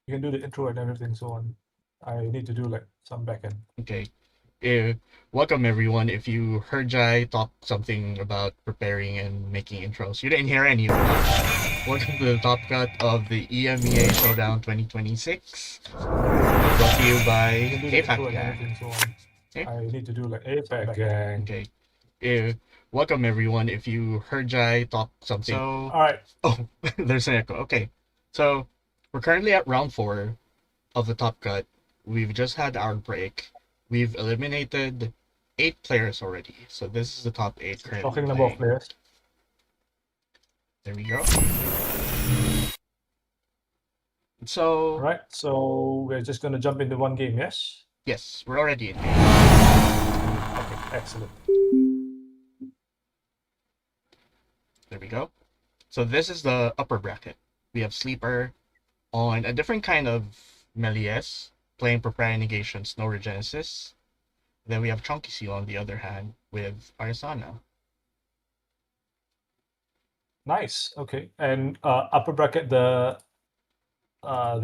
You can do the intro and everything, so on. I need to do like some backend. Okay. Uh, Welcome everyone. If you heard Jai talk something about preparing and making intros, you didn't hear any of that. Welcome to the top cut of the EMEA Showdown 2026. Brought to you You by can do the apac intro and Gang. everything, so on. Okay. I need to do like some apac backend. Gang. Okay. Uh, Welcome everyone. If you heard Jai talk something. So, All right. oh, there's an echo. Okay. So, we're currently at round 4 of the top cut. We've just had our break. We've eliminated 8 players already. So this is the top 8 currently Shocking number of playing. players. There we go. All So right. So we're just gonna jump into one game, yes? yes, we're already in. Okay, excellent. There we go. So this is the upper bracket. We have Sleeper on a different kind of Melies, playing Propriety Negation Snow Regenesis. Then we have Chunky Seal on the other hand with Arsana. Nice. Okay. And upper bracket, the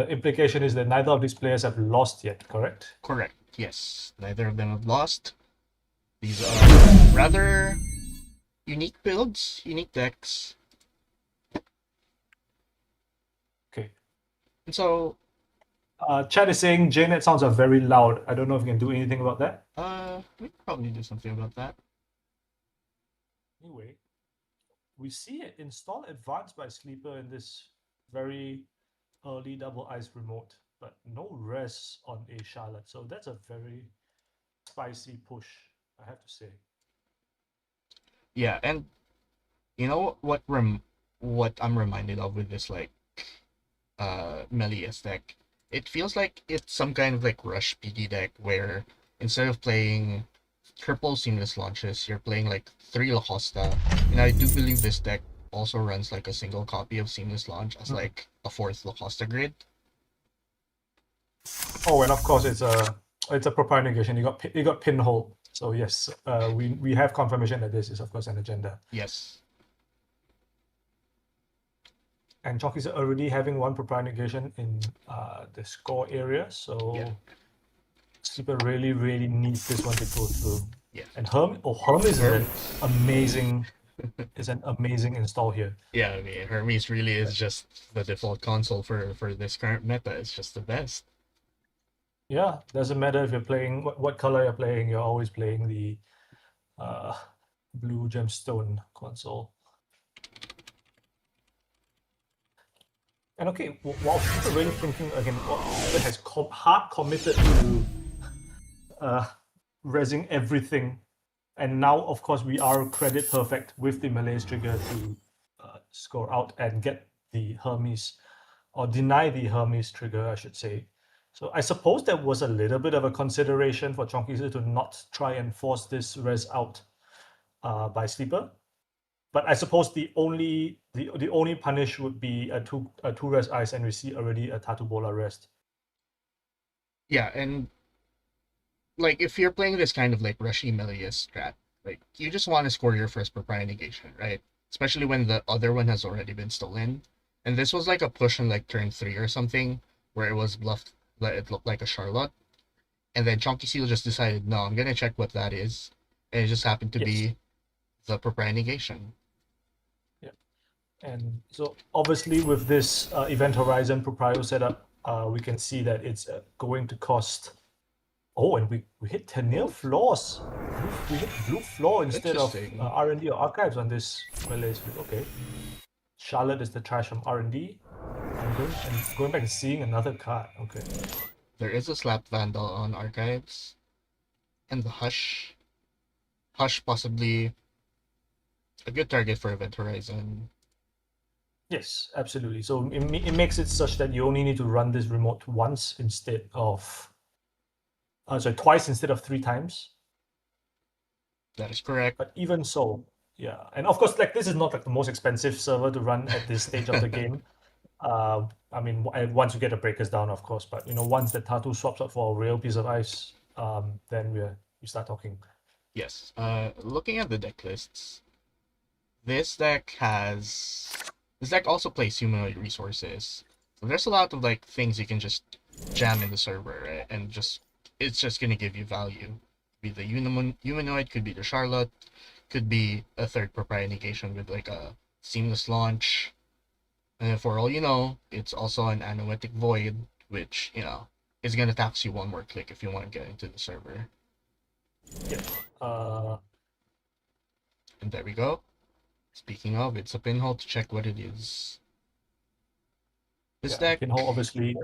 implication is that neither of these players have lost yet, correct? Correct. Yes. Neither of them have lost. These are rather unique builds, unique decks. Okay. And so, Chad is saying JNet sounds are very loud. I don't know if you can do anything about that. we can probably do something about that. Anyway, we see it install advanced by Sleeper in this very early double ice remote, but no res on a Charlotte. So that's a very spicy push, I have to say. Yeah, and you know what I'm reminded of with this like Melius deck? It feels like it's some kind of like rush PD deck where instead of playing triple seamless launches, you're playing like 3 La Costa. And I do believe this deck also runs like a single copy of seamless launch as like a 4th La Costa grid. Oh, and of course it's a proper negation. You got pinhole. So yes, we have confirmation that this is of course an agenda. Yes. And Chalk is already having one proper negation in the score area. So Yeah. Sleeper really needs this one to go through. Yeah. And Hermes is an amazing install here. Yeah, I mean, Hermes really is just the default console for this current meta. It's just the best. Yeah, doesn't matter if you're playing what color you're playing. You're always playing the uh, blue gemstone console. And okay, while people really thinking again, Sleeper has hard committed to resing everything, and now of course we are credit perfect with the Malays trigger to score out and get the Hermes or deny the Hermes trigger, I should say. So I suppose there was a little bit of a consideration for Chonky to not try and force this res out by Sleeper. But I suppose the only punish would be a two res ice, and we see already a Tatu Bola rest. Yeah, and like if you're playing this kind of like rushy Melius strat, like you just want to score your first propriety negation, right? Especially when the other one has already been stolen. And this was like a push on like turn 3 or something, where it was bluffed, like it looked like a Charlotte. And then Chunky Seal just decided, no, I'm gonna check what that is. And it just happened to Yes. be the propriety negation. Yeah. And so obviously with this Event Horizon Proprio setup, we can see that it's going to cost. Oh, and we hit Tenir floors. We hit blue floor instead of Interesting. R&D or archives on this Malays. Okay. Charlotte is the trash from R&D. And going back and seeing another card. Okay. There is a Slap Vandal on archives. And the Hush. Hush possibly a good target for Event Horizon. Yes, absolutely. So it makes it such that you only need to run this remote once instead of twice instead of 3 times. That is correct. But even so, yeah. And of course, like this is not like the most expensive server to run at this stage of the game. I mean, once you get the breakers down, of course. But once the Tatu swaps up for a real piece of ice, then we start talking. Yes. Looking at the deck lists, this deck also plays humanoid resources. So there's a lot of like things you can just jam in the server, right? And just it's just gonna give you value. Be the humanoid, could be the Charlotte, could be a third proprietary negation with like a seamless launch. And for all you know, it's also an anoetic void, which, is gonna tax you one more click if you want to get into the server. Yeah. Uh, And there we go. Speaking of, it's a pinhole to check what it is. This yeah. deck, Pinhole obviously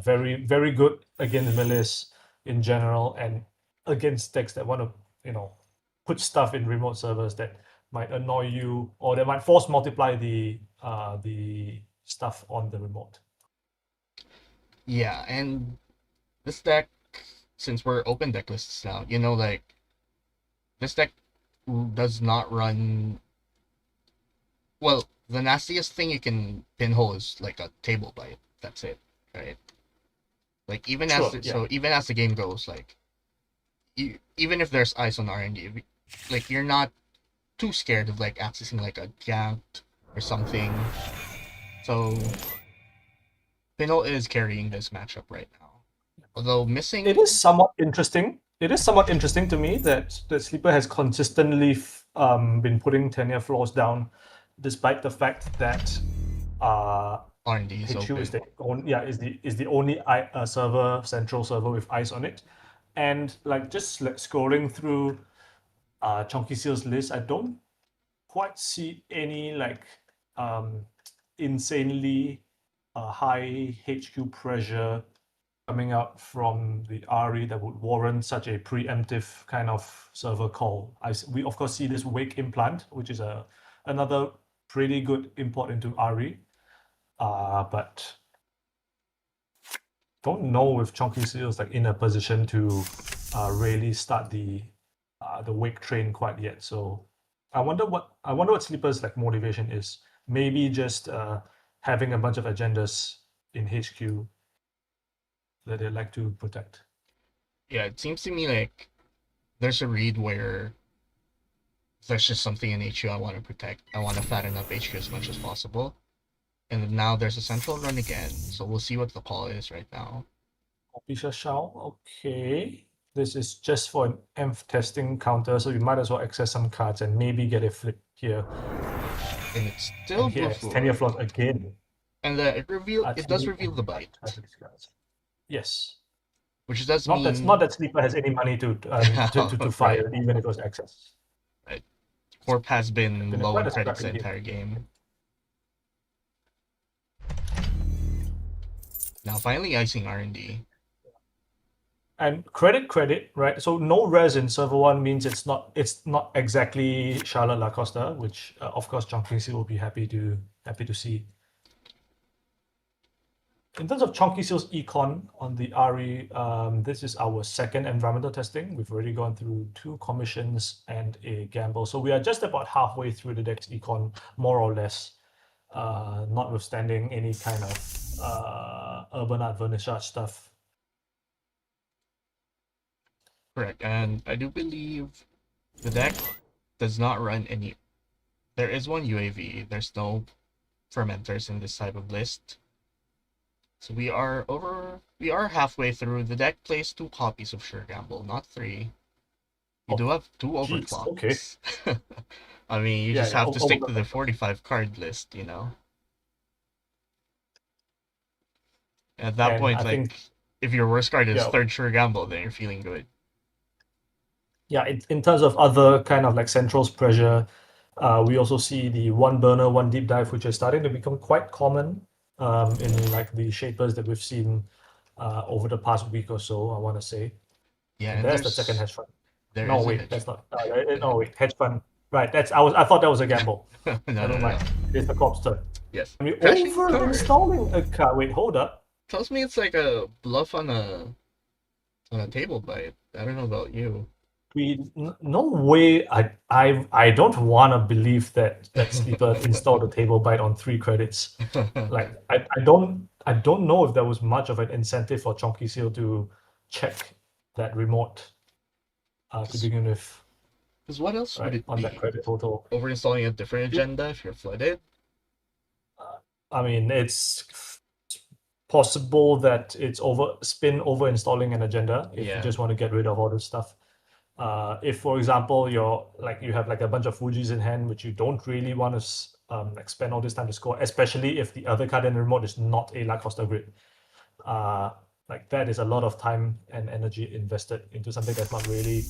very very good against melees in general and against decks that want to put stuff in remote servers that might annoy you or they might force multiply the stuff on the remote. yeah, and this deck, since we're open deck lists now, like this deck does not run. Well, the nastiest thing you can pinhole is like a table bite. That's it, right? Like Sure, yeah. even as the game goes, like even if there's ice on R&D, like you're not too scared of like accessing like a gank or something. So Pinhole is carrying this matchup right now. Although missing, It is somewhat interesting. It is somewhat interesting to me that the Sleeper has consistently been putting tenure floors down, despite the fact that R&D is HQ open. is the only server, central server with ice on it, and like just like scrolling through Chunky Seal's list, I don't quite see any like insanely high HQ pressure coming out from the RE that would warrant such a preemptive kind of server call. We of course see this Wake implant, which is another pretty good import into RE, but don't know if Chunky Seal's like in a position to really start the Wake train quite yet. So I wonder what Sleeper's like motivation is. Maybe just having a bunch of agendas in HQ that they like to protect. Yeah, it seems to me like there's a read where there's just something in HQ I want to protect. I want to fatten up HQ as much as possible. And now there's a central run again, so we'll see what the call is right now. Official Shao, okay. This is just for an EMF testing counter, so you might as well access some cards and maybe get a flip here. And it's still And here blue it's tenure floor. floors again. And it does reveal the bite, Yes. which does Not mean that Sleeper has any money to right. fire, even if it was access. Right. Corp has been low quite in a credits the scrappy game. entire game. Now finally icing R&D. And credit, right? So no res in server one means it's not exactly Charlotte Lacosta, which of course Chunky Seal will be happy to see. In terms of Chunky Seal's econ on the RE, this is our second environmental testing. We've already gone through 2 commissions and a gamble, so we are just about halfway through the deck's econ, more or less, notwithstanding any kind of urban art vernissage stuff. Correct, and I do believe the deck does not run any. There is one UAV. There's no fermenters in this type of list. So we are halfway through. The deck plays 2 copies of Sure Gamble, not 3. You do have 2 Jeez, okay. overclocks. I mean, you just have to stick to the 45 card list, At that And point, I like, think, if your worst card is yeah, third Sure Gamble, then you're feeling good. yeah, in terms of other kind of like centrals pressure, we also see the one burner, one deep dive, which is starting to become quite common in like the shapers that we've seen over the past week or so, I want to say. Yeah, And and there's the second hedge fund. there No, is a wait, hedge that's fund. not. No, wait, hedge fund. Right, I thought that was a gamble. No, Never no, mind. no. It's the corpse turn. Yes. I mean, Crashing over card. installing a card. Wait, hold up. Tells me it's like a bluff on a table bite. I don't know about you. No way. I don't want to believe that Sleeper installed a table bite on 3 credits. Like I don't know if there was much of an incentive for Chonky Seal to check that remote to begin with. Because what else would Right it on that be? credit total. Overinstalling a different agenda if you're flooded? I mean, it's possible that it's over installing an agenda if you Yeah. just want to get rid of all this stuff. If, for example, you have like a bunch of Fujis in hand, which you don't really want to like spend all this time to score, especially if the other card in the remote is not a Lacoste grid. Like that is a lot of time and energy invested into something that's not really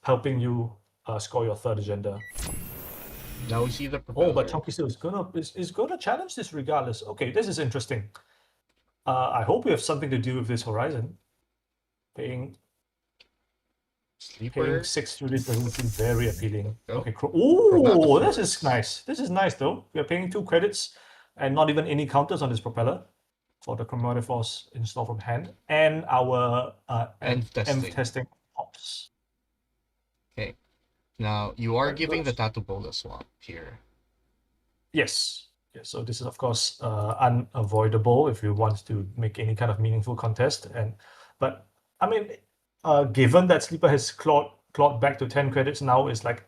helping you score your third agenda. Now we see the Oh, but propeller. Chunky Steel is gonna challenge this regardless. Okay, this is interesting. I hope we have something to do with this Horizon. Paying Sleeper. 6 through this doesn't seem very appealing. Go. Okay, ooh, this is Chromatophores. nice. This is nice though. We are paying 2 credits and not even any counters on this propeller for the Chromatophores installed from hand and our Env testing. testing pops. Okay. Now you are That giving the works. Tattoo Bola swap here. Yes. Yes. So this is of course unavoidable if you want to make any kind of meaningful contest. But I mean, given that Sleeper has clawed back to 10 credits now, is like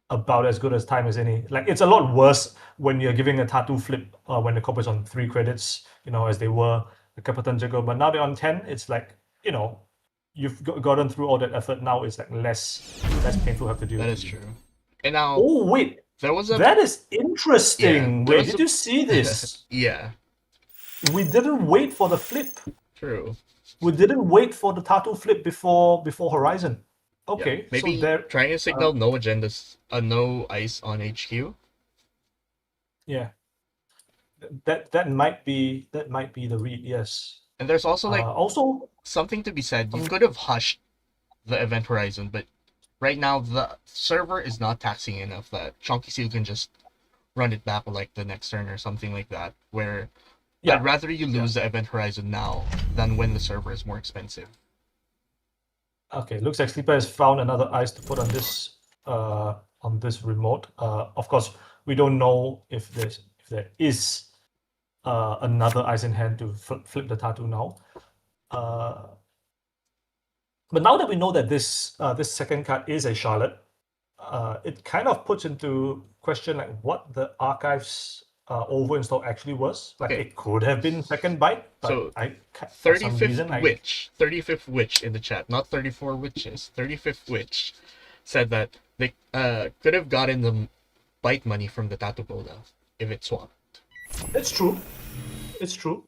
about as good as time as any. Like it's a lot worse when you're giving a tattoo flip when the cop is on 3 credits, as they were a couple turns ago. But now they're on 10. It's like you've gotten through all that effort. Now it's like less painful to have to do. That is true. And now Oh wait, there was a that is interesting. Yeah, there Wait, was did you see this? yeah, We didn't wait for the flip. true. We didn't wait for the tattoo flip before Horizon. Yeah. Okay, Maybe so there. trying to signal no agendas, no ice on HQ. Yeah, that might be the read. Yes. And there's also like Also something to be said. You could have hushed the event horizon, but right now the server is not taxing enough that Chunky Seal can just run it back like the next turn or something like that. Where yeah. I'd rather you lose the event horizon now than when the server is more expensive. Okay, looks like Sleeper has found another ice to put on this remote. Of course, we don't know if there is another ice in hand to flip the tattoo now. But now that we know that this second card is a Charlotte, it kind of puts into question like what the archives overinstall actually was. Like it could have been second bite, but So, for some reason 35th witch in the chat, not 34 witches. 35th witch said that they could have gotten the bite money from the Tattoo Bola if it swapped. It's true. It's true.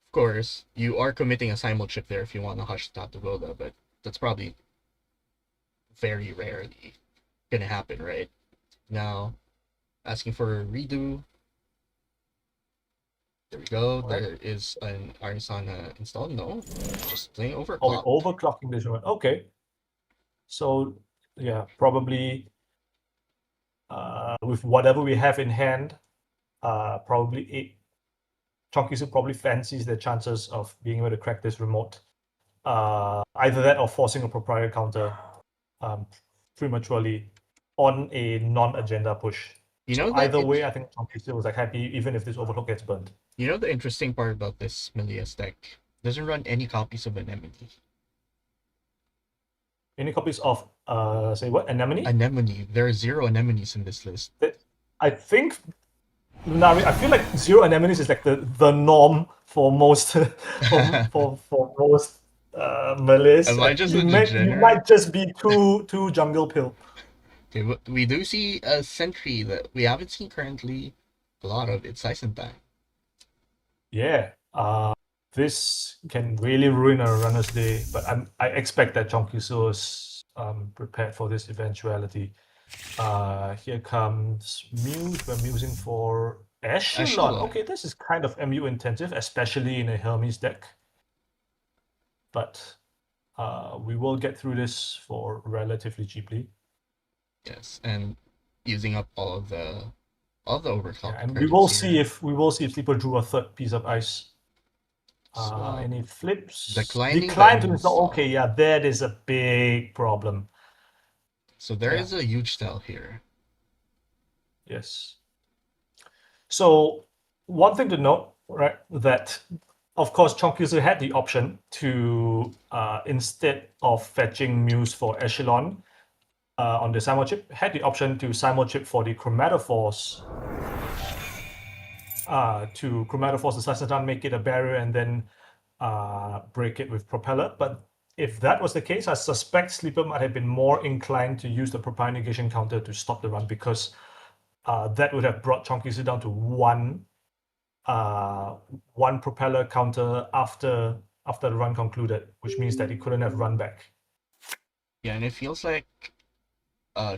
Of course, you are committing a simul chip there if you want to hush the Tattoo Bola, but that's probably very rarely gonna happen, right? Now, asking for a redo. There we go. Right. There is an Arisana install. No, just playing overclock. Oh, overclocking this one. Okay. So yeah, probably with whatever we have in hand, probably Chunky Soup probably fancies the chances of being able to crack this remote. Either that or forcing a proprietary counter prematurely on a non-agenda push. Either way, I think Chunky still was like happy even if this overlook gets burned. You know the interesting part about this Melias deck? Doesn't run any copies of Anemone. Any copies of say what? Anemone? Anemone. There are 0 Anemones in this list. I think I feel like 0 Anemones is like the norm for most for most Malays. Am I just you might just be too jungle pill. Okay, but we do see a sentry that we haven't seen currently a lot of. It's Seisenbang. Yeah. This can really ruin a runner's day, but I expect that Chonky Su is prepared for this eventuality. Here comes Muse. We're musing for Echelon. Okay, this is kind of MU intensive, especially in a Hermes deck. But we will get through this for relatively cheaply. Yes, and using up all the overclock. Yeah, and we will see if Sleeper drew a third piece of ice. Any flips? Decline to install. Okay, yeah, that is a big problem. So there is a huge tell here. Yes. So one thing to note, right, that of course Chonkyuzu had the option to instead of fetching Muse for Echelon on the simul chip, had the option to simul chip for the Chromatophores. to Chromatophores Assassination, make it a barrier, and then break it with Propeller. But if that was the case, I suspect Sleeper might have been more inclined to use the Propine Negation counter to stop the run, because that would have brought Chonkisu down to one Propeller counter after the run concluded, which means that he couldn't have run back. Yeah, and it feels like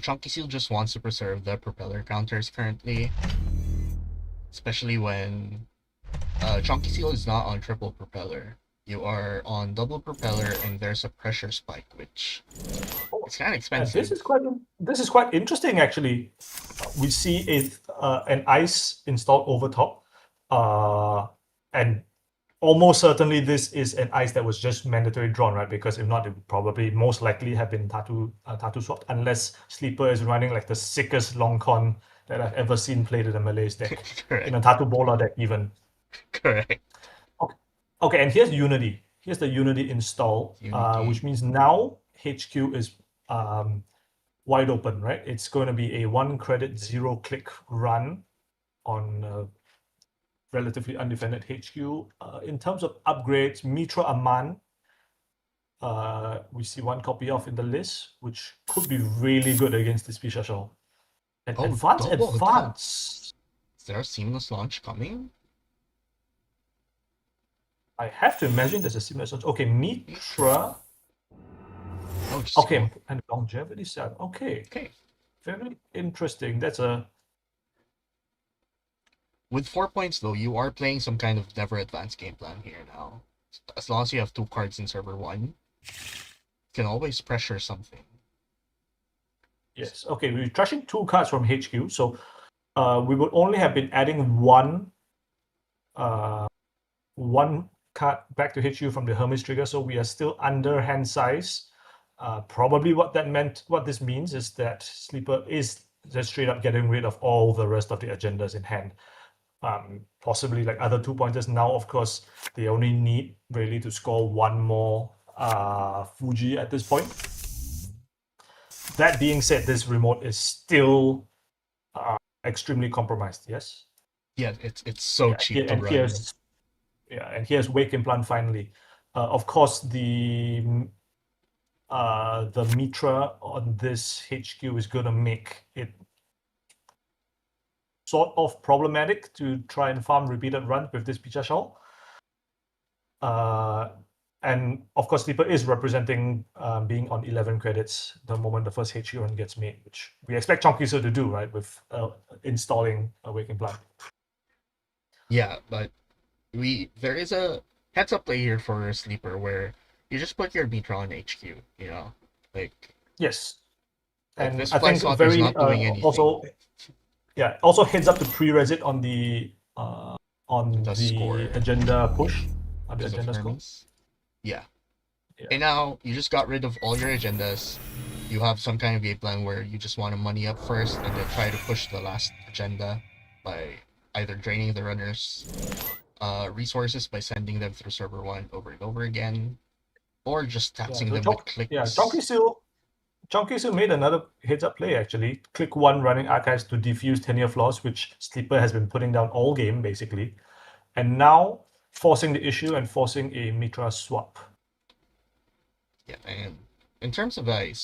Chunky Seal just wants to preserve the Propeller counters currently, especially when Chunky Seal is not on triple Propeller. You are on double Propeller, and there's a pressure spike, which it's kind of And expensive. this is quite interesting, actually. We see an ice installed over top, and almost certainly this is an ice that was just mandatory drawn, right? Because if not, it would probably most likely have been tattoo swapped, unless Sleeper is running like the sickest long con that I've ever seen played in a Malays deck, Correct. in a tattoo bowler deck even. Correct. Okay, and here's Unity. Here's the Unity install, Unity. which means now HQ is wide open, right? It's going to be a 1 credit 0-click run on relatively undefended HQ. In terms of upgrades, Mitra Aman, we see 1 copy of in the list, which could be really good against this Pisha Shaw. And advance. Is there a seamless launch coming? I have to imagine there's a seamless launch. Okay, Mitra. Oh, okay, and longevity set. Okay. Okay. Very interesting. That's with 4 points though, you are playing some kind of never advanced game plan here now. As long as you have 2 cards in server 1, you can always pressure something. Yes. Okay, we're trashing 2 cards from HQ, so we would only have been adding one card back to HQ from the Hermes trigger, so we are still under hand size. Probably what this means is that Sleeper is just straight up getting rid of all the rest of the agendas in hand. Possibly like other 2-pointers. Now, of course, they only need really to score 1 more Fuji at this point. That being said, this remote is still extremely compromised. Yes. Yeah, it's so cheap to run. And here's Wake Implant finally. Of course, the Mitra on this HQ is going to make it sort of problematic to try and farm repeated runs with this Picha Shawl. And of course, Sleeper is representing being on 11 credits the moment the first HQ run gets made, which we expect Chonkiso to do, right, with installing a Wake Implant. Yeah, but there is a heads up play here for Sleeper where you just put your Mitra on HQ, you know, like yes, like and this I think slot very is not doing anything. Also heads up to pre-res it on the score. agenda push, on the agenda score. Yeah. And now you just got rid of all your agendas. You have some kind of game plan where you just want to money up first and then try to push the last agenda by either draining the runners' resources by sending them through server 1 over and over again, or just taxing them with clicks. Yeah, Chonkisu made another heads-up play, actually. Click 1 running archives to defuse tenure flaws, which Sleeper has been putting down all game, basically. And now forcing the issue and forcing a Mitra swap. Yeah, and in terms of ice,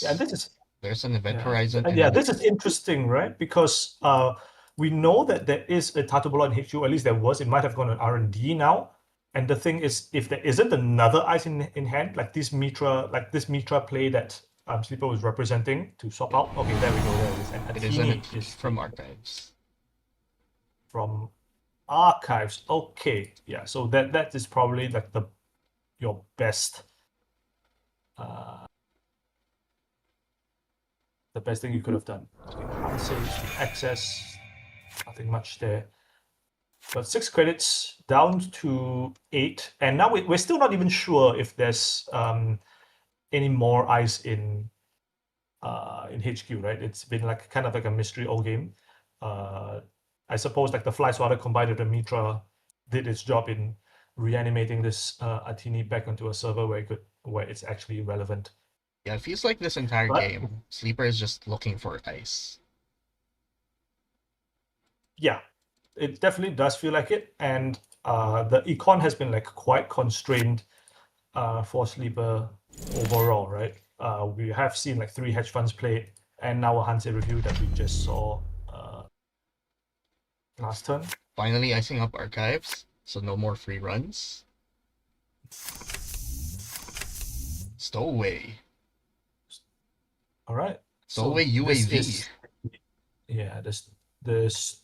there's an event horizon. And this is interesting, right? Because we know that there is a Tatubola in HQ, at least there was. It might have gone on R&D now. And the thing is, if there isn't another ice in hand, like this Mitra play that Sleeper was representing to swap out. Okay, there we go. There it is. And it is from archives. From archives. Okay, yeah. So that is probably like your best. The best thing you could have done. Access, nothing much there. But 6 credits down to 8, and now we're still not even sure if there's any more ice in HQ, right? It's been like kind of like a mystery all game. I suppose like the Fly Swatter combined with the Mitra did its job in reanimating this Atini back onto a server where it's actually relevant. Yeah, it feels like this entire game, Sleeper is just looking for ice. Yeah, it definitely does feel like it, and the econ has been like quite constrained for Sleeper overall, right? We have seen like 3 hedge funds played, and now a Hanse review that we just saw last turn. Finally icing up archives, so no more free runs. Stowaway. All right. Stowaway This UAV. is this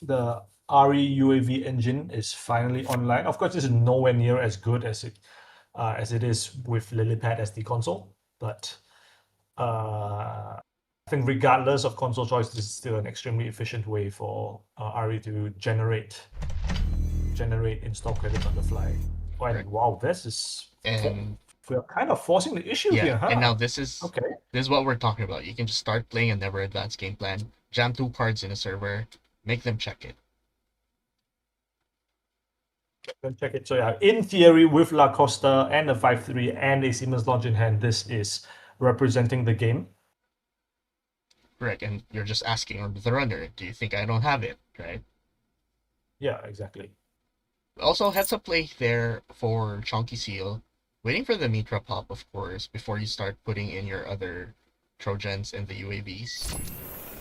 the RE UAV engine is finally online. Of course, this is nowhere near as good as it is with Lilipad as the console, but I think regardless of console choice, this is still an extremely efficient way for RE to generate install credits on the fly. Oh, and Right. wow, this is And we're kind of forcing the issue yeah, here, huh? and now this is Okay. what we're talking about. You can just start playing a never advanced game plan, jam 2 cards in a server, make them check it. Check it. So yeah, in theory, with La Costa and a 5-3 and a Siemens launch in hand, this is representing the game. Correct, and you're just asking the runner, do you think I don't have it, right? Yeah, exactly. Also, heads up play there for Chunky Seal. Waiting for the Mitra pop, of course, before you start putting in your other Trojans and the UAVs.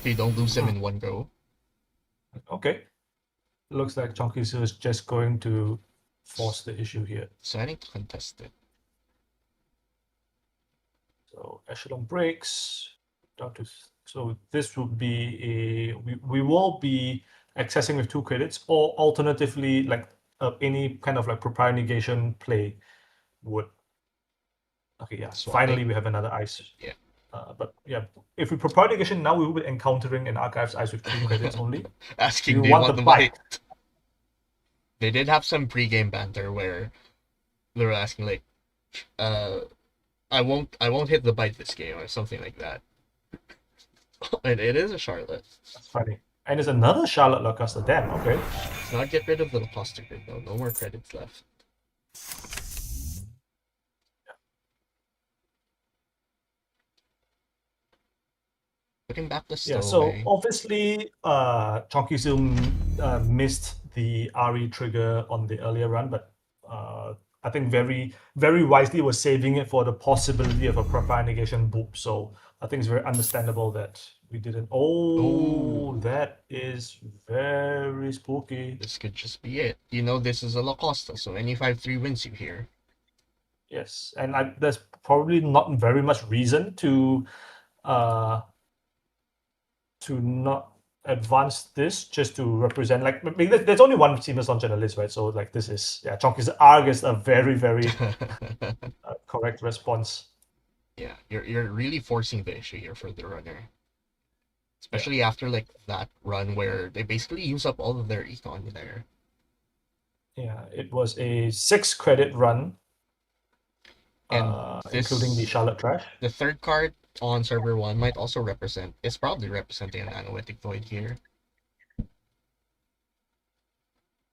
So you don't lose them in one go. Okay. Looks like Chunky Seal is just going to force the issue here. So I need to contest it. So Echelon breaks down to so this would be we will be accessing with 2 credits, or alternatively like any kind of like prior negation play would. Okay, yeah. Swapping. Finally, we have another ice. Yeah. But yeah, if we propel negation now, we will be encountering an archives ice with 2 credits only. Asking, You do you want the the bite? They did have some pre-game banter where they were asking like, I won't hit the bite this game or something like that. And it is a Charlotte. That's funny. And it's another Charlotte Lacosta. Damn, okay. Let's not get rid of the Lacosta grid though. No more credits left. Putting back the Yeah, Stowaway. so obviously, Chonky Seal missed the RE trigger on the earlier run, but I think very, very wisely was saving it for the possibility of a proper negation boop. So I think it's very understandable that we didn't. Oh, that is very spooky. This could just be it. You know this is a Lacosta, so any 5-3 wins you here. Yes, and there's probably not very much reason to not advance this just to represent like there's only one Siemens launch on the list, right? So like this is Chonky's arg is a very, very correct response. Yeah, you're really forcing the issue here for the runner. Especially after like that run where they basically use up all of their econ there. Yeah, it was a 6 credit run, And including the Charlotte trash. The third card on server 1 might also represent, it's probably representing an Anoetic Void here.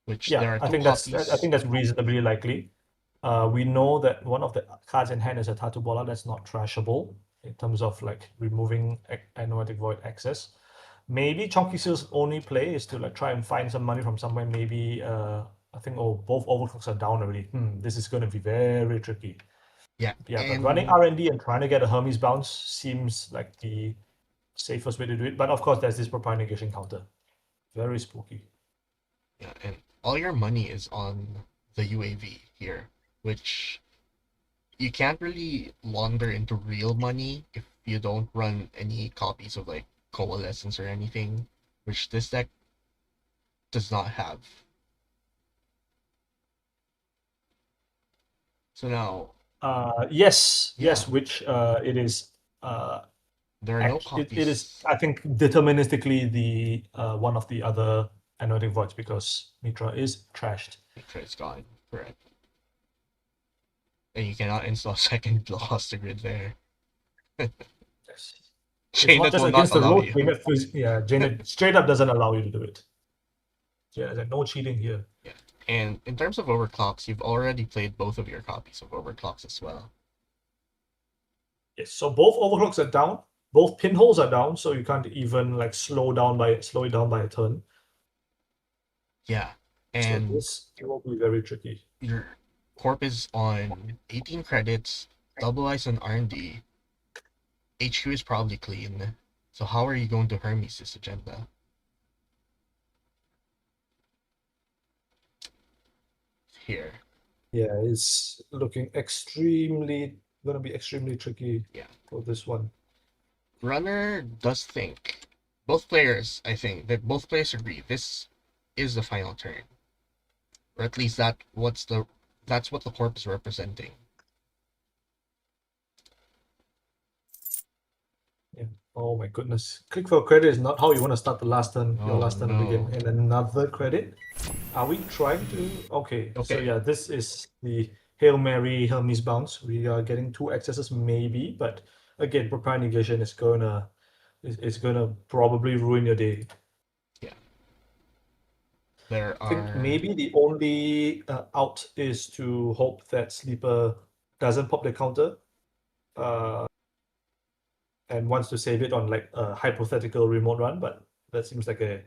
Which there are 2 copies. I think that's reasonably likely. We know that one of the cards in hand is a Tatubola that's not trashable in terms of like removing Anoetic Void access. Maybe Chonky Seal's only play is to like try and find some money from somewhere. Maybe I think both overclocks are down already. This is going to be very tricky. Yeah, but running R&D and trying to get a Hermes bounce seems like the safest way to do it. But of course, there's this proper negation counter. Very spooky. Yeah, and all your money is on the UAV here, which you can't really launder into real money if you don't run any copies of like Coalescence or anything, which this deck does not have. So now, yes, which it is. There are no copies. It is, I think, deterministically the one of the other Anoetic Voids because Mitra is trashed. Mitra is gone, correct. And you cannot install second Lacosta grid there. Yes. Janet not just will against not the allow road. you. Janet straight up doesn't allow you to do it. Yeah, there's no cheating here. Yeah. And in terms of overclocks, you've already played both of your copies of overclocks as well. Yes, so both overclocks are down, both pinholes are down, so you can't even like slow it down by a turn. Yeah, So and this will be very tricky. your corp is on 18 credits, double ice on R&D. HQ is probably clean. So how are you going to Hermes this agenda? Here. Yeah, it's looking gonna be extremely tricky Yeah. for this one. Runner does think. Both players, I think, that both players agree this is the final turn. Or at least that's what the corp is representing. Yeah. Oh my goodness. Click for credit is not how you want to start the last turn, your Oh last turn to begin. no. And another credit. Are we trying to? Okay, so Okay. yeah, this is the Hail Mary Hermes bounce. We are getting two accesses maybe, but again, propine negation is gonna probably ruin your day. Yeah. There I think are maybe the only out is to hope that Sleeper doesn't pop the counter uh, and wants to save it on like a hypothetical remote run, but that seems like a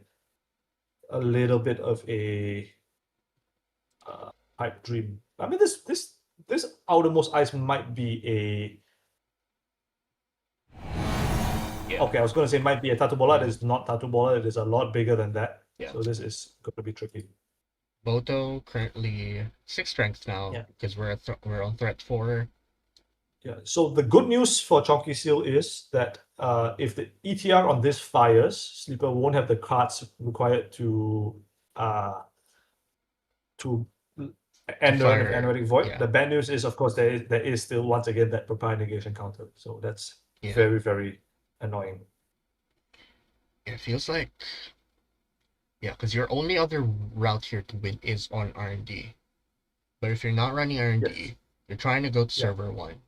little bit of a pipe dream. I mean, this outermost ice might be a yeah. okay. I was going to say might be a tattoo bola. It is not tattoo bola. It is a lot bigger than that. Yeah. So this is going to be tricky. Boto currently 6 strength now Yeah. because we're on threat 4. Yeah. So the good news for Chonky Seal is that if the ETR on this fires, Sleeper won't have the cards required uh, to end the run with fire. Anoretic Void. Yeah. The bad news is, of course, there is still once again that propine negation counter. So that's Yeah. very, very annoying. It feels like yeah, because your only other route here to win is on R&D. But if you're not running R&D, Yes. you're trying to go to Yeah. server 1,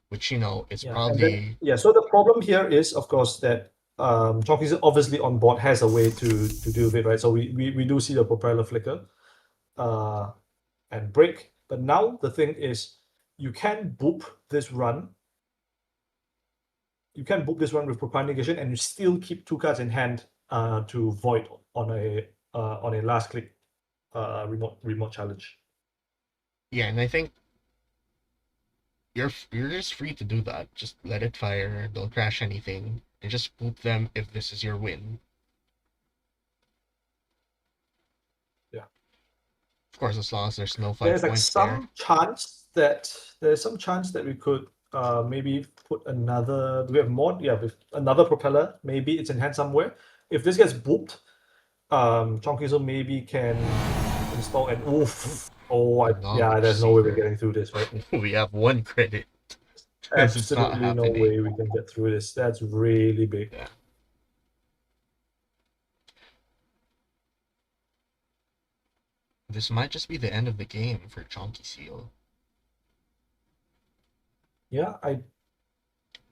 which is Yeah. And then probably yeah, so the problem here is, of course, that Chalk is obviously on board has a way to deal with it, right? So we do see the propeller flicker and break. But now the thing is you can boop this run. You can boop this run with propine negation and you still keep two cards in hand to void on a last click remote challenge. yeah, and I think you're just free to do that. Just let it fire, don't crash anything, and just boop them if this is your win. Yeah. Of course, as long as there's no 5 There's like points there. some chance that we could maybe put another. Do we have more? Yeah, with another propeller. Maybe it's in hand somewhere. If this gets booped, Chonkizo maybe can install an oof. Oh, yeah. Knowledge There's no way we're Seeker. getting through this, right? We have 1 credit because it's not Absolutely no happening. way we can get through this. That's really big. Yeah. This might just be the end of the game for Chonky Seal. Yeah,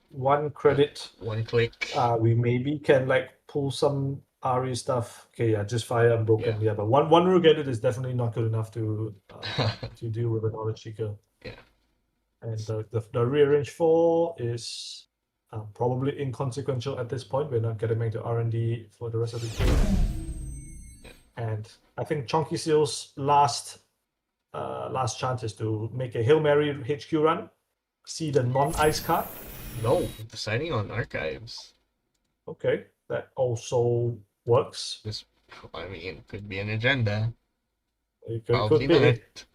one credit. 1 click. We maybe can like pull some RE stuff. Okay, yeah, just fire unbroken. Yeah, but one rook edit is definitely not good enough to deal with a knowledge seeker. Yeah. And the rearrange 4 is probably inconsequential at this point. We're not getting back to R&D for the rest of the game. And I think Chonky Seal's last chance is to make a Hail Mary HQ run, see the non-ice card. No, deciding on archives. Okay, that also works. This, I mean, could be an agenda. It Probably could be. not.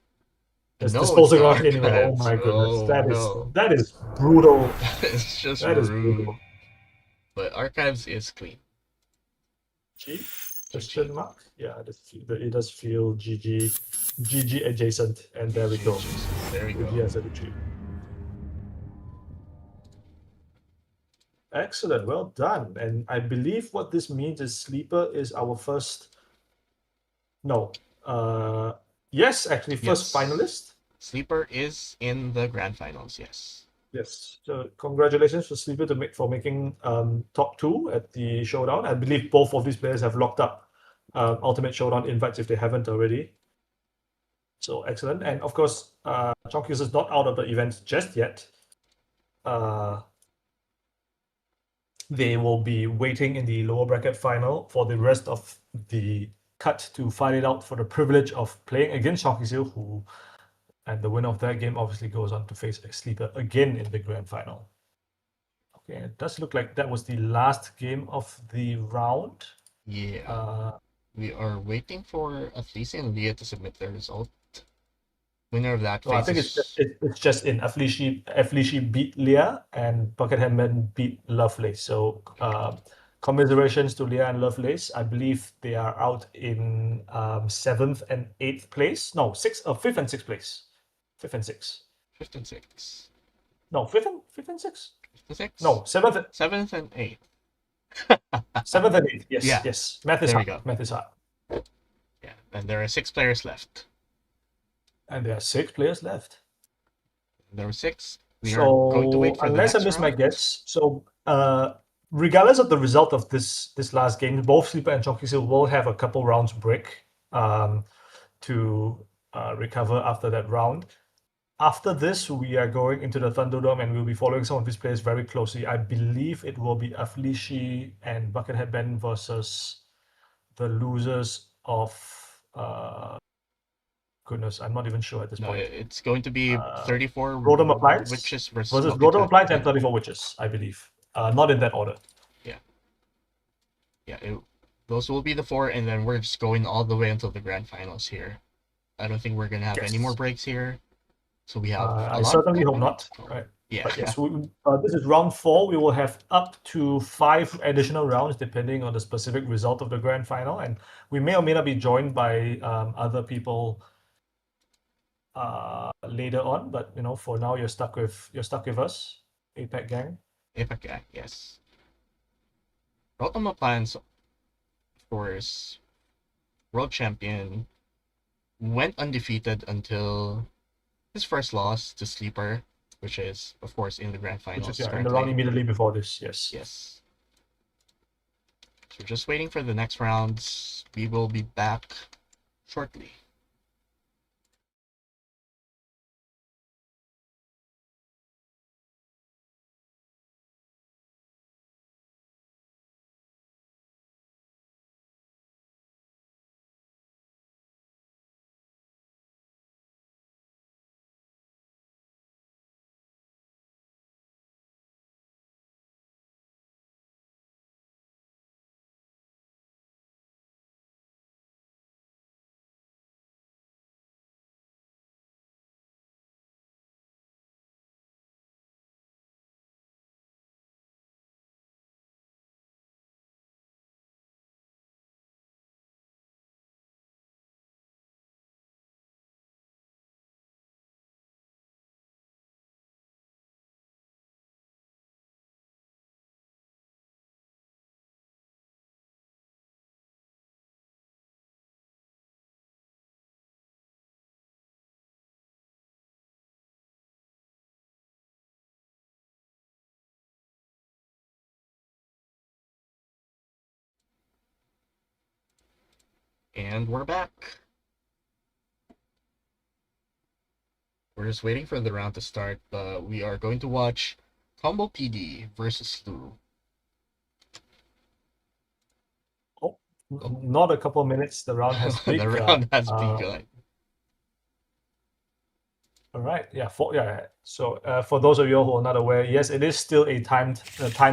It's No, disposing not on anyway. Oh archives. my goodness, Oh no. that is brutal. It's just That is rude. brutal. But archives is clean. G? GG. Question mark? Yeah, it does feel GG adjacent, and there we go. There we go. GG as a retreat. Excellent, well done. And I believe what this means is Sleeper is our first. No, yes, actually, first Yes. finalist. Sleeper is in the grand finals, yes. Yes, so congratulations to Sleeper for making top 2 at the Showdown. I believe both of these players have locked up Ultimate Showdown invites if they haven't already. So excellent, and of course, Chonky's is not out of the event just yet. They will be waiting in the lower bracket final for the rest of the cut to fight it out for the privilege of playing against Shawkeysil, and the winner of that game obviously goes on to face a sleeper again in the grand final. Okay, it does look like that was the last game of the round. Yeah. We are waiting for Athletes and Leah to submit their result. Winner of that So I phase think is... it's just in Aflishi beat Leah and Buckethead Men beat Lovelace. So commiserations to Leah and Lovelace. I believe they are out in 7th and 8th place. No, 5th and 6th place. 5th and 6th. 5th and 6th. No, 5th and 6th. 5th and 6th? No, 7th. 7th and 8th. 7th and 8th. Yes, Yeah. yes. Math is There we hard. go. Math is hard. Yeah, and there are 6 players left. And there are 6 players left. There were 6. We are going to wait for unless the I next miss my round. guess, so regardless of the result of this last game, both Sleeper and Chonkysil will have a couple rounds break to recover after that round. After this, we are going into the Thunderdome and we'll be following some of these players very closely. I believe it will be Aflishi and Buckethead Ben versus the losers of goodness, I'm not even sure at this No, point. it's going to be 34 Rotom Appliance Witches versus Rotom Buckethead. Appliance and 34 Witches, I believe. Not in that order. Yeah, those will be the 4, and then we're just going all the way until the grand finals here. I don't think we're gonna have any more breaks here. So we have I certainly hope not. Right. Yeah. But yes, this is round 4. We will have up to 5 additional rounds depending on the specific result of the grand final, and we may or may not be joined by other people later on. But for now, you're stuck with us, APAC gang. APAC gang, yes. Rotom Appliance, of course, world champion, went undefeated until his first loss to Sleeper, which is, of course, in the grand finals. Which is in the round immediately before this, yes. Yes. So we're just waiting for the next rounds. We will be back shortly. And we're back. We're just waiting for the round to start, but we are going to watch Combo PD versus Lou. Not a couple of minutes. The round has begun. The round has begun. All right. Yeah. So for those of you who are not aware, yes, it is still a timed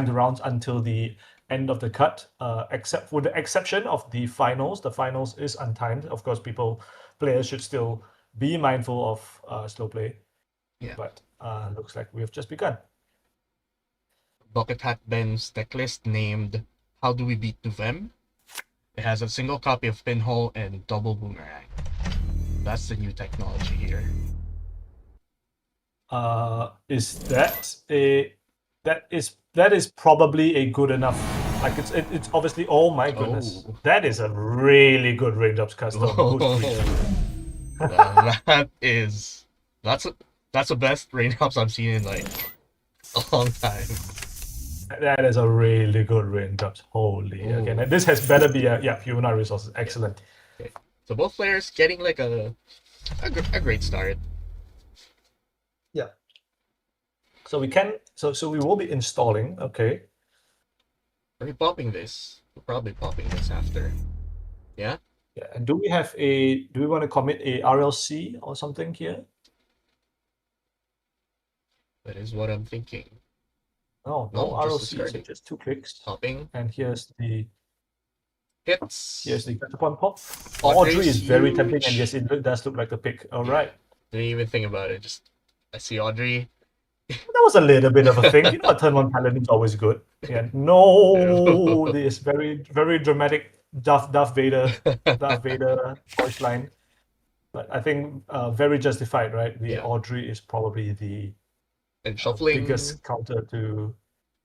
round until the end of the cut. Except with the exception of the finals. The finals is untimed. Of course, players should still be mindful of slow play. Yeah. But looks like we have just begun. Buckethead Ben's deck list named How Do We Beat Nuvem? It has a single copy of Pinhole and double Boomerang. That's the new technology here. Is that is probably a good enough, like it's obviously, oh my goodness, that is a really good raindrops custom. That's the best raindrops I've seen in like a long time. That is a really good raindrops. Holy. Okay, now this has better be human resources. Excellent. Okay. So both players getting like a great start. Yeah. So we will be installing. Okay. Are we popping this? We're probably popping this after. Yeah. Yeah, and do we want to commit a RLC or something here? That is what I'm thinking. No, no No, just RLC, so discarding. just 2 clicks. Hopping. And here's the Hits. Catapult pop. Audrey Audrey's is very tempting, and huge. yes, it does look like the pick. All Yeah. right. Didn't even think about it. Just I see Audrey. That was a little bit of a thing. You know, a turn one paladin is always good. Yeah. No, this very, very dramatic Darth Vader voice line. But I think very justified, right? The Yeah. Audrey is probably the And shuffling. biggest counter to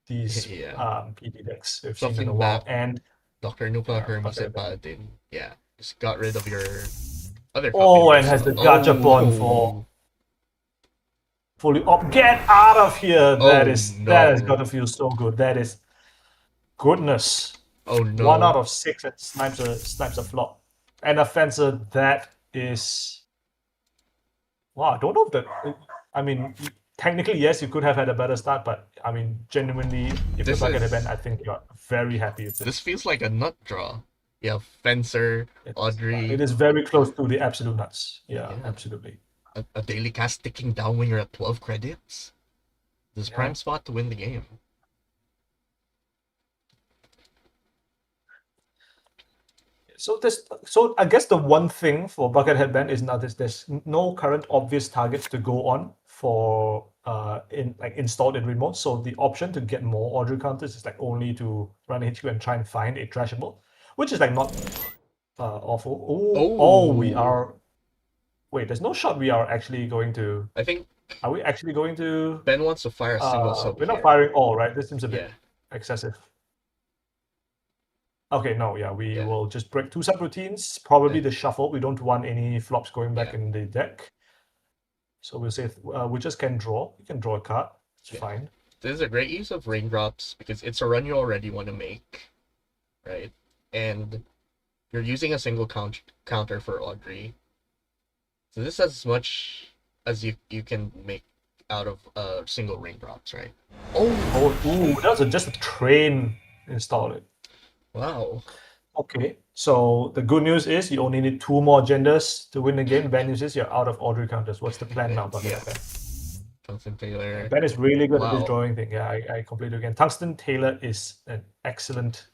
these Yeah. PD decks we've seen in Shuffling a while. back. And Dr. Nuka, Hermes, okay. and Paladin. Yeah. Just got rid of your other copy. Oh, and has the Gachapon for fully up. Get out of here! That has got to feel so good. That is goodness. Oh no. 1 out of 6 and snipes a flop. And a fencer that is wow, I don't know if that I mean technically yes, you could have had a better start, but I mean genuinely if This the bucket is- event, I think you're very happy with This feels like a nut draw. You have Fencer, Audrey. It is very close to the absolute nuts. Yeah, Yeah. absolutely. A daily cast ticking down when you're at 12 credits. This is prime spot to win the game. So I guess the one thing for bucket headband is now there's no current obvious targets to go on for installed in remote. So the option to get more Audrey counters is like only to run HQ and try and find a trashable, which is like not awful. Oh, we are. Wait, there's no shot we are actually going to. I think. Are we actually going to? Ben wants to fire a single sub. We're not firing all, right? This seems a bit Yeah. excessive. Okay, no, yeah, we will just break 2 subroutines. Probably the shuffle. We don't want any flops going back in the deck. So we'll say we just can draw. We can draw a card. It's fine. This is a great use of raindrops because it's a run you already want to make, right? And you're using a single counter for Audrey. So this is as much as you can make out of single raindrops, right? Ooh, that was just a train installed. Wow. Okay, so the good news is you only need 2 more genders to win the game. Bad news is you're out of Audrey counters. What's the plan now, Bucket? Tungsten Taylor. Ben is really good at this drawing thing. Yeah, I completely again. Tungsten Taylor is an excellent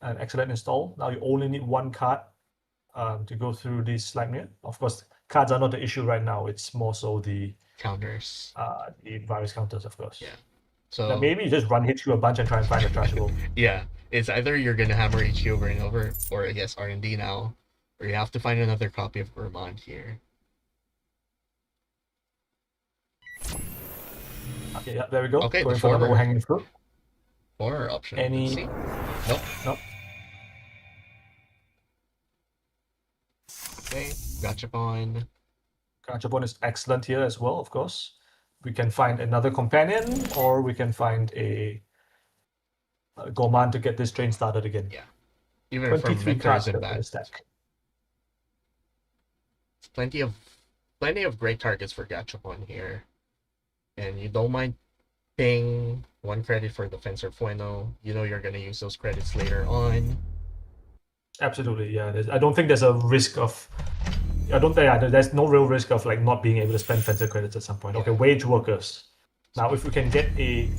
install. Now you only need 1 card to go through this slime here. Of course, cards are not the issue right now. It's more so the counters. The virus counters, of course. Yeah. So now maybe you just run HQ a bunch and try and find a trashable. Yeah. It's either you're gonna hammer HQ over and over, or I guess R&D now, or you have to find another copy of Vermont here. Okay, yeah, there we go. Okay, going for the low hanging fruit. Or option. Any? Nope. Nope. Okay, Gachapon. Gachapon is excellent here as well, of course. We can find another companion, or we can find a Goman to get this train started again. Yeah. Even from mentors and bad. Stack. Plenty of great targets for Gachapon here. And you don't mind paying 1 credit for the Fencer Fueno. You know you're gonna use those credits later on. Absolutely, yeah. I don't think there's a risk of there's no real risk of like not being able to spend Fencer credits at some point. Okay, wage workers. Now if we can get we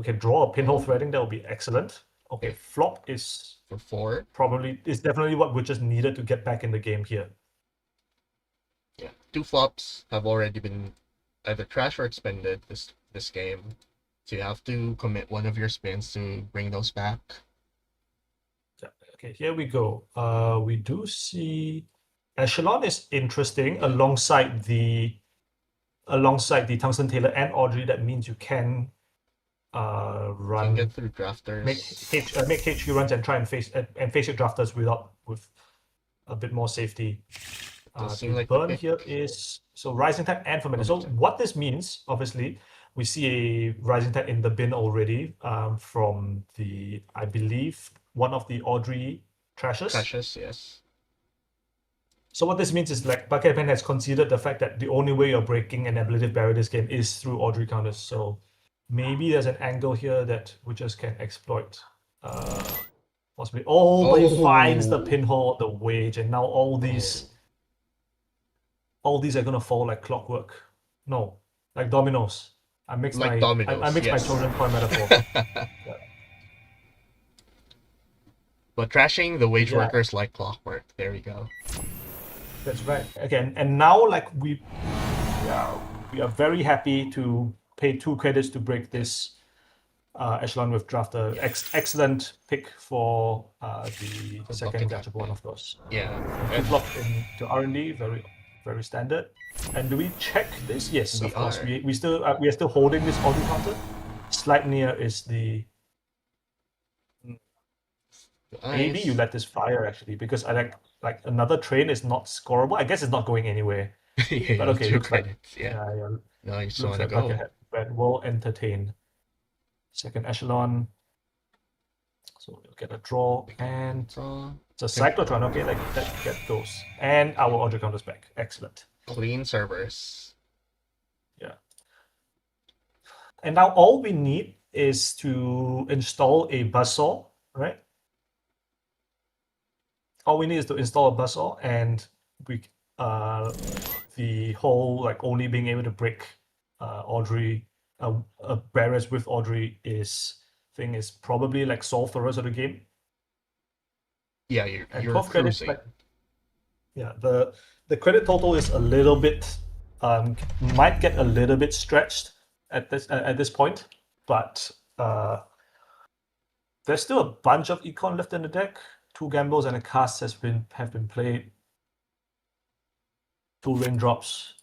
can draw a pinhole threading, that would be excellent. Okay, flop is for 4. Probably is definitely what we just needed to get back in the game here. Yeah, 2 flops have already been either trash or expended this game, so you have to commit 1 of your spins to bring those back. Yeah. Okay, here we go. We do see Echelon is interesting alongside the Tungsten Taylor and Audrey. That means you can run get through drafters, make HQ runs and try and face your drafters with a bit more safety. The like burn here is so Rising Tide and Fermentor. So what this means, obviously, we see a Rising Tide in the bin already from the, I believe, one of the Audrey trashes. Trashes, yes. So what this means is like Bucket Pen has considered the fact that the only way you're breaking an ablative barrier this game is through Audrey counters. So maybe there's an angle here that we just can exploit Possibly. Oh, but it finds the Oh. pinhole, the wage, and now all these are gonna fall like clockwork. No, like dominoes. Like I dominoes, mix my yes. children's toy metaphor. Yeah. But trashing the wage Yeah, workers like clockwork. There we go. that's right. Again, and now like we are very happy to pay 2 credits to break this echelon with drafter. Yeah. Excellent pick for the For second bucket gotcha hat one, bin. of course. Yeah. And two And flop into R&D, very standard. And do we check this? Yes, we of course. are. We are still holding this auto counter. Slide near is the maybe you Nice. let this fire actually because I like another train is not scoreable. I guess it's not going anywhere. But Yeah, okay, two looks like credits. Yeah. yeah, No, you just looks want to like go. Buckethead Red will entertain. Second echelon. So we'll get a draw and Draw. it's a cyclotron. Okay, like that get those. And our auto counters back. Excellent. Clean servers. Yeah. And now all we need is to install a buzzsaw, right? All we need is to install a buzzsaw and we the whole like only being able to break Audrey barriers with Audrey is probably like solved the rest of the game. Yeah, And you're 12 credits, cruising. like yeah, the credit total is a little bit might get a little bit stretched at this point, but there's still a bunch of econ left in the deck. 2 gambles and a cast have been played. 2 raindrops.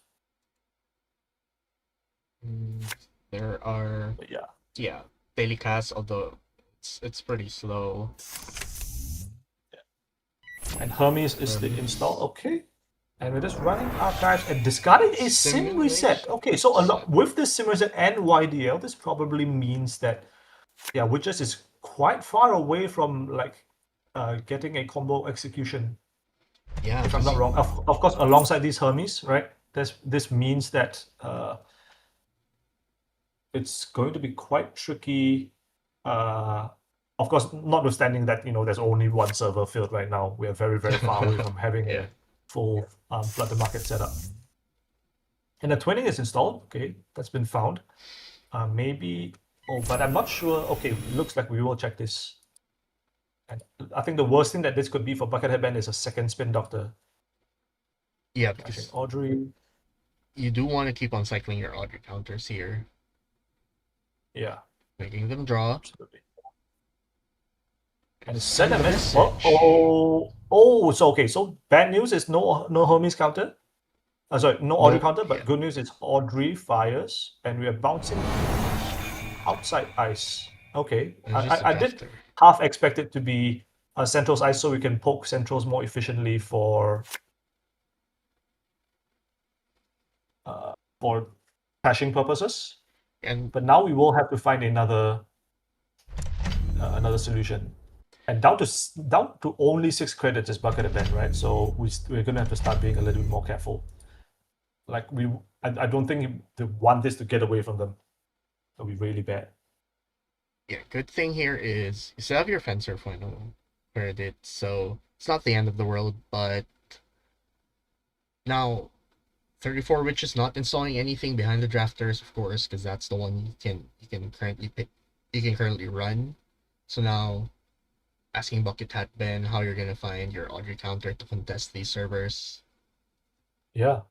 There are But yeah. yeah daily casts, although it's pretty slow. And Hermes is the install. Okay. And we're just running archives and discarding a sim reset. Okay, so with this sim reset and YDL, this probably means that Witches is quite far away from like getting a combo execution. Yeah, If I'm not wrong. Of course, alongside these Hermes, right? This means that it's going to be quite tricky. Of course, notwithstanding that there's only one server field right now. We are very far away from having yeah. a full flood the market setup. And the twinning is installed. Okay, that's been found. Maybe. Oh, but I'm not sure. Okay, looks like we will check this. And I think the worst thing that this could be for Buckethead Band is a second spin doctor. Yeah, Flashing because Audrey. you do want to keep on cycling your Audrey counters here, Yeah, making them draw. absolutely. And send a message. Oh, so okay. So bad news is no Hermes counter. Sorry, no Audrey counter, but yeah. good news is Audrey fires, and we are bouncing outside ice. Okay, It's just a I did drafter. half expect it to be Central's ice so we can poke Central's more efficiently for caching purposes. And But now we will have to find another solution. And down to only 6 credits is Bucket Event, right? So we're gonna have to start being a little bit more careful. Like I don't think they want this to get away from them. It'll be really bad. yeah, good thing here is you still have your fencer final credit, so it's not the end of the world. But now 34 which is not installing anything behind the drafters, of course, because that's the one you can currently pick, you can currently run. So now asking Bucket Hat Ben how you're gonna find your Audrey counter to contest these servers. Yeah.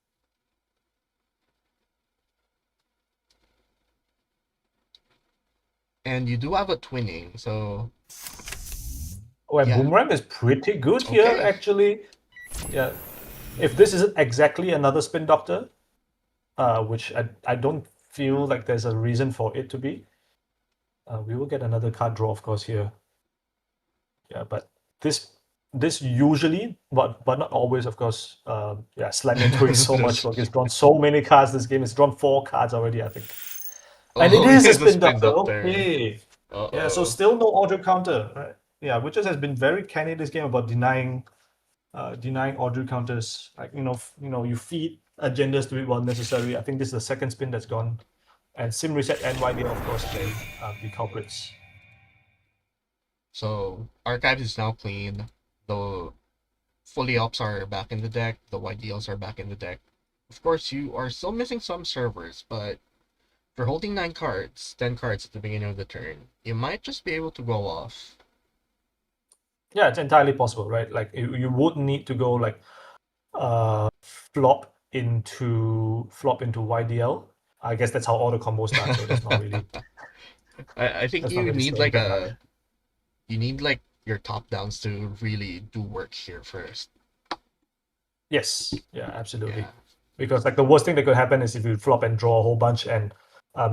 And you do have a twinning, so Oh, and yeah. Boomerang is pretty good here, Okay. actually. Yeah. If this isn't exactly another spin doctor, which I don't feel like there's a reason for it to be, we will get another card draw, of course, here. Yeah, but this usually, but not always, of course. Slightly doing so much work. It's drawn so many cards this game. It's drawn 4 cards already, I think. And it is a spin doctor. Okay. Yeah, so still no Audrey counter, right? Yeah, Witches has been very canny this game about denying Audrey counters. Like you feed agendas to it while necessary. I think this is the second spin that's gone, and sim reset and YDL of course can be culprits. So Archives is now clean. The fully ops are back in the deck. The YDLs are back in the deck. Of course, you are still missing some servers, but for holding 9 cards, 10 cards at the beginning of the turn, you might just be able to go off. Yeah, it's entirely possible, right? Like you would need to go like flop into YDL. I guess that's how all the combos start. So that's not really I think that's not you really need saying like that much. your top downs to really do work here first. Yes, yeah, absolutely. Yeah. Because like the worst thing that could happen is if you flop and draw a whole bunch and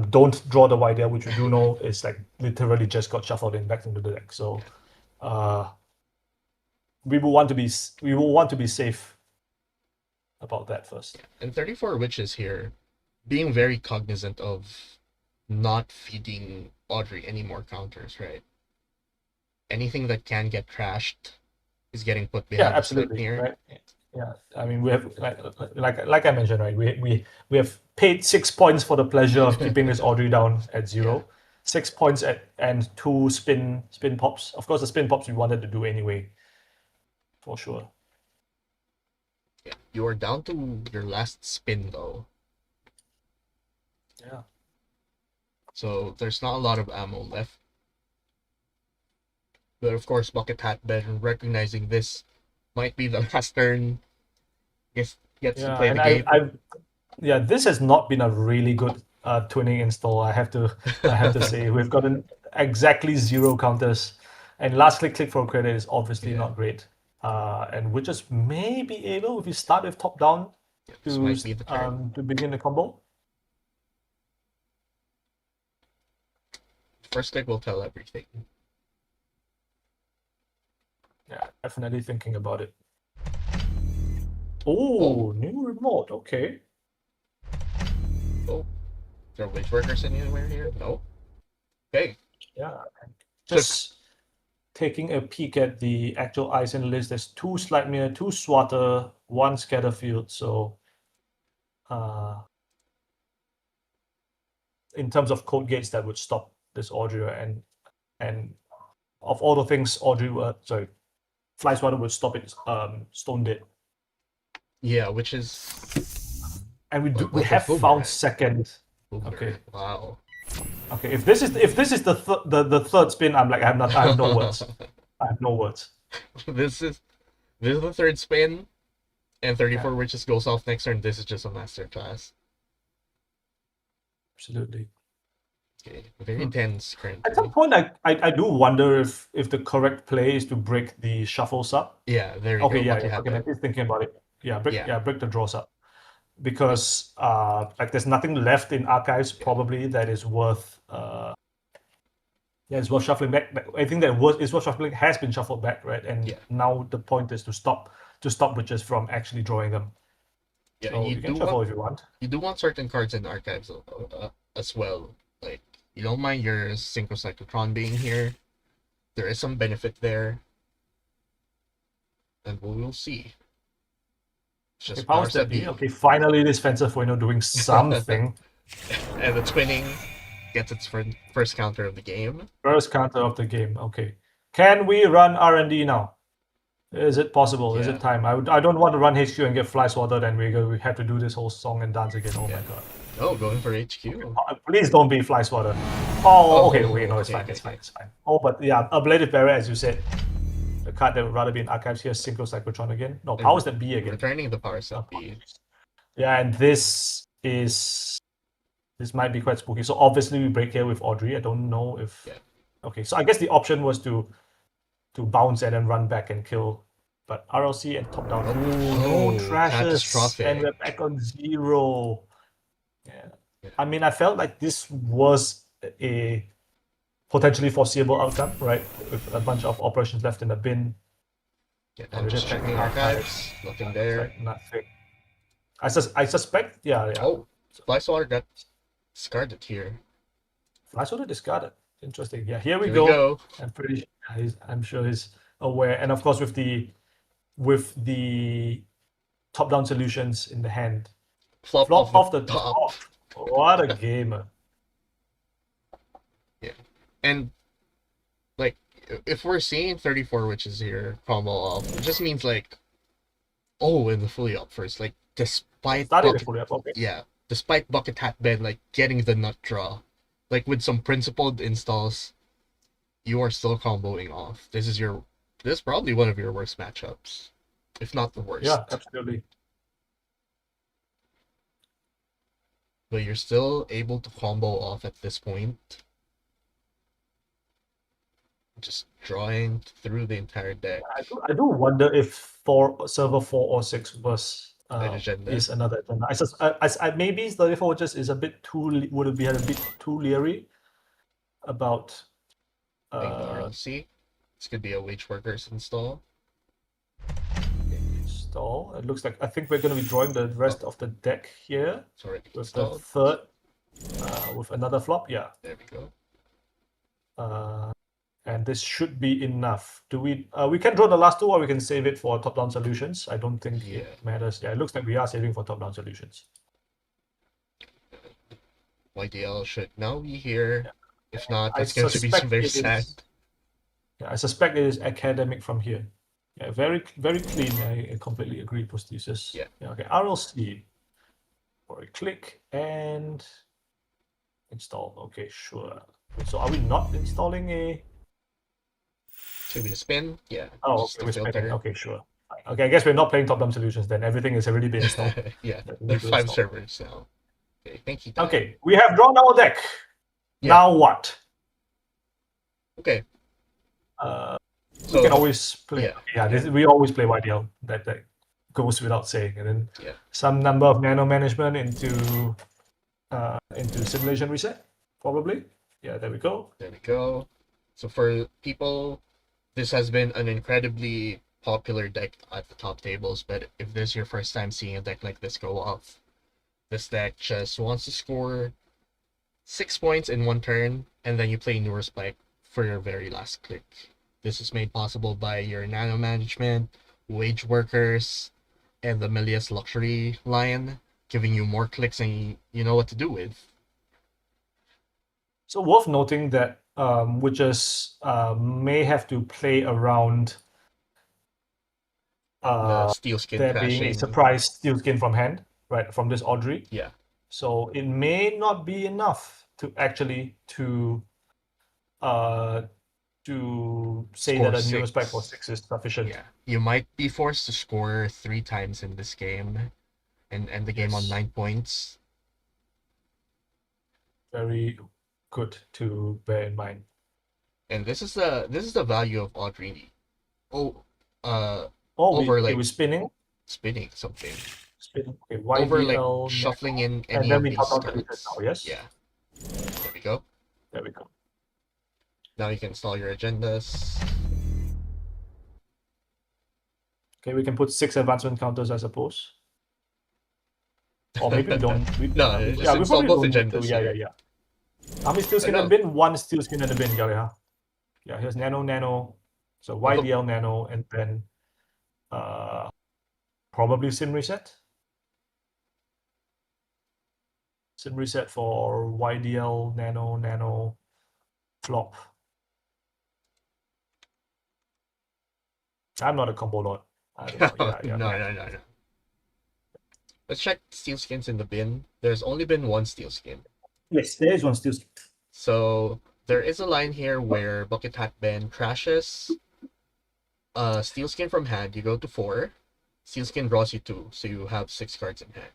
don't draw the YDL, which you do know is like literally just got shuffled in back into the deck. So we will want to be safe about that first. And 34 Witches here, being very cognizant of not feeding Audrey any more counters, right? Anything that can get crashed is getting put Yeah, behind the slip absolutely. here. Right. Yeah. I mean, we have like I mentioned, right? We have paid 6 points for the pleasure of keeping this Audrey down at 0. Yeah. 6 points and 2 spin pops. Of course, the spin pops we wanted to do anyway, for sure. Yeah. You are down to your last spin though. Yeah. So there's not a lot of ammo left. But of course, Bucket Hat Ben, recognizing this might be the last turn, gets to Yeah, play and the game. yeah, this has not been a really good twinning install. I have to say we've gotten exactly 0 counters, and last click for credit is obviously Yeah. not great. And we just may be able, if we start with top down, This might be the turn. to begin the combo. First click will tell everything. Yeah, definitely thinking about it. Oh, new remote. Okay. Oh, is there wage workers anywhere here? No. Okay. Yeah. Just taking a peek at the actual Eisen list, there's 2 Slightmere, 2 Swatter, 1 Scatterfield. So, in terms of code gates that would stop this Audrey, and of all the things Audrey, Fly Swatter would stop it, Stone Dead. Yeah, which is. And we have found second. Boomerang. Okay. Wow. Okay. If this is the third spin, I have no words. I have no words. This is the third spin, and 34 Yeah. Witches goes off next turn. This is just a masterclass. Absolutely. Okay, very tense currently. At some point, I do wonder if the correct play is to break the shuffles up. Yeah, there you Okay, go. yeah. Okay, I'm thinking about it. Yeah, break the draws up, because like there's nothing left in archives probably that is worth it's worth shuffling back. I think that is worth shuffling has been shuffled back, right? And now the point is to stop witches from actually drawing them. Yeah, so you can shuffle if you want. You do want certain cards in archives as well. Like you don't mind your Synchrocyclotron being here. There is some benefit there, and we will see. It's just Powers that be. Okay, finally this fencer for doing something. And the twinning gets its first counter of the game. First counter of the game. Okay, can we run R&D now? Is it possible? Is it time? I don't want to run HQ and get Fly Swatter, and we have to do this whole song and dance again. Oh my god. Oh, going for HQ. Please don't be Fly Swatter. Oh, okay, no, it's fine, it's fine. Oh, but yeah, Ablative Barrier, as you said, the card that would rather be in archives here, Synchrocyclotron again. No, Powers that be again. Returning the Powers that be. Yeah, and this might be quite spooky. So obviously we break here with Audrey. I don't know if. Yeah. Okay, so I guess the option was to bounce and then run back and kill. But RLC and top down. No trashes. And we're back on 0. Yeah. I mean, I felt like this was a potentially foreseeable outcome, right? With a bunch of operations left in the bin. Yeah, I'm just checking archives. Nothing there. Like nothing. I suspect, yeah. Oh, Fly Swatter got discarded here. Fly Swatter discarded. Interesting. Yeah, here we go. I'm sure he's aware. And of course, with the top-down solutions in the hand. Flop off the top. What a gamer. Yeah. And like if we're seeing 34 witches here combo off, it just means like, oh, in the fully up first, like despite Starting the bucket, fully up. Okay. yeah, despite bucket hat bed like getting the nut draw, like with some principled installs, you are still comboing off. This is probably one of your worst matchups, if not the Yeah, worst. absolutely. But you're still able to combo off at this point. Just drawing through the entire deck. I do wonder if server 4 or 6 was An agenda. is another agenda. Maybe 34 just is a bit would be a bit too leery about Playing the uh RLC. This could be a wage workers install. install. It looks like I think we're going to be drawing the rest of the deck here It's already with the installed. third with another flop. Yeah. There we go. And this should be enough. Do we can draw the last two, or we can save it for top-down solutions? I don't think Yeah. it matters. Yeah, it looks like we are saving for top-down solutions. YDL should now be here. Yeah. If not, I that's going to be suspect very it sad. is. Yeah, I suspect it is academic from here. Yeah, very clean. I completely agree, prosthesis. Yeah. Okay, RLC for a click and install. Okay, sure. So are we not installing a? Should be a spin. Yeah. Oh, Just okay, a we're spinning. filter. Okay, sure. Okay, I guess we're not playing top-down solutions then. Everything has already been installed. Yeah. that we There are need to 5 install. servers now. Okay, thank you. Time. Okay, we have drawn our deck. Yeah. Now what? Okay. We can always play. yeah. We always play YDL. That goes without saying. And then Yeah. some number of nano management into simulation reset, probably. Yeah, there we go. There we go. So for people, this has been an incredibly popular deck at the top tables, but if this is your first time seeing a deck like this go off, this deck just wants to score 6 points in one turn, and then you play Newer Spike for your very last click. This is made possible by your nano management, wage workers, and the Milius luxury line, giving you more clicks and you know what to do with. So worth noting that witches may have to play around The steel skin there crashing. being a surprise steel skin from hand, right, from this Audrey. Yeah. So it may not be enough to actually to say Score that a Neuro Spike 6. for 6 is sufficient. Yeah. You might be forced to score 3 times in this game and end the game on 9 points. Very good to bear in mind. And this is the value of Audrey. Over it was spinning something. Spinning. Okay, Over YDL, like shuffling in and any then of we these top down cards. now, yes? Yeah. There we go. There we go. Now you can install your agendas. Okay, we can put 6 advancement counters, I suppose. Or maybe we don't. No, we just install probably both don't need to. agendas Yeah. here. How many steel skin in the bin? 1 steel skin in the bin, Gary. Yeah, here's nano. So YDL nano, and then probably sim reset. Sim reset for YDL nano flop. I'm not a combo lord. I don't know. Yeah. No. Let's check steel skins in the bin. There's only been 1 steel skin. Yes, there is 1 steel skin. So there is a line here where Bucket Hat Ben crashes. Steel skin from hand, you go to 4. Steel skin draws you 2, so you have 6 cards in hand.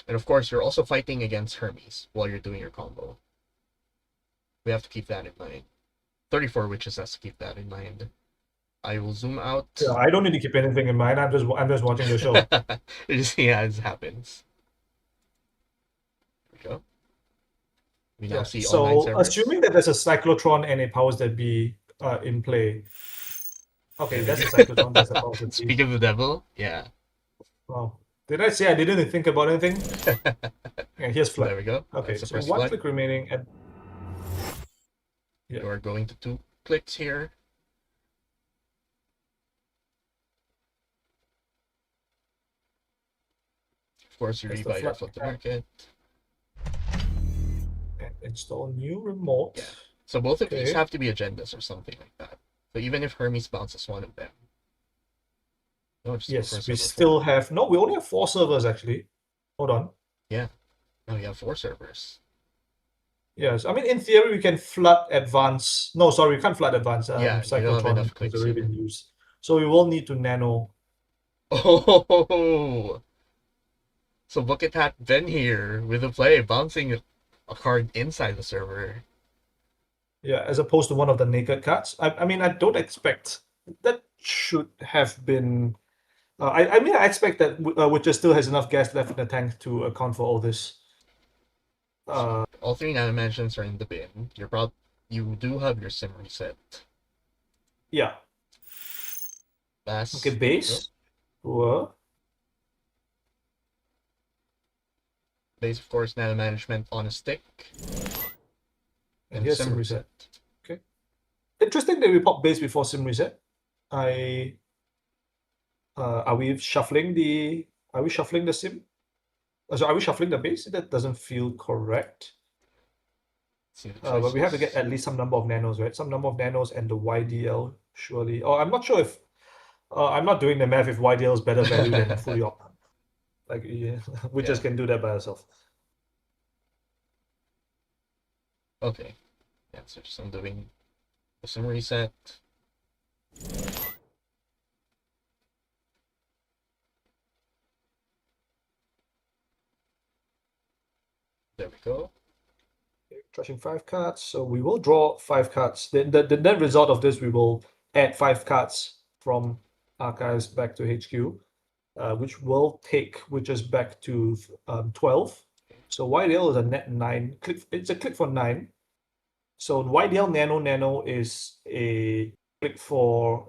And of course, you're also fighting against Hermes while you're doing your combo. We have to keep that in mind. 34 witches has to keep that in mind. I will zoom out. Yeah, I don't need to keep anything in mind. I'm just watching the show. It happens. There we go. We now see so online servers. Assuming that there's a cyclotron and a powers that be in play. Okay, that's a cyclotron. That's a powers that be. Speak of the devil, yeah. Wow. Did I say I didn't think about anything? Yeah, here's flat. There we go. Okay, so 1 click remaining, and you are going to 2 clicks here. Of course, you rebuy your flip the market. And install new remote. Yeah. So both of these Okay. have to be agendas or something like that. So even if Hermes bounces one of them, no, just go for Yes, we server still 4. have no. We only have 4 servers actually. Hold on. Yeah, now you have 4 servers. Yes, I mean in theory we can flood advance. No, sorry, we can't flood advance. Yeah, you don't have Cyclotron enough has clicks already here. been used, so we will need to nano. Oh, so Bucket Hat Ben here with a play, bouncing a card inside the server. Yeah, as opposed to one of the naked cards. I mean, I don't expect that should have been. I mean, I expect that Witcher still has enough gas left in the tank to account for all this. So all 3 nanomansions are in the bin. You do have your sim reset. Yeah. Okay, Last, there we go. base. Poor. Base, of course, nano management on a stick. And And here's sim sim reset. reset. Okay. Interesting that we pop base before sim reset. I are we shuffling the sim? So are we shuffling the base? That doesn't feel correct. See the But we have to get choices. at least some number of nanos, right? Some number of nanos and the YDL surely. Oh, I'm not sure if I'm not doing the math if YDL is better value than fully op. Like yeah, we Yeah. just can do that by ourselves. Okay. Yeah, so just undoing the sim reset. There we go. Trashing 5 cards, so we will draw 5 cards. The net result of this, we will add 5 cards from archives back to HQ, which will take witches back to 12. So YDL is a net 9. It's a click for 9. So YDL Nano is a click for.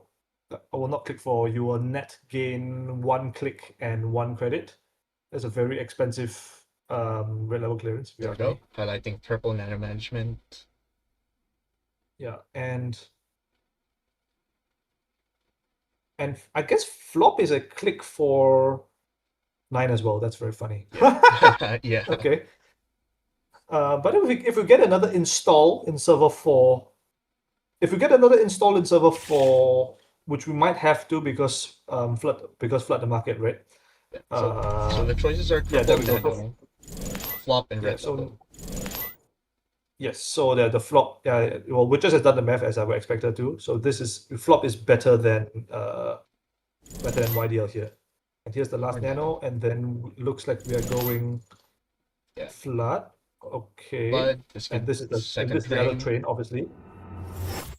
I will not click for. You will net gain 1 click and 1 credit. That's a very expensive red level clearance, if you There we ask go. me. Highlighting purple nano management. Yeah, and I guess flop is a click for 9 as well. That's very funny. Yeah. Yeah. Okay. But if we get another install in server 4, if we get another install in server 4, which we might have to because flood the market, right? Yeah. So the choices are Yeah, there triple we go. nano, flop, and Yeah, red level. yes, so the flop, well, Witches has done the math as I would expect her to. So flop is better than YDL here. And here's the last Or nano, and then looks like we are going Yeah. flood. Okay, But this and could this is second the other train. train, obviously.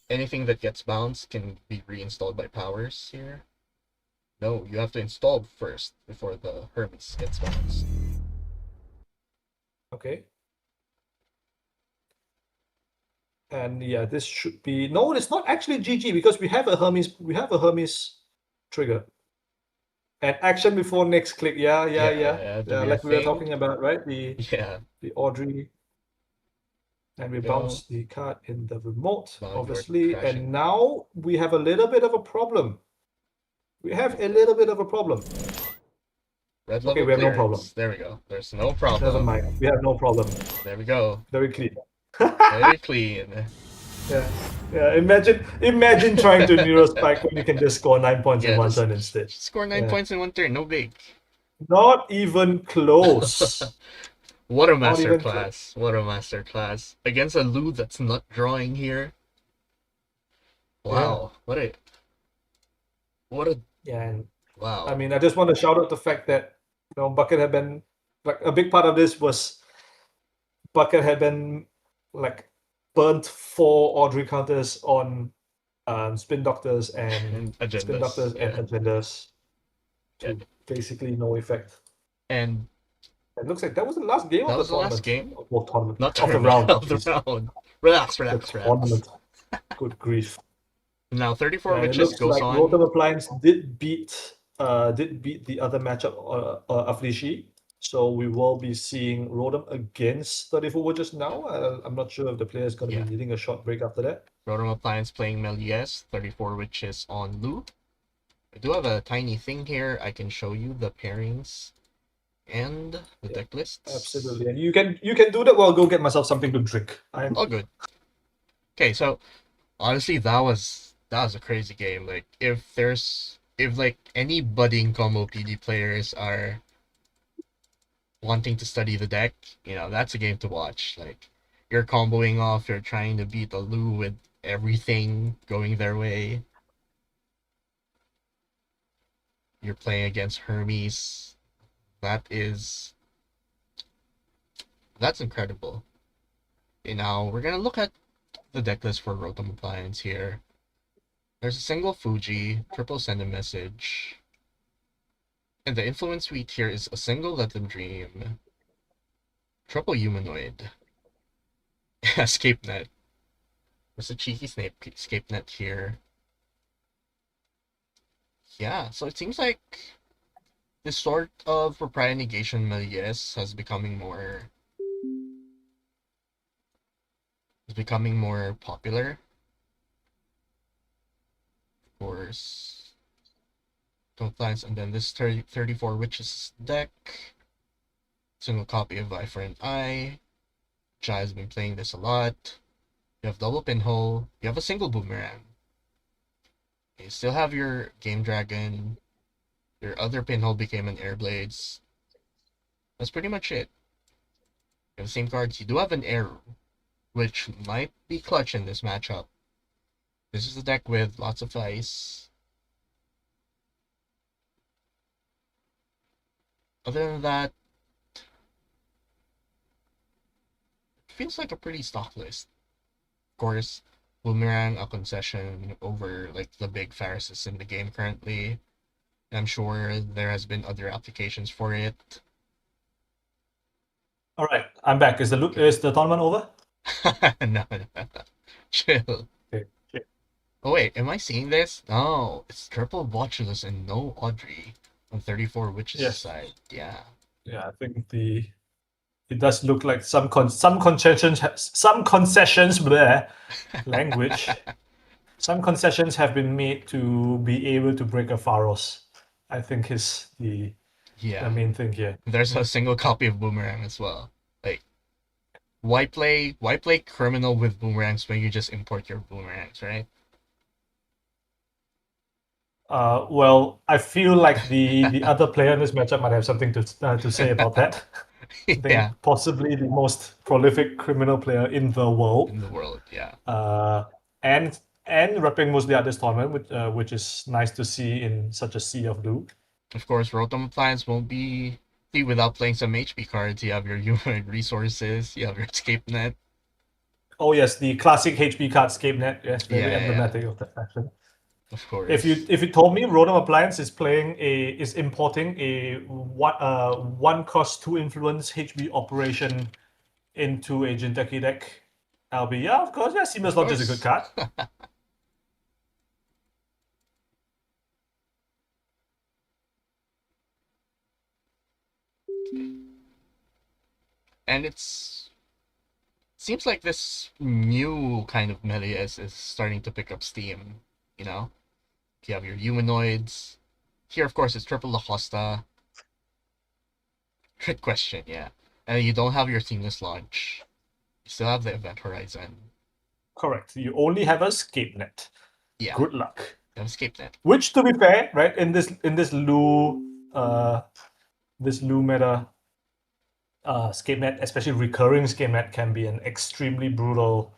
Anything that gets bounced can be reinstalled by powers here. No, you have to install first before the Hermes gets bounced. Okay. And yeah, this should be no, it's not actually GG because we have a Hermes trigger. And action before next click. Yeah, To be a like we were thing. talking about, right? Yeah. The Audrey. And we There we go. bounce the card in the remote, Now you're obviously. And crashing. now we have a little bit of a problem. We have a little bit of a problem. Red Okay, level we have no problem. clearance. There we go. There's no Never problem. mind. We have no problem. There we go. Very clean. Very clean. Yeah. Imagine trying to Neurospike when you can just score 9 points in Yeah, one just turn instead. score 9 Yeah. points in one turn. No big. Not even close. What a Not even masterclass. What a masterclass. Against a Lu that's not drawing here. Wow. Yeah. What a Yeah, and wow. I mean, I just want to shout out the fact that Bucket had been like a big part of this was Bucket had been like burnt 4 Audrey counters on spin doctors and agendas. agendas Yeah. to basically no effect. And It looks like that was the last game that of the was the last tournament. game? Well, tournament Not of the tournament, round. of the Jeez. round. Relax. The tournament. Good grief. Now 34 And it witches looks goes like on. Rotom Appliance did beat the other matchup Aflishi. So we will be seeing Rotom against 34 Witches now. I'm not sure if the player is going to be needing a short break after that. Rotom Appliance playing Melies, 34 witches on Lu. I do have a tiny thing here. I can show you the pairings and the deck lists. Absolutely. And you can do that while I go get myself something to drink. All good. Okay, so honestly, that was a crazy game. Like, if like any budding combo PD players are wanting to study the deck, that's a game to watch. Like, you're comboing off, you're trying to beat the Lu with everything going their way. You're playing against Hermes. That is that's incredible. Okay, now we're gonna look at the deck list for Rotom Appliance here. There's a single Fuji, triple Send a Message, and the Influence Suite here is a single Let Them Dream, triple Humanoid, Escape Net. There's a cheeky Escape Net here. Yeah, so it seems like this sort of proprietary negation Melies is becoming more popular. Of course, Appliance, and then this 34 Witches deck. Single copy of Eye for an Eye. Jai has been playing this a lot. You have double pinhole. You have a single boomerang. You still have your Game Dragon. Your other pinhole became an Airblades. That's pretty much it. You have the same cards. You do have an Air, which might be clutch in this matchup. This is a deck with lots of ice. Other than that, it feels like a pretty stock list. Of course, Boomerang a concession over like the big Pharises in the game currently. I'm sure there has been other applications for it. All right, I'm back. Is the tournament over? No, no, chill. Okay. Okay. Oh wait, am I seeing this? No, it's triple Botulus and no Audrey on 34 Witches Yes. side. Yeah. Yeah, I think it does look like some concessions there language. Some concessions have been made to be able to break a Pharos. I think is the Yeah. main thing here. There's a single copy of Boomerang as well. Like, why play criminal with boomerangs when you just import your boomerangs, right? Well, I feel like the other player in this matchup might have something to say about that. I think Yeah, possibly the most prolific criminal player in the world, in the world, yeah. and repping mostly at this tournament, which is nice to see in such a sea of blue. Of course, Rotom Appliance won't be without playing some HP cards. You have your human resources, you have your escape net. Oh yes, the classic HB card Scape Net. Yes, very Yeah, yeah, emblematic of the faction. of If course. you told me Rotom Appliance is importing a one cost two influence HB operation into a Jinteki deck, I'll be yeah, of course, yeah, Seamus Of Launch is a good course. card. And seems like this new kind of melee is starting to pick up steam, you know? You have your humanoids. Here, of course, it's triple Lacosta. Trick question, yeah. And you don't have your seamless launch. You still have the event horizon. Correct. You only have a Scape Net. Yeah, Good luck. you have escape net. Which, to be fair, right in this Lu meta, Scape Net, especially recurring Scape Net, can be an extremely brutal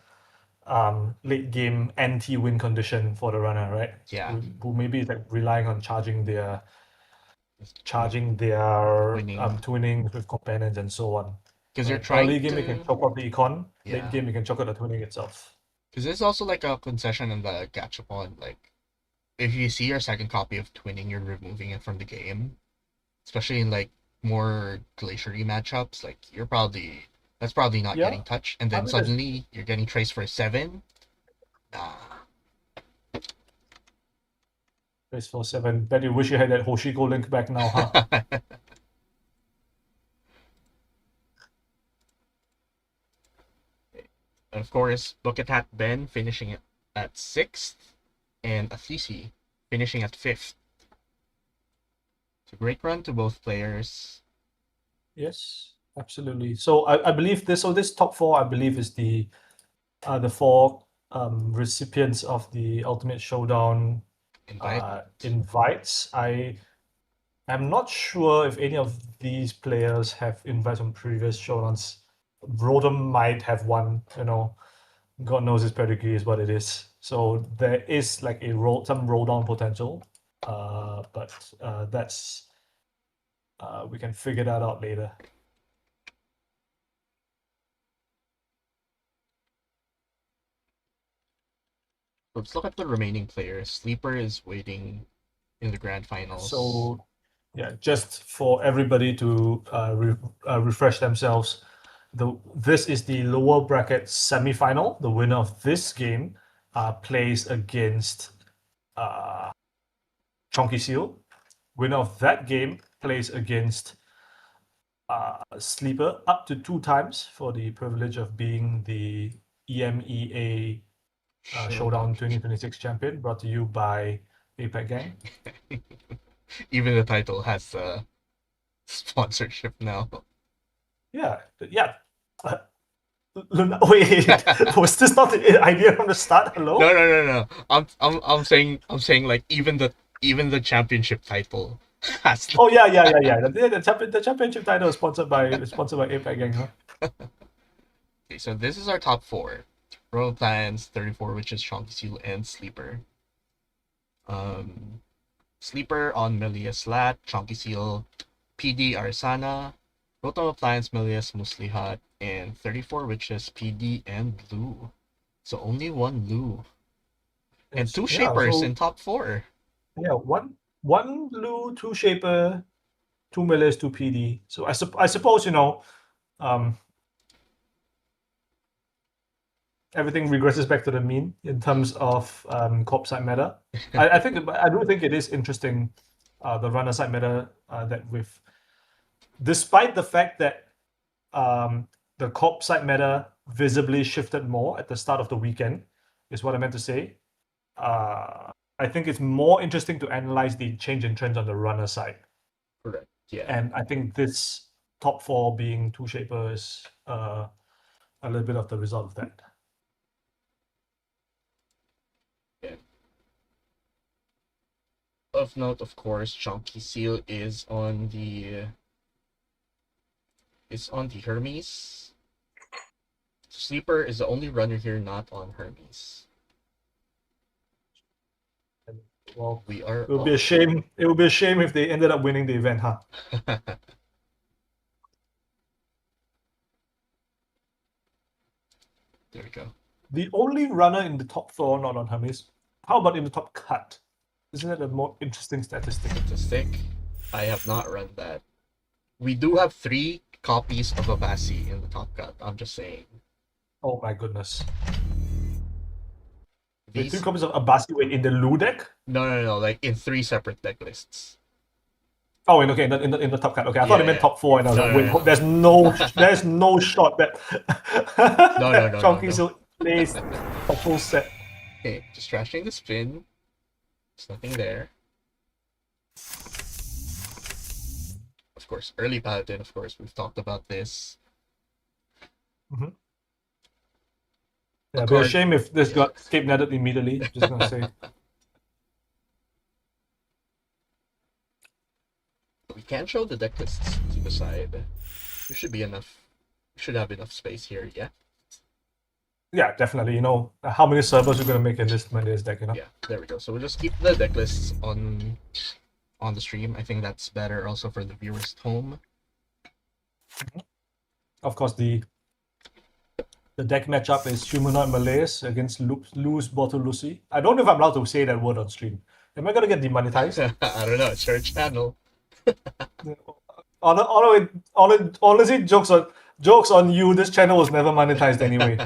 late game anti-win condition for the runner, right? Yeah. Who maybe is like relying on charging their Winning. twinning with companions and so on. Because you're Right? trying Early game you can to. chop out the econ. Late Yeah. game you can chop out the twinning itself. Because there's also like a concession in the gachapon. Like, if you see your second copy of twinning, you're removing it from the game. Especially in like more glaciery matchups. Like, that's probably not Yeah, getting touched. And I then mean suddenly you're getting traced for 7. Ah. it's for 7. Bet you wish you had that Hoshiko link back now, huh? Of course, Bucketat Ben finishing it at 6th, and Athisi finishing at 5th. It's a great run to both players. Yes, absolutely. So I believe this top four I believe is the 4 recipients of the Ultimate Showdown invites. I am not sure if any of these players have invites from previous showdowns. Rotom might have one, God knows his pedigree is what it is. So there is like some roll down potential, but that's we can figure that out later. Let's look at the remaining players. Sleeper is waiting in the grand finals. So, yeah, just for everybody to refresh themselves, this is the lower bracket semi-final. The winner of this game plays against Chonky Seal. Winner of that game plays against Sleeper up to 2 times for the privilege of being the EMEA Showdown 2026 champion, brought to you by APAC Gang. Even the title has sponsorship now. Yeah. Wait, was this not the idea from the start? Hello? No. I'm saying like even the championship title has. Oh yeah. The championship title is sponsored by APAC Gang, huh? Okay, so this is our top 4. Royal Plans, 34, which is Chonky Seal and Sleeper. Sleeper on Melia Slat, Chonky Seal, PD Arsana, Rotom Appliance, Melias Muslihat, and 34, which is PD and Lou. So only one Lou. And 2 Shapers in top 4. Yeah, one Lou, 2 Shaper, 2 Melias, 2 PD. So I suppose, everything regresses back to the mean in terms of corp side meta. I do think it is interesting, the runner side meta, that with, despite the fact that the corp side meta visibly shifted more at the start of the weekend, is what I meant to say. I think it's more interesting to analyze the change in trends on the runner side. Correct. Yeah. And I think this top 4 being 2 Shaper is a little bit of the result of that. Yeah. Of note, of course, Chonky Seal is on the Hermes. Sleeper is the only runner here not on Hermes. Well, we are. It would be a shame. It would be a shame if they ended up winning the event, huh? There we go. The only runner in the top 4 not on Hermes. How about in the top cut? Isn't that a more interesting statistic? I have not run that. We do have 3 copies of Abasi in the top cut. I'm just saying. Oh my goodness. Wait, 3 copies of Abasi in the Lou deck? No. Like in 3 separate deck lists. Oh, okay, in the top cut. Okay, I thought it meant top 4, and I was like, wait, there's no shot that Chonky Seal plays a full set. Okay, just trashing the spin. There's nothing there. Of course, early Paladin, of course, we've talked about this. Mm-hmm. Yeah, it'd be a shame if this got escape netted immediately, just gonna say. We can show the deck lists to the side. There should be enough. We should have enough space here, yeah? Yeah, definitely. How many servers you're gonna make in this Mendes deck, Yeah, there we go. So we'll just keep the deck lists on the stream. I think that's better also for the viewers at home. Of course, the deck matchup is Humanoid Malays against Lou's Bottle Lucy. I don't know if I'm allowed to say that word on stream. Am I gonna get demonetized? I don't know. It's your channel. Honestly, jokes on you. This channel was never monetized anyway.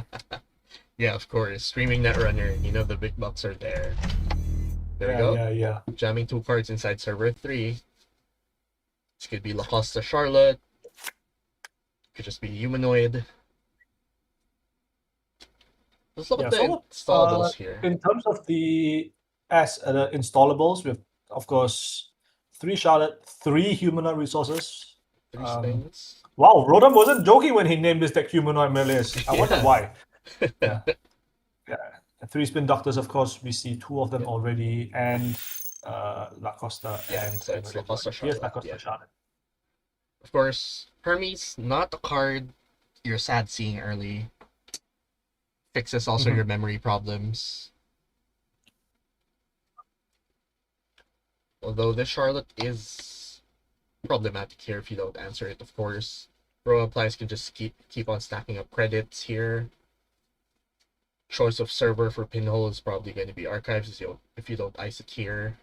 Yeah, of course. Streaming Netrunner. The big bucks are there. There we go. Yeah. Jamming 2 cards inside server 3. This could be La Costa Charlotte. Could just be Humanoid. Let's look at the installables here. In terms of the installables, with, of course, 3 Charlotte, 3 Humanoid resources. 3 spins. Wow, Rotom wasn't joking when he named this deck Humanoid Melees. I wonder why. Yeah. Three spin doctors, of course, we see two of them Yeah. already, and La Costa Yeah, and so it's La Costa Here's La Charlotte. Costa Yeah. Charlotte. Of course, Hermes, not a card you're sad seeing early. Fixes also your memory problems. Although this Charlotte is problematic here if you don't answer it, of course. Royal Applies can just keep on stacking up credits here. Choice of server for Pinhole is probably going to be Archives if you don't ice it here.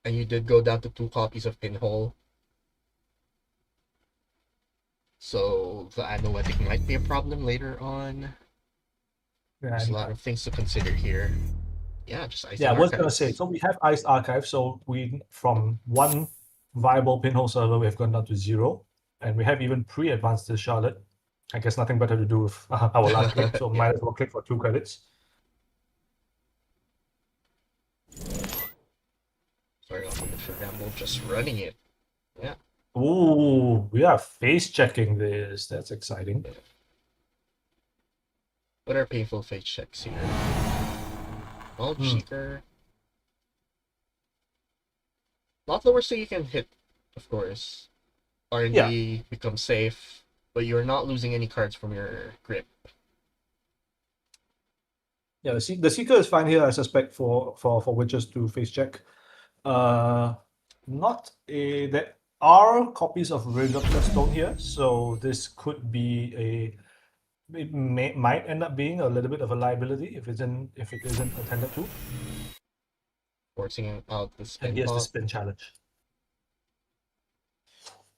And you did go down to 2 copies of Pinhole. So the Anoetic might be a problem later on. Yeah, There's a lot of things to consider here. Yeah, just icing I was gonna say, Archives. so we have Iced Archive, so we from one viable pinhole server we've gone down to 0, and we have even pre-advanced this Charlotte. I guess nothing better to do with our last click, so Yeah. might as well click for 2 credits. Sorry about the gamble, just running it. Yeah. Ooh, we are face checking this. That's exciting. Yeah. What are painful face checks here? Knowledge Seeker. Not the worst thing you can hit, of course. R&D becomes safe, but you're not losing any cards from your grip. Yeah, the Seeker is fine here, I suspect, for witches to face check. Not a there are copies of Raindrops of Stone here, so this could be it might end up being a little bit of a liability if it isn't attended to. Forcing out the spin And here's the pop. spin challenge.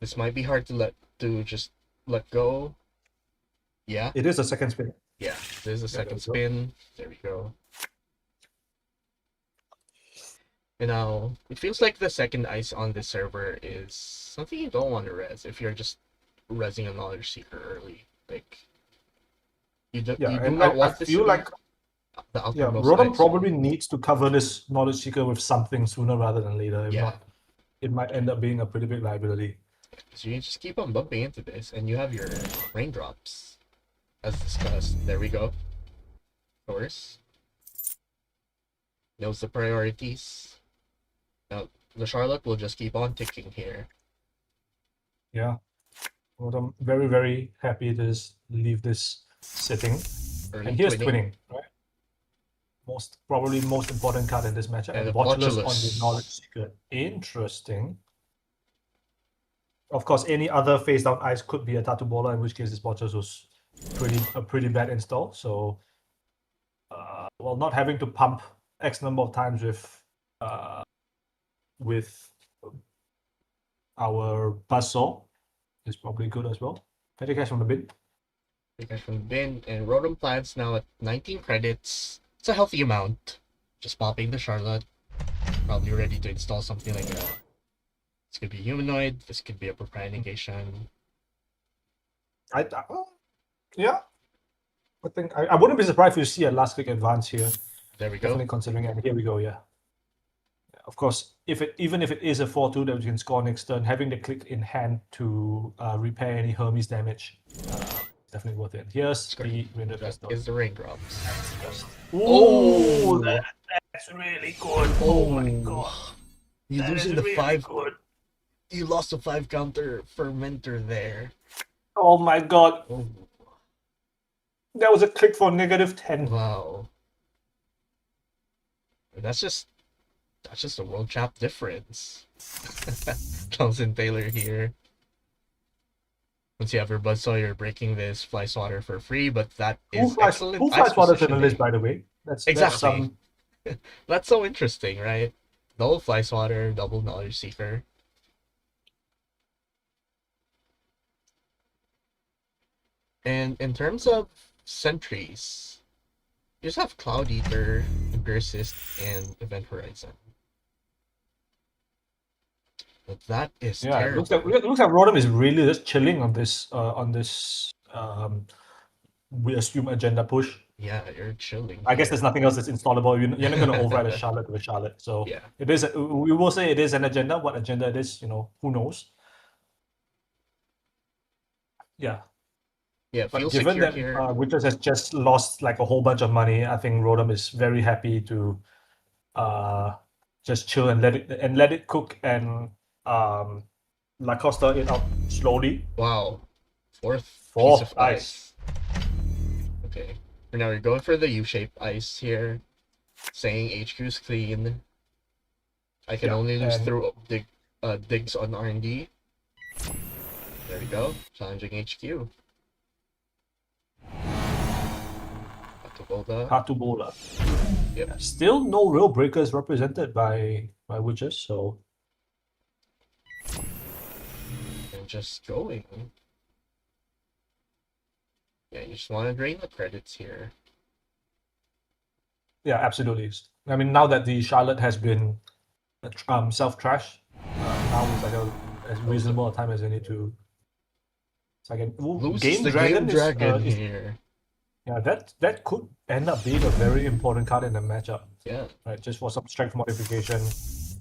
This might be hard to just let go. Yeah. It is a second spin. Yeah, there's a second spin. There we go. And now, it feels like the second ice on this server is something you don't want to res if you're just resing a Knowledge Seeker early. Like, you do not want this to be the outermost Rotom ice. probably needs to cover this Knowledge Seeker with something sooner rather than later. If Yeah. not, it might end up being a pretty big liability. So you just keep on bumping into this, and you have your Raindrops, as discussed. There we go. Of course. Knows the priorities. Now, the Charlotte will just keep on ticking here. Yeah. Well, I'm very, very happy to just leave this sitting. Early And here's twinning, right? Probably most important card in this matchup. And And the Botulus on Botulus. the Knowledge Seeker. Interesting. Of course, any other face down ice could be a Tattoo Baller, in which case this Botulus was a pretty bad install. So, well, not having to pump X number of times with our Buzzsaw is probably good as well. Petty cash from the bin. Petty cash from the bin, and Rotom Plants now at 19 credits. It's a healthy amount. Just popping the Charlotte. Probably ready to install something like a... This could be Humanoid. This could be a Propriety Negation. Yeah. I think I wouldn't be surprised if you see a last click advance here. There we go. Definitely considering, and here we go, yeah. Of course, even if it is a 4-2 that we can score next turn, having the click in hand to repair any Hermes damage definitely worth it. Here's the winner. Is the Raindrops. Oh, that's really good. Oh my god. You That losing is the really 5. good. You lost a 5 counter Fermenter there. Oh my god. Oh. That was a click for -10. Wow. That's just a world champ difference. Thompson Taylor here. Once you have your Buzzsaw, you're breaking this Fly Swatter for free, but that is excellent. Who Fly Swatters in the list, by the way? Exactly. That's so interesting, right? Double Fly Swatter, double Knowledge Seeker. And in terms of sentries, you just have Cloud Eater, Empiricist, and Event Horizon. But that is terrible. It looks like Rotom is really just chilling on this we assume agenda push. Yeah, you're chilling. I guess there's nothing else that's installable. You're not going to override a Charlotte with a Charlotte. So yeah, it is. We will say it is an agenda. What agenda it is, who knows? Yeah. Yeah, But feels given secure that here. Witches has just lost like a whole bunch of money, I think Rodham is very happy to just chill and let it cook and Lacosta it out slowly. Wow. Fourth piece Fourth of ice. ice. Okay. For now, we're going for the U-shaped ice here. Saying HQ's clean. I can Yeah, only lose and through digs on R&D. There we go. Challenging HQ. Atabolda. Katubola. Yep. Yeah, still no real breakers represented by Witches, so And just going. Yeah, you just want to drain the credits here. yeah, absolutely. I mean, now that the Charlotte has been self-trash, now it's like as reasonable a time as any to. It's like Loses Game the Game Dragon Dragon is here. yeah, that could end up being a very important card in the matchup. Yeah. Right, just for some strength modification.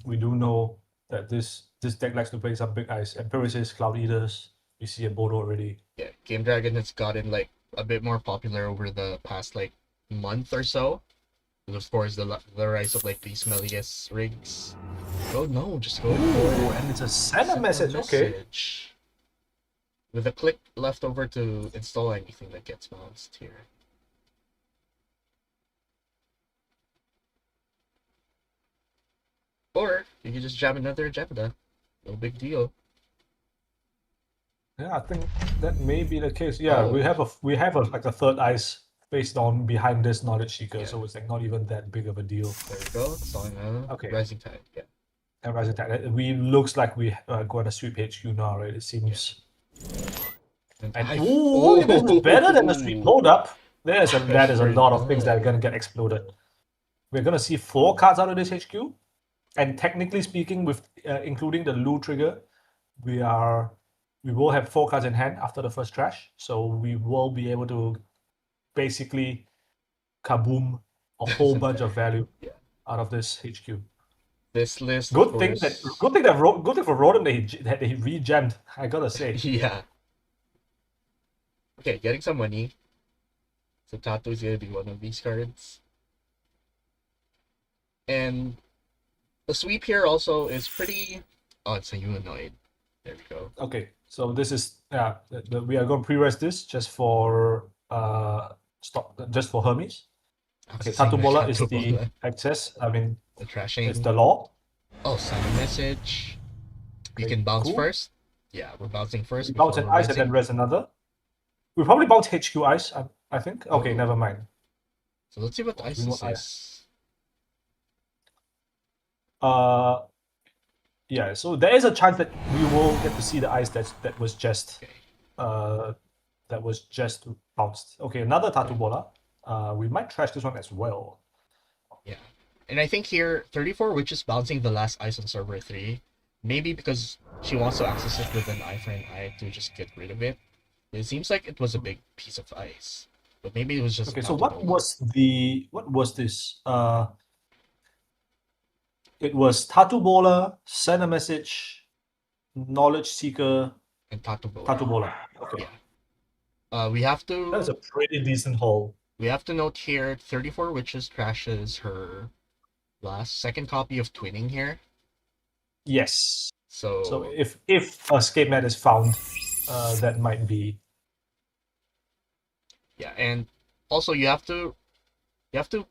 We do know that this deck likes to play some big ice. Empiricis, Cloud Eaters, we see a Bodo already. Yeah, Game Dragon has gotten like a bit more popular over the past like month or so. And of course, the rise of like these Melius rigs. Oh no, just go for And it's a send a send message. Okay. message. With a click left over to install anything that gets bounced here. Or you can just jam another Jebediah. No big deal. Yeah, I think that may be the case. Yeah, Oh. we have a like a third ice based on behind this knowledge seeker, Yeah. so it's like not even that big of a deal. There we go. Song Okay. Rising Tide. Yeah. And Rising Tide, we looks like we got a sweep HQ now, right? It seems. And Ooh, this is better than a sweep hold up. That is a We're lot of things that are done. gonna get exploded. We're gonna see 4 cards out of this HQ, and technically speaking, with including the Lu trigger, we will have 4 cards in hand after the first trash, so we will be able to basically kaboom a whole bunch of value Yeah. out of this HQ. This list, Good of thing course. for Rodham that he regemmed. I gotta say. Yeah. Okay, getting some money. So Tattoo is gonna be one of these cards. And the sweep here also is pretty. Oh, it's a humanoid. There we go. Okay, so this is we are going to pre-rest this just for just for Hermes. Okay, Tatubola is the access. I mean, the trashing. it's the law. Oh, send a message. You Okay, can bounce cool. first. Yeah, we're bouncing first. We bounce an ice and then rest another. We probably bounce HQ ice. I think. Okay, never mind. So let's see what ice this is. Yeah. So there is a chance that we will get to see the ice that was just bounced. Okay, another Tatubola. We might trash this one as well. Yeah. And I think here, 34 Witches bouncing the last ice on server 3. Maybe because she wants to access it with an eye for an eye to just get rid of it. It seems like it was a big piece of ice. But maybe it was just okay. So what was this? It was Tatubola, send a message, knowledge seeker, and Tatubola. Tatubola. Okay. Yeah. We have to. That's a pretty decent haul. We have to note here, 34 Witches trashes her second copy of Twinning here. Yes. So if a escape mat is found, that might be. Yeah, and also you have to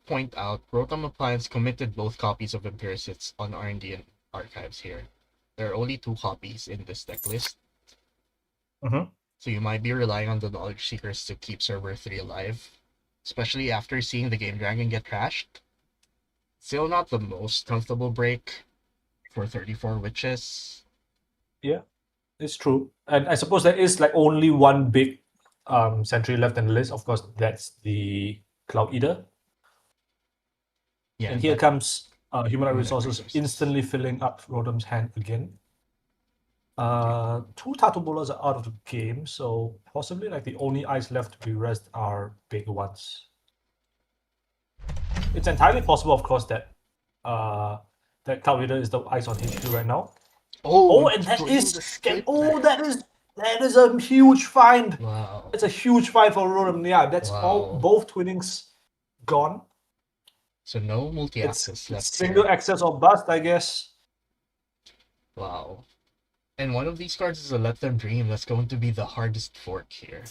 point out Rotom Appliance committed both copies of Empiricists on R&D and archives here. There are only 2 copies in this deck list. So you might be relying on the Knowledge Seekers to keep server 3 alive, especially after seeing the Game Dragon get trashed. Still not the most comfortable break for 34 Witches. Yeah, it's true. And I suppose there is like only one big sentry left in the list. Of course, that's the Cloud Eater. Yeah, and here comes Human Resources instantly filling up Rotom's hand again. 2 Tatubolas are out of the game, so possibly like the only ice left to be rest are big ones. It's entirely possible, of course, that that Cloud Eater is the ice on HQ right now. And that is That is a huge find. Wow. It's a huge find for Rotom. Yeah, that's all. Wow. Both twinnings gone. So no It's multi-access left single here. access or bust, I guess. Wow. And one of these cards is a Let Them Dream. That's going to be the hardest fork here.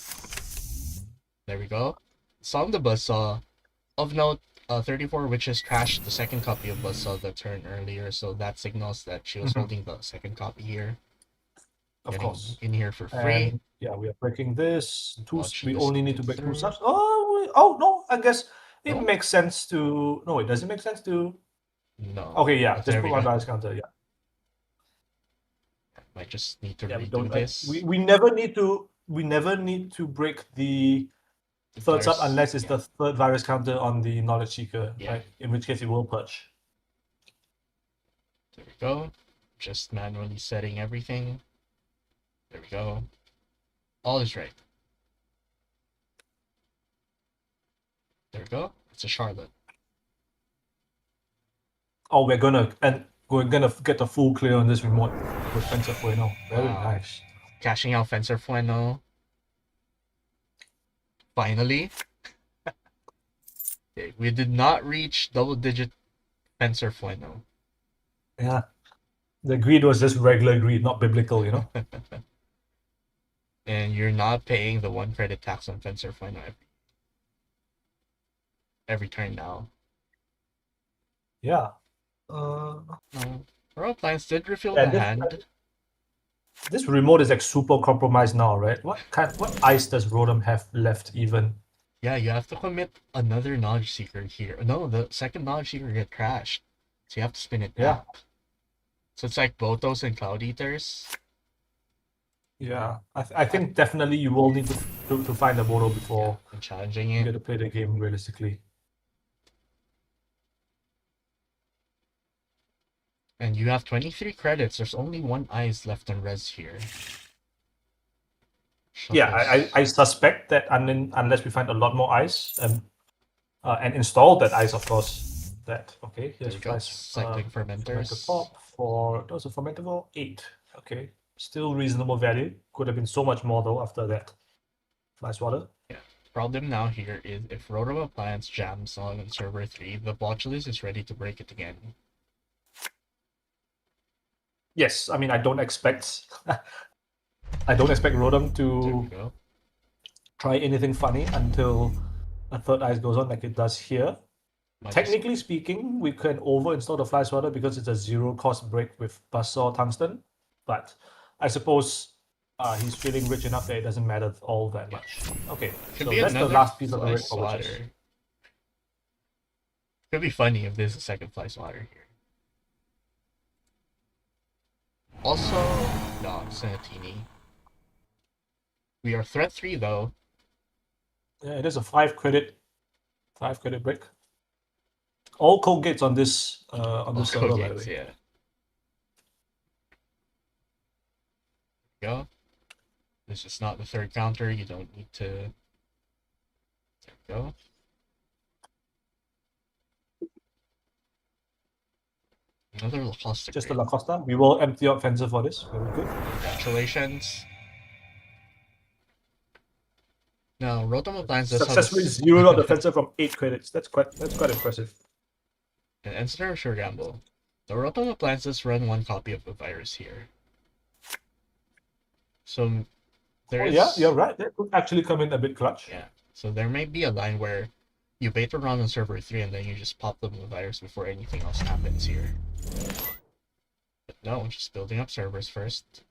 There we go. Song the Buzzsaw. Of note, 34 Witches crashed the second copy of Buzzsaw the turn earlier, so that signals that she was holding the second copy here. Of Getting course. in here for free. And yeah, we are breaking this. Watch We this only need go to break two through. subs. Oh no, I guess it No? makes sense to. No, it doesn't make sense to. No. Okay, yeah, But just there put we one go. balance counter. Yeah, Might just need to yeah. We redo don't. this. We never need to. We never need to break the third sub Virus, unless it's yeah. the third virus counter on the knowledge seeker, Yeah. right? In which case it will purge. There we go. Just manually setting everything. There we go. All is right. There we go. It's a Charlotte. Oh, we're gonna get the full clear on this remote with Fencer Fueno. Very Wow. nice. Cashing out Fencer Fueno. Finally. Okay, we did not reach double-digit Fencer Fueno. Yeah. The greed was just regular greed, not biblical, you know? And you're not paying the 1 credit tax on Fencer Fueno every turn now. Yeah. No. Royal Plans did refill Yeah, the hand. this remote is like super compromised now, right? What ice does Rotom have left even? Yeah, you have to commit another Knowledge Seeker here. No, the second Knowledge Seeker get crashed. So you have to spin it Yeah. back. So it's like Botos and Cloud Eaters. Yeah. I think definitely you will need to find a Bodo before And challenging you it. get to play the game realistically. And you have 23 credits. There's only one ice left on res here. Yeah, I suspect that unless we find a lot more ice and install that ice, of course. That okay. Here's There we go. flash Cycling Fermenters. fermenter pop for those are fermentable 8. Okay, still reasonable value. Could have been so much more though after that. Flash water. Yeah. Problem now here is if Rotom Appliance jams on server 3, the Botulus is ready to break it again. Yes, I mean I don't expect Rotom There we to go. try anything funny until a third ice goes on like it does here. Technically speaking, we can over-install the fly swatter because it's a zero-cost break with Buzzsaw Tungsten, but I suppose he's feeling rich enough that it doesn't matter all that much. Okay, so that's the last piece of the rig for witches. Could be funny if there's a second fly swatter here. Also, no, Senatini. We are threat 3 though. Yeah, it is a 5 credit break. All code gates on this server, by the way. Yeah. Go. This is not the third counter. You don't need to. There we go. Another Lacosta. Just the Lacosta. We will empty out Fencer for this. Very good. Congratulations. Now, Rotom Appliance does successfully zeroed out the Fencer from 8 credits. That's quite impressive. And Enstar Sure Gamble. The Rotom Appliances run 1 copy of the virus here. So there is. Yeah, you're right. That could actually come in a bit clutch. Yeah. So there may be a line where you bait around on server 3 and then you just pop them the virus before anything else happens here. But no, just building up servers first.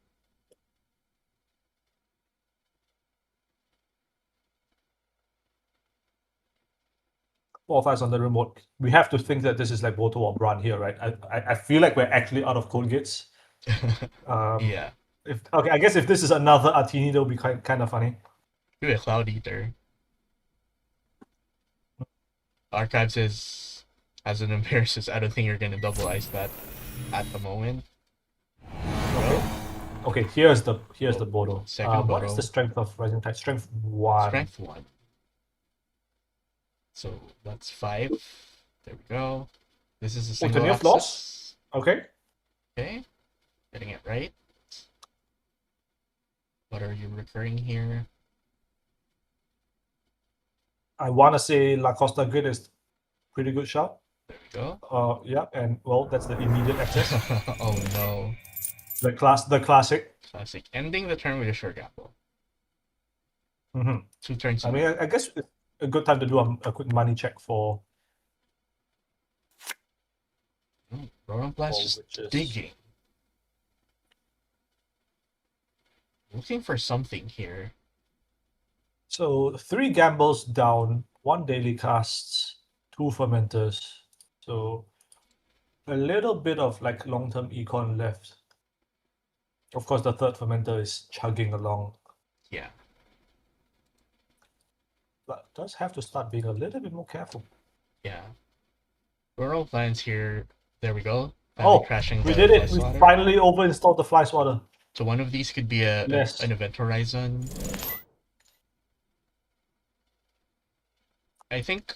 Four of us on the remote. We have to think that this is like Boto or Brand here, right? I feel like we're actually out of code gates. Yeah. Okay, I guess if this is another Artini, that'll be kind of funny. Do a Cloud Eater. Archive says, as an empiricist, I don't think you're gonna double ice that at the moment. Okay, here's the Bodo. Second what is the strength of Rising Tide? Strength 1. Strength 1. So that's 5. There we go. This is a single Turn axis. Okay. Okay. Getting it right. What are you recurring here? I want to say La Costa Grid is pretty good shot. There we go. Yeah, and well, that's the immediate access. Oh no. The classic. Classic. Ending the turn with a short apple. Hmm 2 turns I in. mean, I guess it's a good time to do a quick money check for Rotom Blast for just witches. digging. Looking for something here. So 3 gambles down, 1 daily casts, 2 fermenters. So a little bit of like long-term econ left. Of course, the 3rd fermenter is chugging along, Yeah. but does have to start being a little bit more careful. Yeah. Rotom Plants here. There we go. Finally Oh, crashing we the did Fly it! We Swatter. finally over-installed the Fly Swatter. So one of these could be Yes. an Event Horizon. I think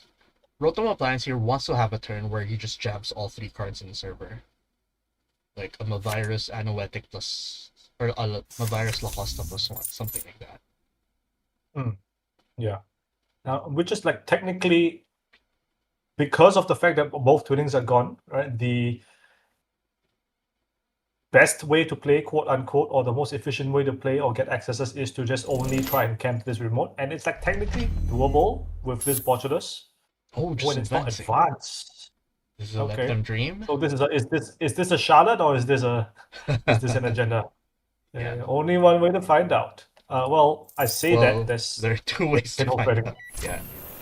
Rotom Appliance here wants to have a turn where he just jabs all 3 cards in the server. Like a Mavirus Anoetic plus, or a Mavirus Lacosta plus 1, something like that. Yeah. Now, which is like technically, because of the fact that both twinnings are gone, right? The best way to play, quote unquote, or the most efficient way to play or get accesses is to just only try and camp this remote. And it's like technically doable with this Botulus Oh, just when it's not advancing. advanced. This is a Let Okay. Them Dream. So this is this a Charlotte or is this an agenda? Yeah. Only one way to find out. Well, I say Well, that there's there are 2 ways to pinhole find threading. out. Yeah.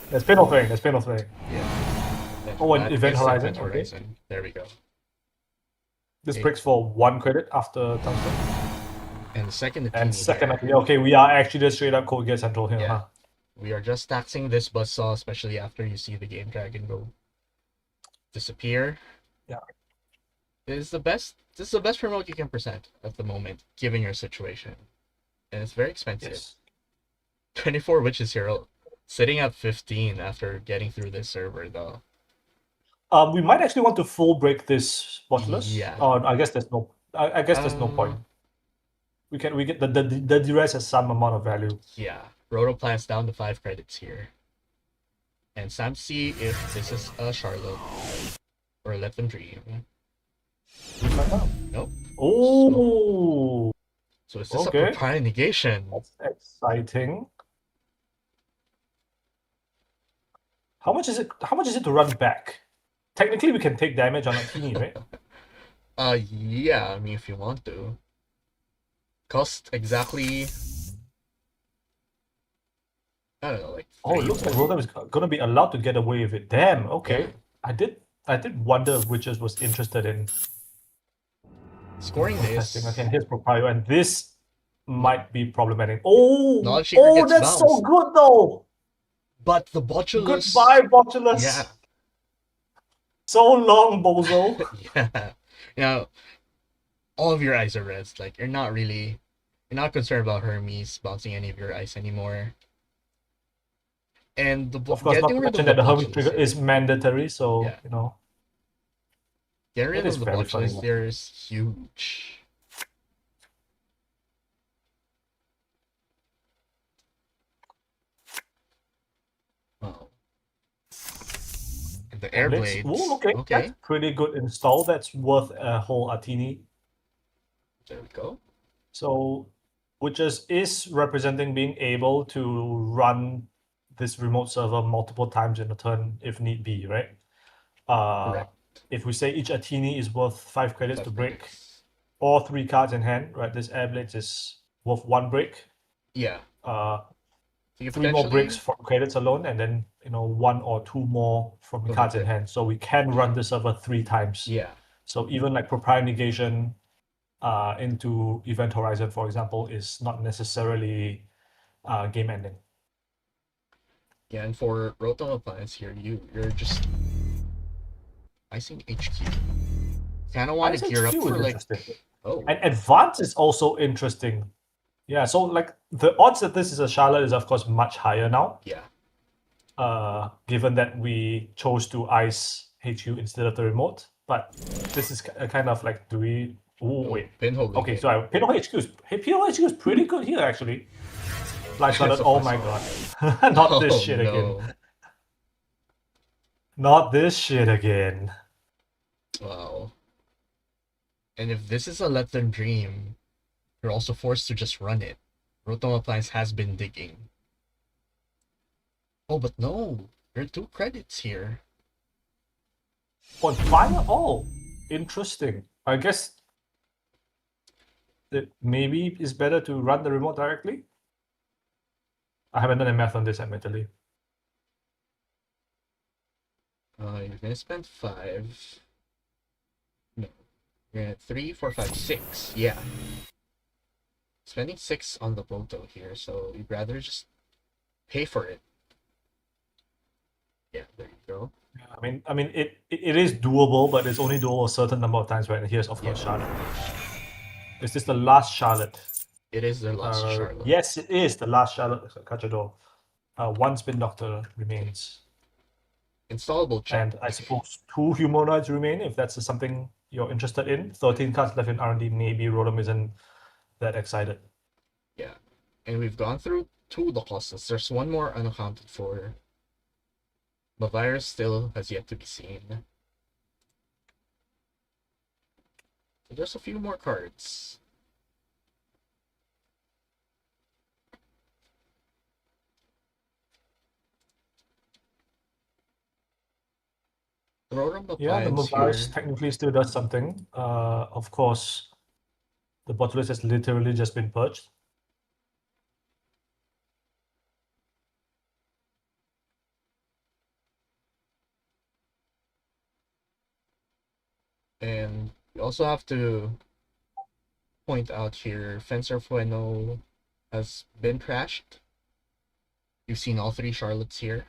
There's pinhole threading. There's pinhole threading. Yeah. Oh, and That Event is Horizon. Event Horizon. There we go. This Okay. breaks for 1 credit after tungsten. And the second And Atini second, here. okay, we are actually just straight up Code Geass Central here, Yeah. huh? We are just taxing this buzzsaw, especially after you see the Game Dragon go disappear. Yeah. This is the best promote you can present at the moment, given your situation. And it's very expensive. Yes. 24 Witches here, sitting at 15 after getting through this server though. We might actually want to full break this Botulus. Yeah. I guess there's no. I guess there's no point. We get the duress has some amount of value. Yeah. Rotoplant's down to 5 credits here. And Sam see if this is a Charlotte or Let Them Dream. We find out. Nope. Oh, So is this Okay. a Propine Negation? that's exciting. How much is it? How much is it to run back? Technically, we can take damage on a teeny, right? Yeah, I mean, if you want to. Cost exactly, I don't know, like Oh, it 3. looks like Rotom is gonna be allowed to get away with it. Damn. Okay. Yeah. I did wonder if Witches was interested in Scoring testing this. again his proprio, and this might be problematic. Oh, Knowledge Seeker gets that's so bounced. good though. But the Botulus. Goodbye, Botulus. Yeah. So long, Bozo. Yeah. You know, all of your eyes are reds. Like, you're not concerned about Hermes bouncing any of your ice anymore. And the Of course, not to getting rid mention of that the Hermes Botulus trigger here- is mandatory, so Yeah. you know. Getting rid It is of the very funny, Botulus though. there is huge. Wow. And the air blades. Ooh, okay, that's pretty good install. That's worth a whole Atini. There we go. So, which is representing being able to run this remote server multiple times in a turn if need be, right? Correct. If we say each Atini is worth 5 credits 5 to break, credits. or 3 cards in hand, right? This Air Blades is worth 1 break. Yeah. Uh, So you 3 more breaks from credits alone, and then 1 or 2 more from the From cards the in hand. So we can run the server 3 times. Yeah. So even like Proprio Negation into Event Horizon, for example, is not necessarily game ending. Yeah, and for Rotom Appliance here, you're just icing HQ. Kinda wanna Ice gear up HQ for is like interesting. oh. And Advance is also interesting. Yeah, so like the odds that this is a Charlotte is of course much higher now. Yeah. Given that we chose to ice HQ instead of the remote. But this is a kind of like, do we Oh, Oh, wait. pinhole Okay, again. so Pinhole HQ is pretty good here, actually. Blind started. It's a Oh fast my one. god. Not this Oh shit again. no. Not this shit again. Wow. And if this is a let them dream, you're also forced to just run it. Rotom Appliance has been digging. Oh, but no. There are 2 credits here. On fire? Oh, interesting. I guess that maybe it's better to run the remote directly. I haven't done a math on this, admittedly. You're gonna spend 5. No. You're gonna 3, 4, 5, 6. Yeah. Spending 6 on the Boto here, so you'd rather just pay for it. Yeah, there you go. I mean, it is doable, but it's only doable a certain number of times, right? And here's, of course, Yeah. Charlotte. Is this the last Charlotte? It is their last Charlotte. Yes, it is the last Charlotte Cachador. One Spin Doctor remains. Installable check. And I suppose 2 humanoids remain, if that's something you're interested in. 13 cards left in R&D, maybe Rotom isn't that excited. Yeah. And we've gone through 2 losses. There's 1 more unaccounted for. The virus still has yet to be seen. So there's a few more cards. Rotom Yeah, the Appliance Movaris here. technically still does something. Of course, the Botulus has literally just been purged. And we also have to point out here, Fencer Fueno has been crashed. You've seen all 3 Charlottes here.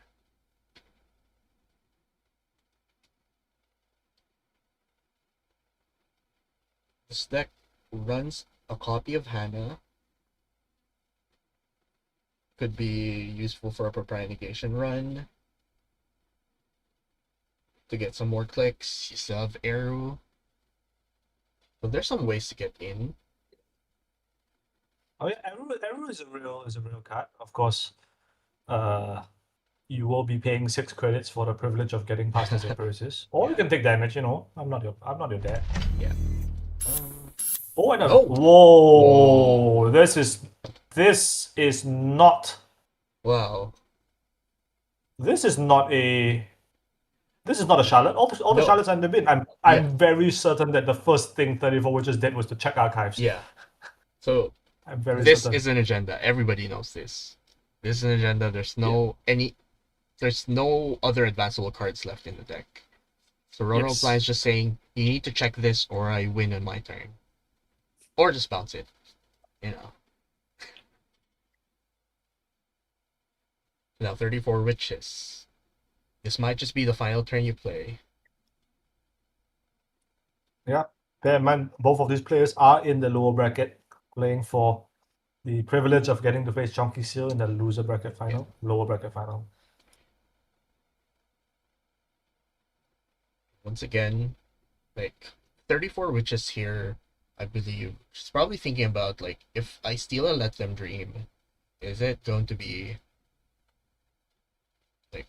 This deck runs a copy of Hana. Could be useful for a Propria run. To get some more clicks. You still have Eru. So there's some ways to get in. Oh yeah, Arrow is a real card. Of course, you will be paying 6 credits for the privilege of getting past this Empiricis. Or you Yeah. can take damage, you know. I'm not your dad. Yeah. Oh, I know. Oh! Whoa! This is not Wow. this is not a Charlotte. All the No. Charlottes are in the bin. I'm Yeah. very certain that the first thing 34 Witches did was to check archives. Yeah. So I'm very this certain. is an agenda. Everybody knows this. This is an agenda. There's no other advanceable cards left in the deck. So Roto Yes. Appliance just saying, you need to check this or I win on my turn. Or just bounce it. You know. Now 34 Witches. This might just be the final turn you play. Yeah. Bear in mind, both of these players are in the lower bracket, playing for the privilege of getting to face Chunky Seal in the loser bracket final, lower bracket final. Once again, like 34 Witches here, I believe. She's probably thinking about, like, if I steal a Let Them Dream, is it going to be, like,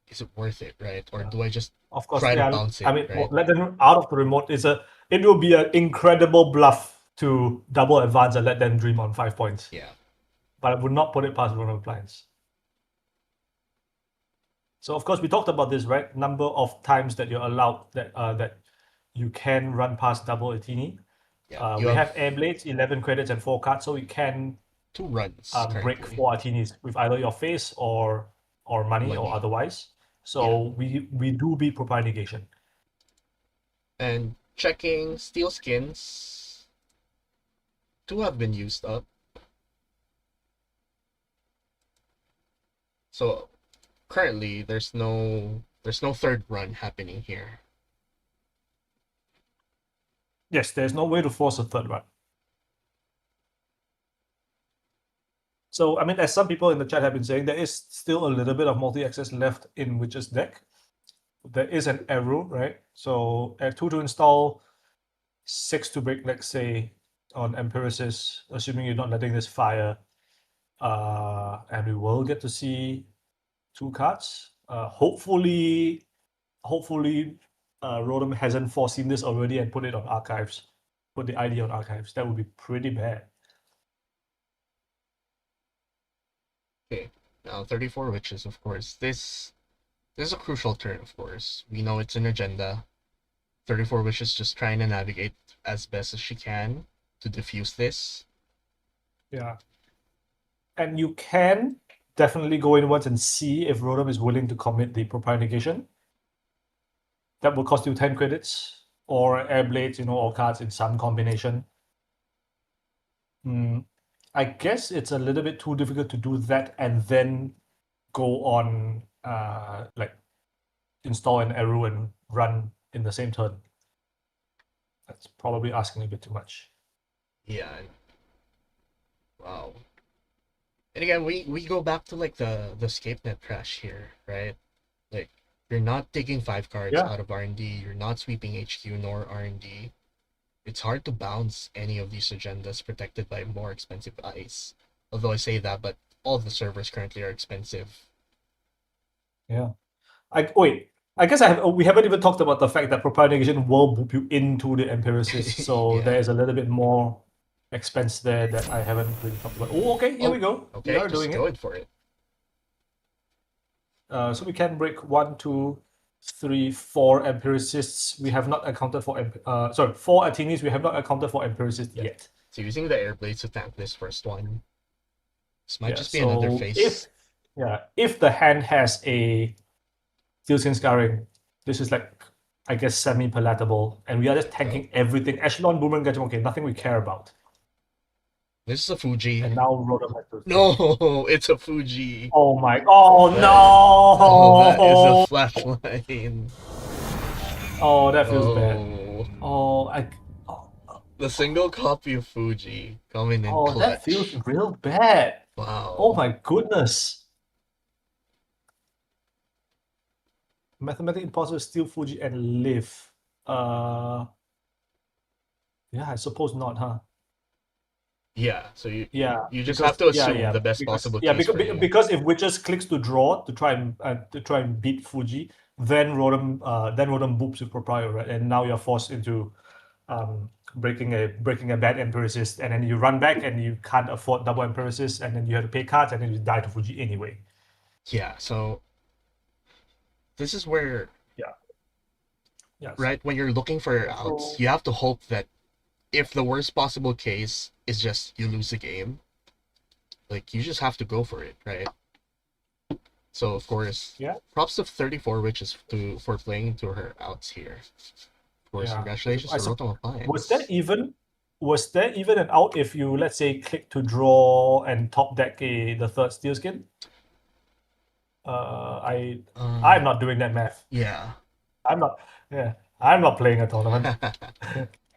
is it worth it, right? Or do I just Of course, try yeah. to bounce it, I mean, right? let them out of the remote it will be an incredible bluff to double advance and let them dream on 5 points. Yeah. But I would not put it past Roto Appliance. So of course we talked about this, right? Number of times that you're allowed that you can run past double Atini. Yeah. We have Air Blades, 11 credits and 4 cards, so we can 2 runs break currently. 4 Atinis with either your face or money or otherwise. So we do beat Propria Negation. And checking Steel Skins. 2 have been used up. So currently there's no third run happening here. Yes, there's no way to force a third run. So, I mean, as some people in the chat have been saying, there is still a little bit of multi-access left in Witch's deck. There is an arrow, right? So, at 2 to install, 6 to break, let's say, on Empiricist, assuming you're not letting this fire. And we will get to see 2 cards. Hopefully, Rotom hasn't foreseen this already and put it on archives. Put the ID on archives. That would be pretty bad. Okay. Now 34 Witches, of course. This is a crucial turn, of course. We know it's an agenda. 34 Wishes just trying to navigate as best as she can to diffuse this. Yeah. And you can definitely go in once and see if Rotom is willing to commit the Propine Negation. That will cost you 10 credits, or Air Blades, or cards in some combination. I guess it's a little bit too difficult to do that and then go on, like, install an Eru and run in the same turn. That's probably asking a bit too much. Yeah. Wow. And again, we go back to like the escape net trash here, right? Like, you're not taking 5 cards out of R&D, you're not sweeping HQ nor R&D. It's hard to bounce any of these agendas protected by more expensive ice. Although I say that, but all of the servers currently are expensive. Yeah. I guess we haven't even talked about the fact that propagation will boop you into the Empiricist, so Yeah. there is a little bit more expense there that I haven't really talked about. Oh, okay, here we go. Okay, we are just doing going it. for it. So we can break 1, 2, 3, 4 Empiricists. We have not accounted for 4 Athenes. We have not accounted for Empiricists yet. So using the Air Blades to tank this first one. This might just be so another face. if the hand has a Steel Scarring, this is like, I guess, semi-palatable, and we are just tanking everything. Echelon, Boomerang, Gajam, okay, nothing we care about. This is a Fuji. And now Rotom has to... No, it's a Fuji. Oh my... Oh, no! Oh, that is a flashline. Oh, that feels bad. Oh, The single copy of Fuji coming in clutch. That feels real bad. Wow. Oh my goodness. Mathematically impossible, steal Fuji and live. Yeah, I suppose not, huh? Yeah, so you just because, have to assume the best possible case because if Witches clicks to draw to try and beat Fuji, then Rotom boops with Proprio, right? And now you're forced into breaking a bad Empiricist, and then you run back and you can't afford double Empiricist, and then you have to pay cards, and then you die to Fuji anyway. Yeah, so this is where right, when you're looking for your outs, you have to hope that if the worst possible case is just you lose the game, like, you just have to go for it, right? So of course, props to 34 Witches for playing into her outs here. Of course, congratulations to Rotom Appliance. Was there even an out if you, let's say, click to draw and top deck the third Steel Skin? I'm not doing that math. Yeah. I'm not playing a tournament.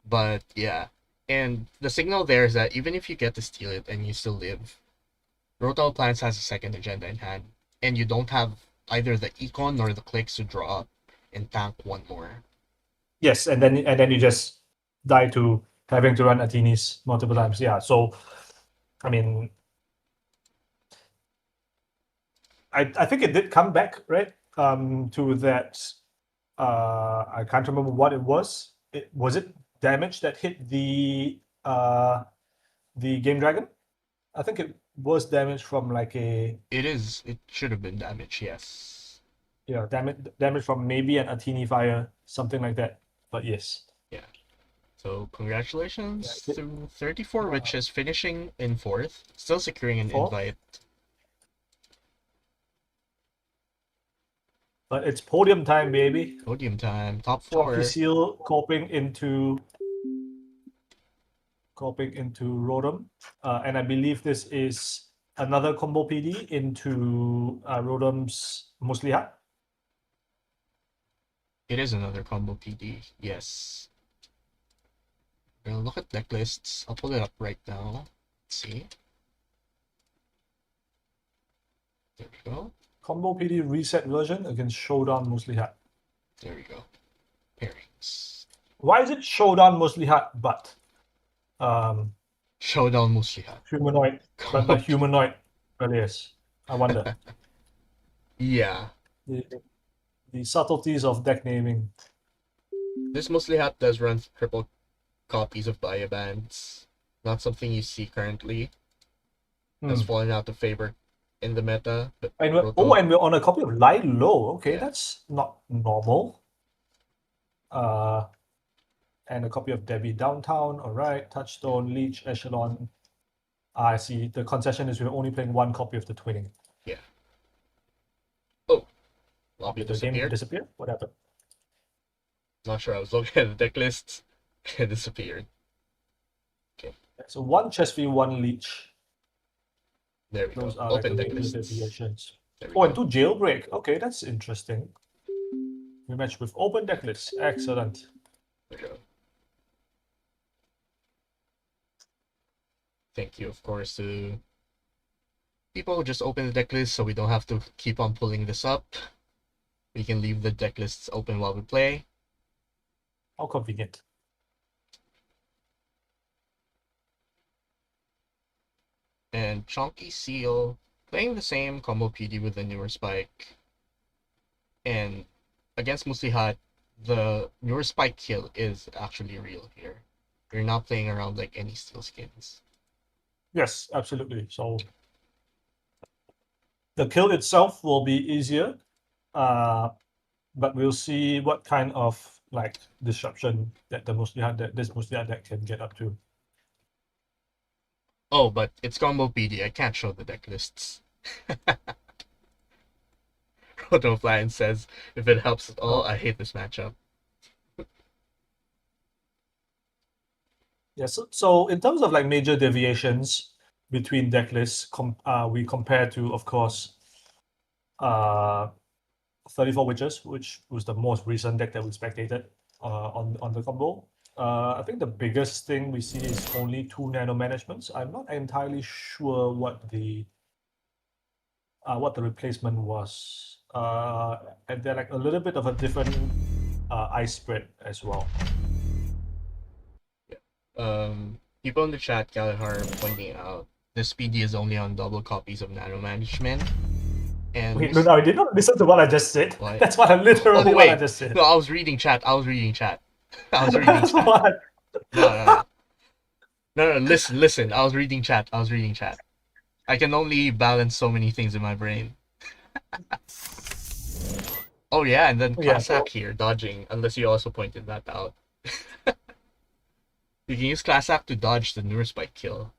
But yeah. And the signal there is that even if you get to steal it and you still live, Rotom Appliance has a second agenda in hand. And you don't have either the econ nor the clicks to draw up and tank one more. Yes, and then you just die to having to run Athenes multiple times. Yeah, so I mean, I think it did come back, right? To that, I can't remember what it was. Was it damage that hit the Game Dragon? I think it was damage from like a... It should have been damage, yes. Yeah, damage from maybe an Athene Fire, something like that. But yes. Yeah. So congratulations to 34 Witches finishing in 4th, still securing an invite. But it's podium time, baby. Podium time, top 4. Toffee Seal coping into Rotom. And I believe this is another combo PD into Rotom's Muslihat. It is another combo PD, yes. We're gonna look at deck lists. I'll pull it up right now. Let's see. There we go. Combo PD reset version against Showdown Muslihat. There we go. Pairings. Why is it Showdown mostly hard, but Showdown Muslihat. humanoid, but humanoid alias? I wonder. Yeah. The, the subtleties of deck naming. This Muslihat does run triple copies of Biobands. Not something you see currently. Has fallen out of favor in the meta. But And we're on a copy of Lie Low. Okay, Yeah. that's not normal. And a copy of Debbie Downtown. All right, Touchstone, Leech, Echelon. I see. The concession is we're only playing one copy of the twinning. Yeah. Oh, Lobby Did the game disappeared. disappear? What happened? Not sure. I was looking at the deck lists. It disappeared. So one chest fee, one leech. There we Those go. are like Open the deck major lists. deviations. There we Oh, and go. two jailbreak. Okay, that's interesting. We match with open deck lists. Excellent. There we go. Thank you, of course, to people who just open the deck list so we don't have to keep on pulling this up. We can leave the deck lists open while we play. How convenient. And Chonky Seal playing the same combo PD with the newer spike. And against Muslihat, the newer spike kill is actually real here. You're not playing around like any steel skins. Yes, absolutely. So the kill itself will be easier, but we'll see what kind of like disruption that this Muslihat deck can get up to. Oh, but it's combo PD. I can't show the deck lists. Rotoflion says, if it helps at all, I hate this matchup. Yeah, so in terms of like major deviations between deck lists, we compare to, of course, 34 Witches, which was the most recent deck that we spectated on the combo. I think the biggest thing we see is only 2 nano managements. I'm not entirely sure what the replacement was. And they're like a little bit of a different ice spread as well. People in the chat, Galahar, pointing out this PD is only on double copies of nano management. And wait, no, I did not listen to what I just said. What? That's what I literally what I just said. No, I was reading chat. I was reading chat. What? No, listen. I was reading chat. I can only balance so many things in my brain. Oh yeah, and then class act here, dodging, unless you also pointed that out. You can use class act to dodge the newer spike kill.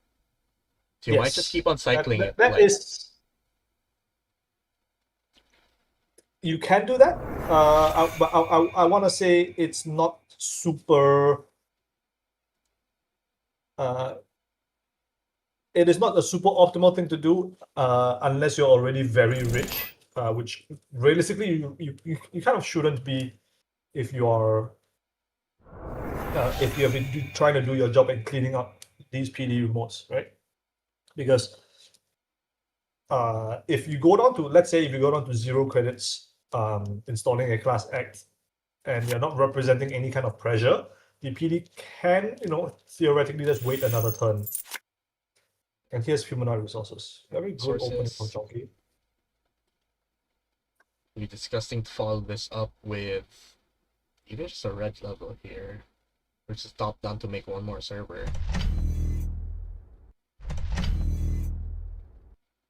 So you might just keep on cycling it. That is... You can do that, but I want to say it's not super... it is not a super optimal thing to do unless you're already very rich, which realistically you kind of shouldn't be if you're if you have been trying to do your job and cleaning up these PD remotes, right? Because if you go down to, let's say if you go down to 0 credits installing a class act and you're not representing any kind of pressure, the PD can, theoretically just wait another turn. And here's humanoid resources. Very good opening from Chonky. It'd be disgusting to follow this up with even just a red level here. Or just top down to make one more server.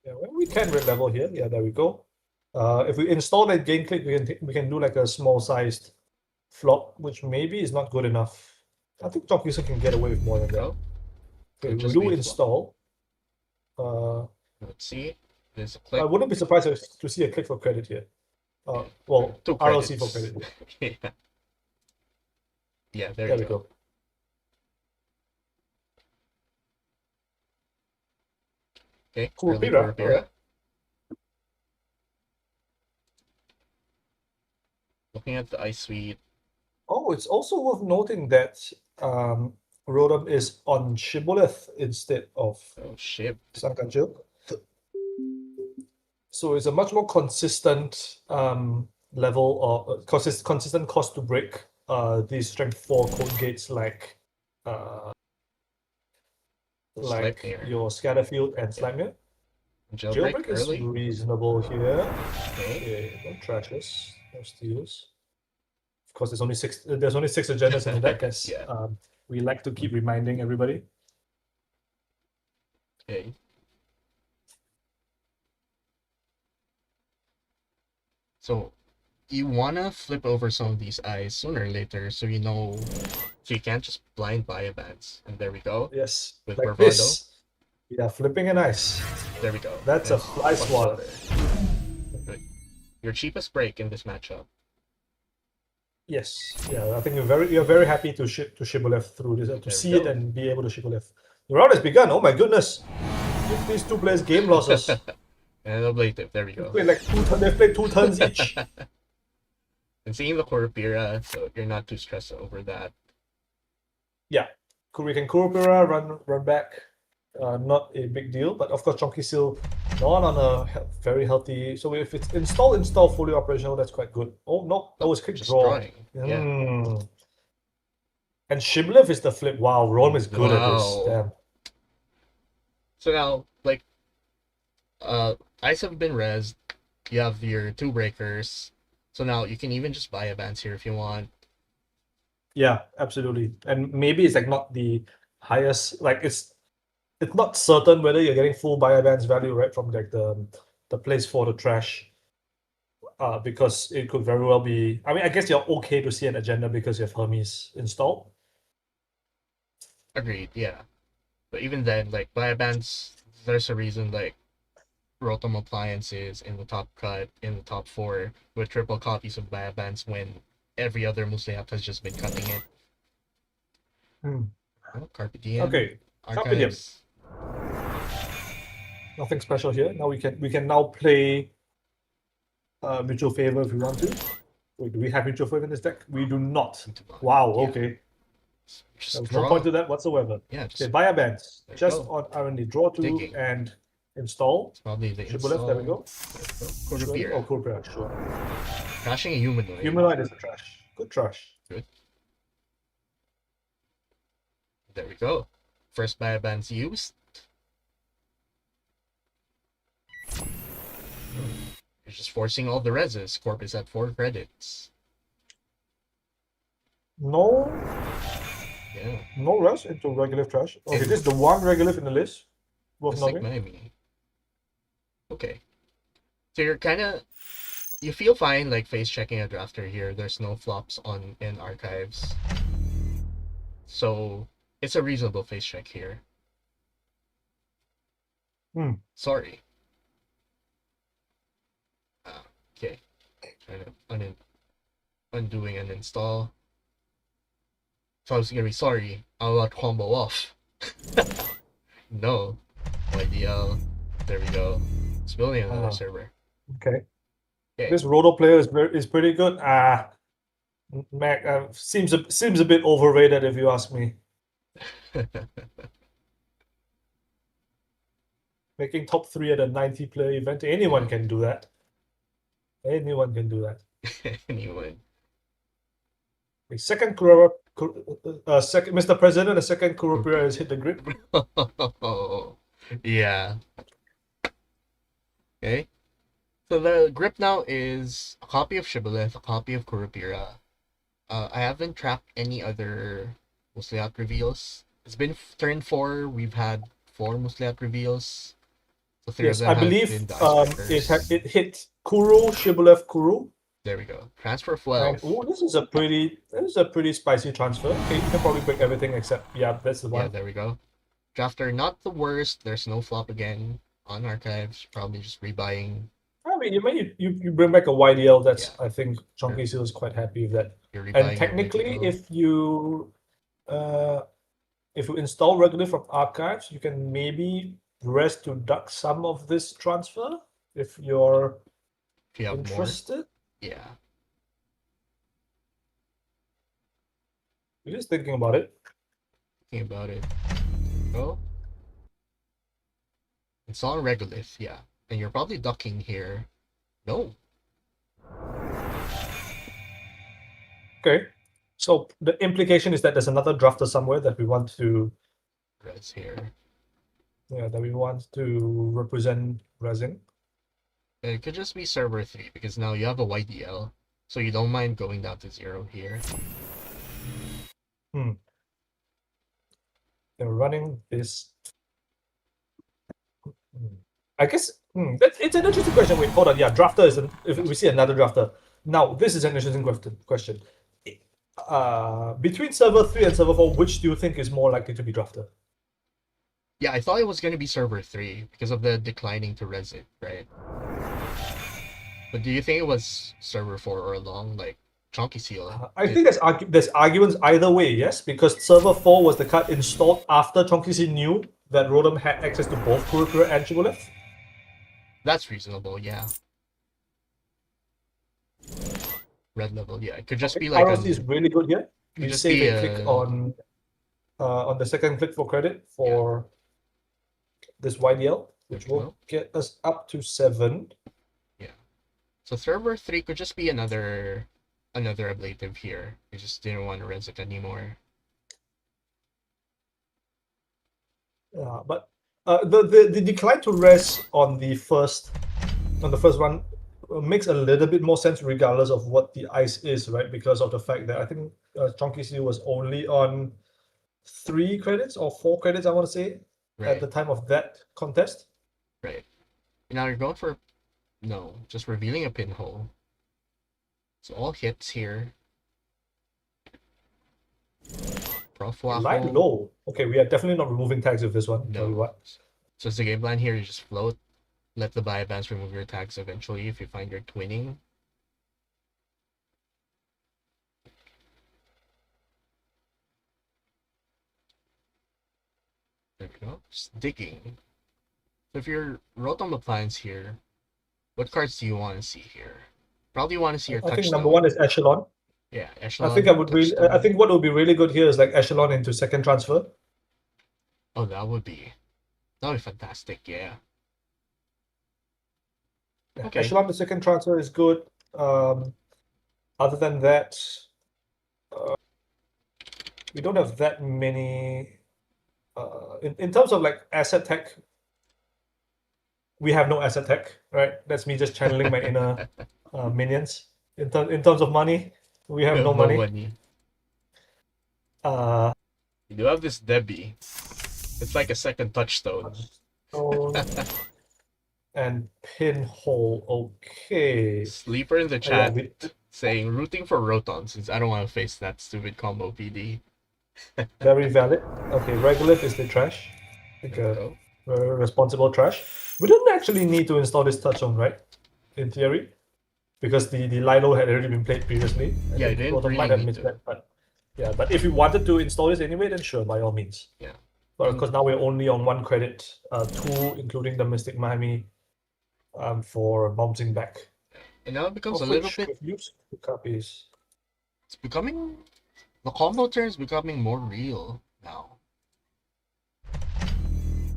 Yeah, well, we can red level here. Yeah, there we go. If we install that gain click, we can do like a small sized flop, which maybe is not good enough. I think Chonky can get away with more than that. Okay, we do install. Let's see. There's a click. I wouldn't be surprised to see a click for credit here. Well, 2 RLC for credit. Yeah, there we go. Okay, cool. Right. Looking at the ice suite. Oh, it's also worth noting that Rotom is on Shibboleth instead of Sankanchil. So it's a much more consistent level of consistent cost to break these strength 4 code gates like uh, Sleipnir. your Scatterfield and Slime. Jailbreak Is early. reasonable here. Okay. Okay, no trashes, no steals. Of course, there's only six. There's only 6 agendas in the deck, as Yeah. we like to keep reminding everybody. Okay. So you wanna flip over some of these eyes sooner or later, so you know, so you can't just blind buy a bans. And there we go. Yes, With like bravado. this. Yeah, flipping an ice. There we go. That's a fly swatter. Good. Your cheapest break in this matchup. Yes, yeah, I think you're very happy to Shibboleth through this, to There see we it go. and be able to Shibboleth. The round has begun. Oh my goodness! Give these 2 players game losses. And ablative. There we go. They've played 2 turns each. And seeing the Korapira, so you're not too stressed over that. Yeah, we can Kurupira run back. Not a big deal, but of course Chonky Seal not on a very healthy. So if it's install fully operational, that's quite good. Oh no, that was quick Just draw. drawing. Yeah. And Shibboleth is the flip. Wow, Rome is good at this. Wow. Damn. So now, like, ice have been rezzed. You have your 2 breakers. So now you can even just buy a bans here if you want. Yeah, absolutely. And maybe it's like not the highest. Like it's not certain whether you're getting full buy advance value right from like the place for the trash. Because it could very well be. I mean, I guess you're okay to see an agenda because you have Hermes installed. Agreed, yeah. But even then, like, buy a bans, there's a reason, like, Rotom Appliances in the top cut, in the top 4, with triple copies of buy a bans when every other Muslayap has just been cutting it. Oh, Carpe Diem. Okay, Carpe Diem. Archives. Nothing special here. Now we can now play Mutual Favor if we want to. Wait, do we have Mutual Favor in this deck? We do not. Wow. Yeah. Okay. Just There's draw. no point to that whatsoever. Yeah, just Okay, buy a bands. There you Just go. on R&D. Draw 2 Digging. and install. it's probably the Shibboleth, there we go. Korapira. Oh, Kurupira, sure. Crashing a humanoid. Humanoid is a trash. Good trash. Good. There we go. First buy a bands used. You're just forcing all the reses. Corp is at 4 credits. No, Yeah. no rush into Regolith trash. Okay, And- this is the one Regolith in the list. Worth Just like knowing. Miami. Okay. So you're kinda you feel fine like face checking a drafter here. There's no flops on in archives. So it's a reasonable face check here. Sorry. Okay. Trying to undoing an install. So I was gonna be sorry. I'm about to combo off. No. YDL. There we go. It's building another server. Okay. Okay. This Roto player is pretty good. Mac seems a bit overrated if you ask me. Making top 3 at a 90 player event, anyone can do that. Anyone can do that. Anyone. The second second Mr. President, the second Kurupira has hit the grid. Yeah. Okay. So the grip now is a copy of Shibboleth, a copy of Kurupira. I haven't tracked any other Musliat reveals. It's been turn 4. We've had 4 Musliat reveals. So 3 Yes, of them I have believe been the it hit Kuru, Shibboleth, Kuru. There we go. Transfer 12. And, this is a pretty spicy transfer. Okay, you can probably break everything except that's the one. Yeah, there we go. Drafter not the worst. There's no flop again on archives. Probably just rebuying. I mean, you bring back a YDL. That's I think Chonky Seal is quite happy with that. You're rebuying And technically, if you install regular from archives, you can maybe rest to duck some of this transfer if you're interested. More. Yeah. You're just thinking about it. Thinking about it. Oh. It's on Regolith, yeah. And you're probably ducking here. No. Okay. So the implication is that there's another drafter somewhere that we want to, Res here. that we want to represent resin. It could just be server 3 because now you have a YDL, so you don't mind going down to 0 here. They're running this. I guess it's an interesting question. Wait, hold on. Yeah, drafter is if we see another drafter. Now, this is an interesting question. Between server 3 and server 4, which do you think is more likely to be drafter? Yeah, I thought it was going to be server 3 because of the declining to resin, right? But do you think it was server 4 or along, like Chunky Seal? I think there's arguments either way, yes, because server 4 was the card installed after Chunky C knew that Rotom had access to both Kurukura and Shibboleth. That's reasonable, yeah. Red level, yeah. It could just be like RLC is really good here. You just save be a click on the second click for credit for this YDL, which will get us up to 7. Yeah. So server 3 could just be another ablative here. We just didn't want to res it anymore. Yeah, but the decline to res on the first run makes a little bit more sense regardless of what the ice is, right? Because of the fact that I think Chunky Seal was only on 3 credits or 4 credits, I want to say, at the time of that contest. Right. Now you're going for just revealing a pinhole. So all hits here. Prof Waffle. Light low. Okay, we are definitely not removing tags with this one. No. Tell you what. So it's the game plan here. You just float. Let the Biobands remove your tags eventually if you find your twinning. There we go. Just digging. So if you're Rotom Appliance here, what cards do you want to see here? Probably want to see your Touchstone. I think number 1 is Echelon. Yeah, Echelon. I think what would be really good here is like Echelon into second transfer. Oh, that would be fantastic, yeah. Okay. Echelon to second transfer is good. Other than that, we don't have that many. In terms of like asset tech, we have no asset tech, right? That's me just channeling my inner minions. In terms of money, we have no money. You do have this Debbie. It's like a second touchstone. And pinhole, okay. Sleeper in the chat saying rooting for Rotom since I don't want to face that stupid combo PD. Very valid. Okay, Regolith is the trash. Like a very responsible trash. We don't actually need to install this touchstone, right? In theory. Because the Lilo had already been played previously. Yeah, it didn't really might have missed that, but if you wanted to install this anyway, then sure, by all means. Yeah. But because now we're only on 1 credit, 2 including the Mystic Miami, for bouncing back. And now it becomes a little bit. Copies. It's becoming the combo turn is becoming more real now.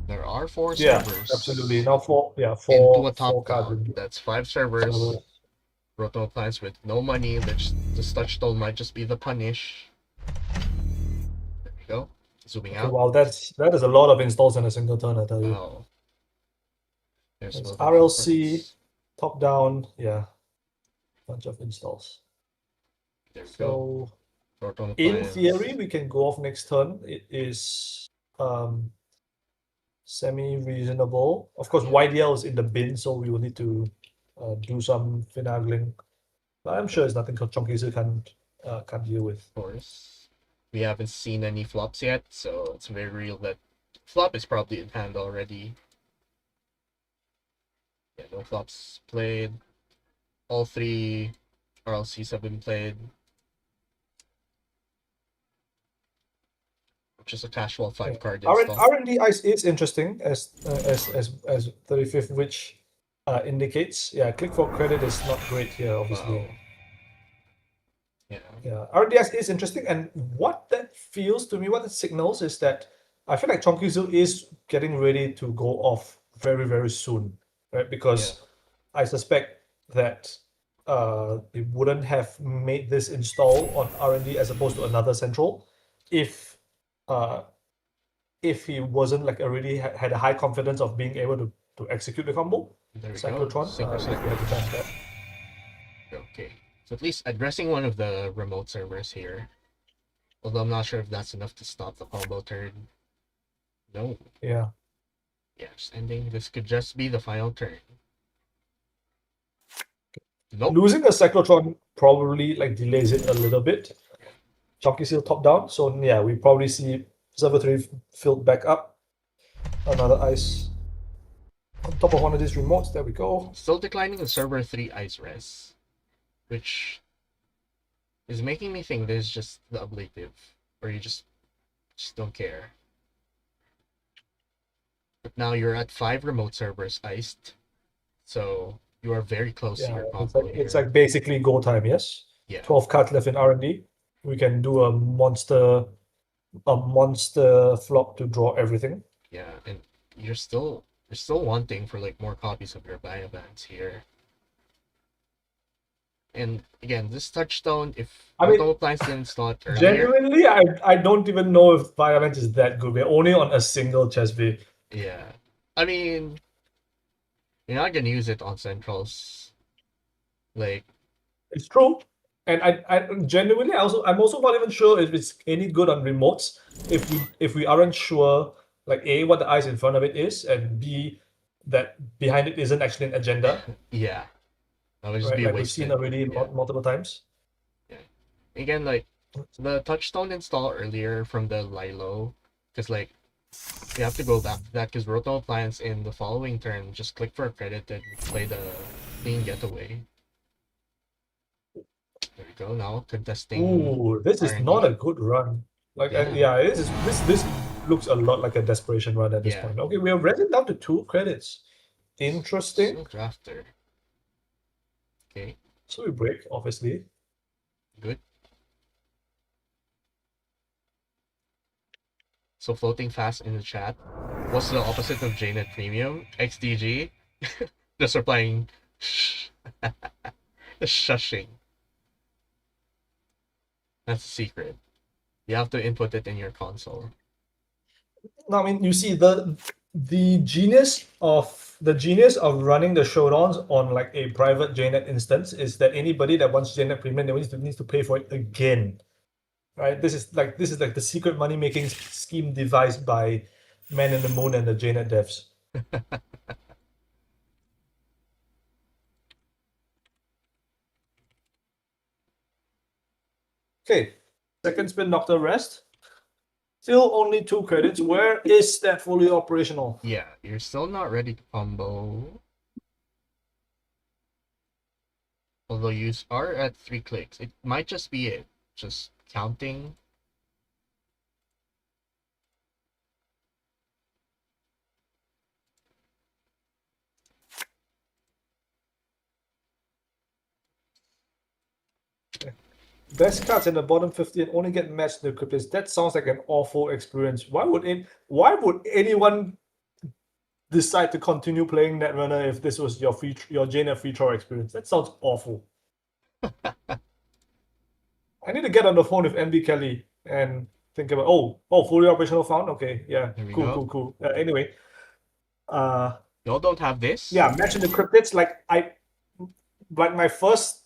There are 4 servers. Absolutely. Now 4 into a top cards. That's 5 servers. Rotom Appliance with no money. This touchstone might just be the punish. There we go. Zooming out. Wow, that is a lot of installs in a single turn, I tell you. Wow. There's RLC, top down, bunch of installs. There we go. In theory, we can go off next turn. It is semi-reasonable. Of course, YDL is in the bin, so we will need to do some finagling. But I'm sure it's nothing Chunky can't deal with. Of course. We haven't seen any flops yet, so it's very real that flop is probably in hand already. Yeah, no flops played. All 3 RLCs have been played. Just a casual 5 card install. R&D Ice is interesting as 35th, which indicates. Yeah, click for credit is not great here, obviously. Wow. Yeah, R&D Ice is interesting, and what that feels to me, what it signals is that I feel like Chunky is getting ready to go off very, very soon, right? Because I suspect that they wouldn't have made this install on R&D as opposed to another central if uh, if he wasn't like already had a high confidence of being able to execute the combo. There we go. Cyclotron, Synchro if you have the chance there. Okay. So at least addressing one of the remote servers here. Although I'm not sure if that's enough to stop the combo turn. No. Yeah. Yeah, just ending. This could just be the final turn. Nope. Losing a Cyclotron probably like delays it a little bit. Chalky Seal top down. So yeah, we probably see server 3 filled back up. Another ice on top of one of these remotes. There we go. Still declining the server 3 ice res. Which is making me think this is just the ablative. Or you just don't care. But now you're at 5 remote servers iced. So you are very close to your combo it's like basically go time, yes? Yeah. 12 cards left in R&D. We can do a monster flop to draw everything. Yeah, and you're still wanting for like more copies of your Biobans here. And again, this touchstone, if Auto Appliance didn't start earlier. Genuinely, I don't even know if Biobans is that good. We're only on a single chest V. Yeah. I mean, you're not gonna use it on centrals. Like, it's true. And I genuinely I'm also not even sure if it's any good on remotes if we aren't sure like A, what the eyes in front of it is, and B, that behind it isn't actually an agenda. Yeah. That would just right? be Like wasted. we've seen already multiple times. Yeah. Again, like the touchstone install earlier from the Lilo, because like you have to go back to that because Roto Appliance in the following turn just click for a credit and play the clean getaway. There we go. Now contesting. Ooh, this is R&D. not a good run. Like this looks a lot like a desperation run at this point. Okay, we are ready down to 2 credits. Interesting. Silk Drafter. Okay. So we break, obviously. Good. So floating fast in the chat. What's the opposite of JNet Premium? XDG? Just replying shushing. That's a secret. You have to input it in your console. No, I mean you see the genius of running the showdowns on like a private JNet instance is that anybody that wants JNet Premium needs to pay for it again. Right? This is like the secret money making scheme devised by Man in the Moon and the JNet devs. Okay, second spin Nocturne Rest. Still only 2 credits. Where is that fully operational? Yeah, you're still not ready to combo. Although you are at 3 clicks. It might just be it. Just counting. Best cards in the bottom 50 and only get matched in the cryptids. That sounds like an awful experience. Why would anyone decide to continue playing Netrunner if this was your JNet free trial experience? That sounds awful. I need to get on the phone with MD Kelly and think about fully operational found. Okay, yeah, cool. Anyway, y'all don't have this. Yeah, matching the cryptids like my first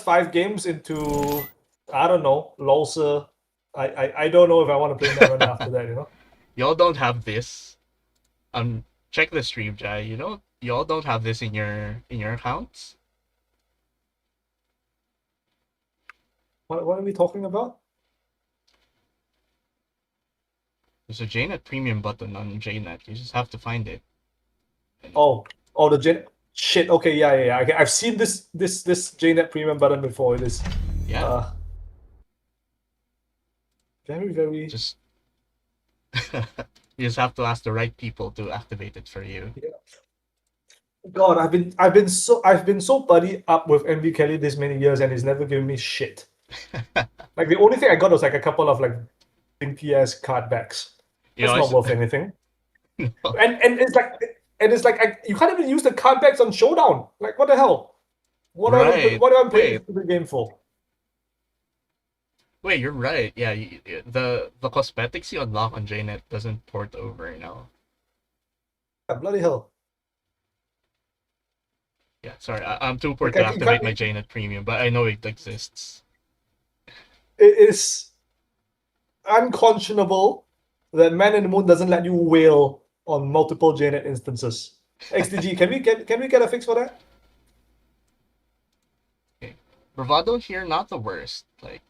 5 games into I don't know Lulsa. I don't know if I want to play Netrunner after that. You know. Y'all don't have this. Check the stream, Jai. You know, y'all don't have this in your accounts. What are we talking about? There's a JNet Premium button on JNet. You just have to find it. Oh, the JNet. Shit. Okay, yeah. Okay, I've seen this JNet Premium button before. It is. Yeah. Very. Just. You just have to ask the right people to activate it for you. Yeah. God, I've been so buddy up with MD Kelly this many years, and he's never given me shit. Like the only thing I got was like a couple of like PS card backs. It's not worth anything. No. And it's like you can't even use the card backs on Showdown. Like what the hell? Right. What am I playing Wait, this stupid game for? wait, you're right. Yeah, the cosmetics you unlock on JNet doesn't port over now. Yeah, bloody hell! Yeah, sorry, I'm too poor Like to you can't. activate my JNet premium, but I know it exists. It is unconscionable that Man in the Moon doesn't let you whale on multiple JNet instances. XDG, can we get a fix for that? Okay. Bravado here, not the worst. Like,